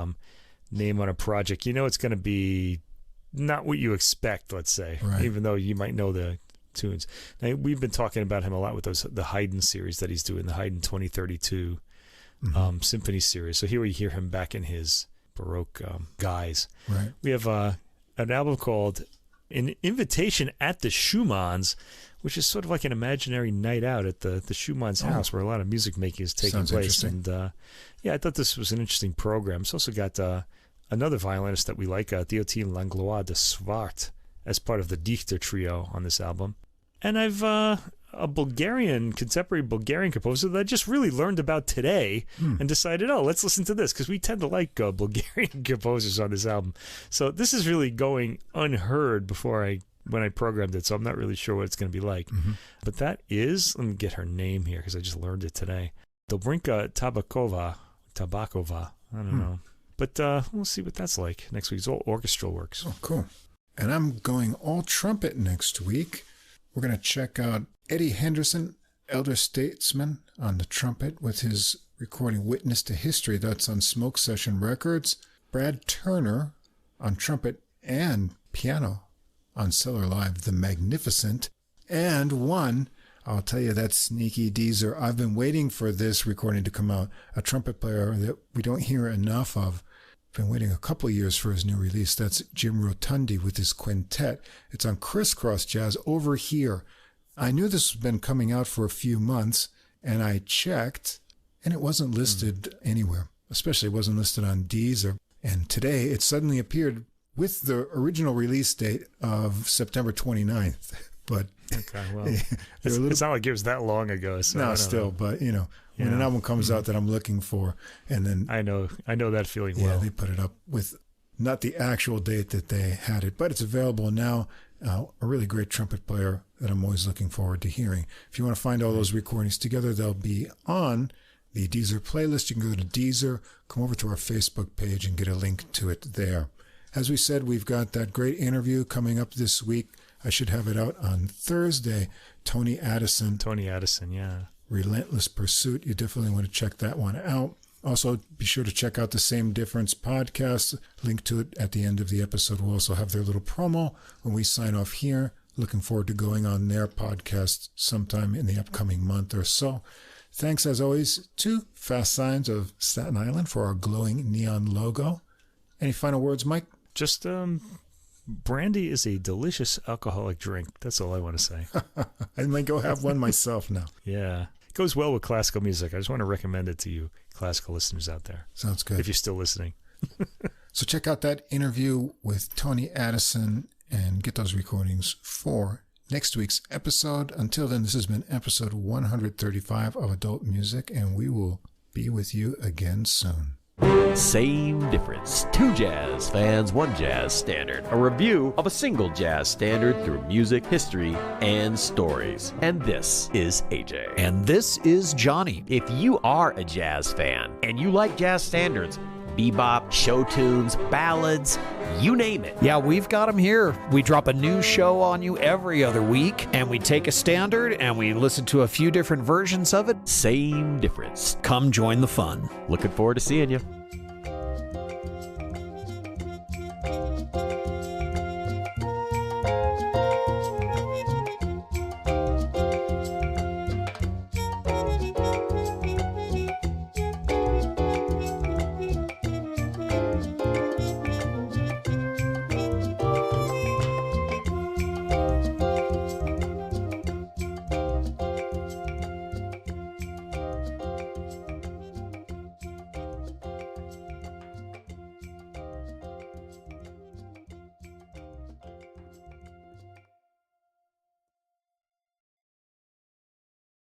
Speaker 2: name on a project, you know it's going to be not what you expect, let's say, even though you might know the tunes. Now, we've been talking about him a lot with the Haydn series that he's doing, the Haydn 2032 Symphony series. So here we hear him back in his Baroque guise.
Speaker 1: Right.
Speaker 2: We have an album called An Invitation at the Schumanns, which is sort of like an imaginary night out at the Schumann's house where a lot of music making is taking place. And I thought this was an interesting program. It's also got another violinist that we like, Théotine Langlois de Swart, as part of the Dichter trio on this album. And I've a contemporary Bulgarian composer that I just really learned about today and decided, let's listen to this, because we tend to like Bulgarian composers on this album. So this is really going unheard when I programmed it, so I'm not really sure what it's going to be like. But that is, let me get her name here because I just learned it today. Dobrinka Tabakova, I don't know. But we'll see what that's like next week. It's all orchestral works.
Speaker 1: Oh, cool. And I'm going all trumpet next week. We're going to check out Eddie Henderson, elder statesman, on the trumpet with his recording Witness to History. That's on Smoke Session Records. Brad Turner on trumpet and piano on Cellar Live, The Magnificent. And one, I'll tell you, that sneaky Deezer. I've been waiting for this recording to come out. A trumpet player that we don't hear enough of. Been waiting a couple of years for his new release. That's Jim Rotundi with his quintet. It's on Crisscross Jazz over here. I knew this had been coming out for a few months, and I checked, and it wasn't listed anywhere. Especially it wasn't listed on Deezer. And today it suddenly appeared with the original release date of September 29th. But
Speaker 2: okay, well, it's not like it was that long ago. So
Speaker 1: no, still, but when an album comes out that I'm looking for, and then
Speaker 2: I know that feeling well.
Speaker 1: Yeah, they put it up with not the actual date that they had it, but it's available now. A really great trumpet player that I'm always looking forward to hearing. If you want to find all those recordings together, they'll be on the Deezer playlist. You can go to Deezer, come over to our Facebook page, and get a link to it there. As we said, we've got that great interview coming up this week. I should have it out on Thursday. Tony Addison,
Speaker 2: yeah.
Speaker 1: Relentless Pursuit. You definitely want to check that one out. Also, be sure to check out the Same Difference podcast. Link to it at the end of the episode. We'll also have their little promo when we sign off here. Looking forward to going on their podcast sometime in the upcoming month or so. Thanks, as always, to Fast Signs of Staten Island for our glowing neon logo. Any final words, Mike?
Speaker 2: Just brandy is a delicious alcoholic drink. That's all I want to say.
Speaker 1: I might go have one myself now.
Speaker 2: Yeah. It goes well with classical music. I just want to recommend it to you classical listeners out there.
Speaker 1: Sounds good.
Speaker 2: If you're still listening.
Speaker 1: So check out that interview with Tony Addison and get those recordings for next week's episode. Until then, this has been episode 135 of Adult Music, and we will be with you again soon.
Speaker 3: Same difference. 2 jazz fans, 1 jazz standard. A review of a single jazz standard through music, history, and stories. And this is AJ.
Speaker 4: And this is Johnny.
Speaker 3: If you are a jazz fan and you like jazz standards, bebop, show tunes, ballads, you name it.
Speaker 4: Yeah, we've got them here. We drop a new show on you every other week, and we take a standard and we listen to a few different versions of it.
Speaker 3: Same difference.
Speaker 4: Come join the fun.
Speaker 3: Looking forward to seeing you.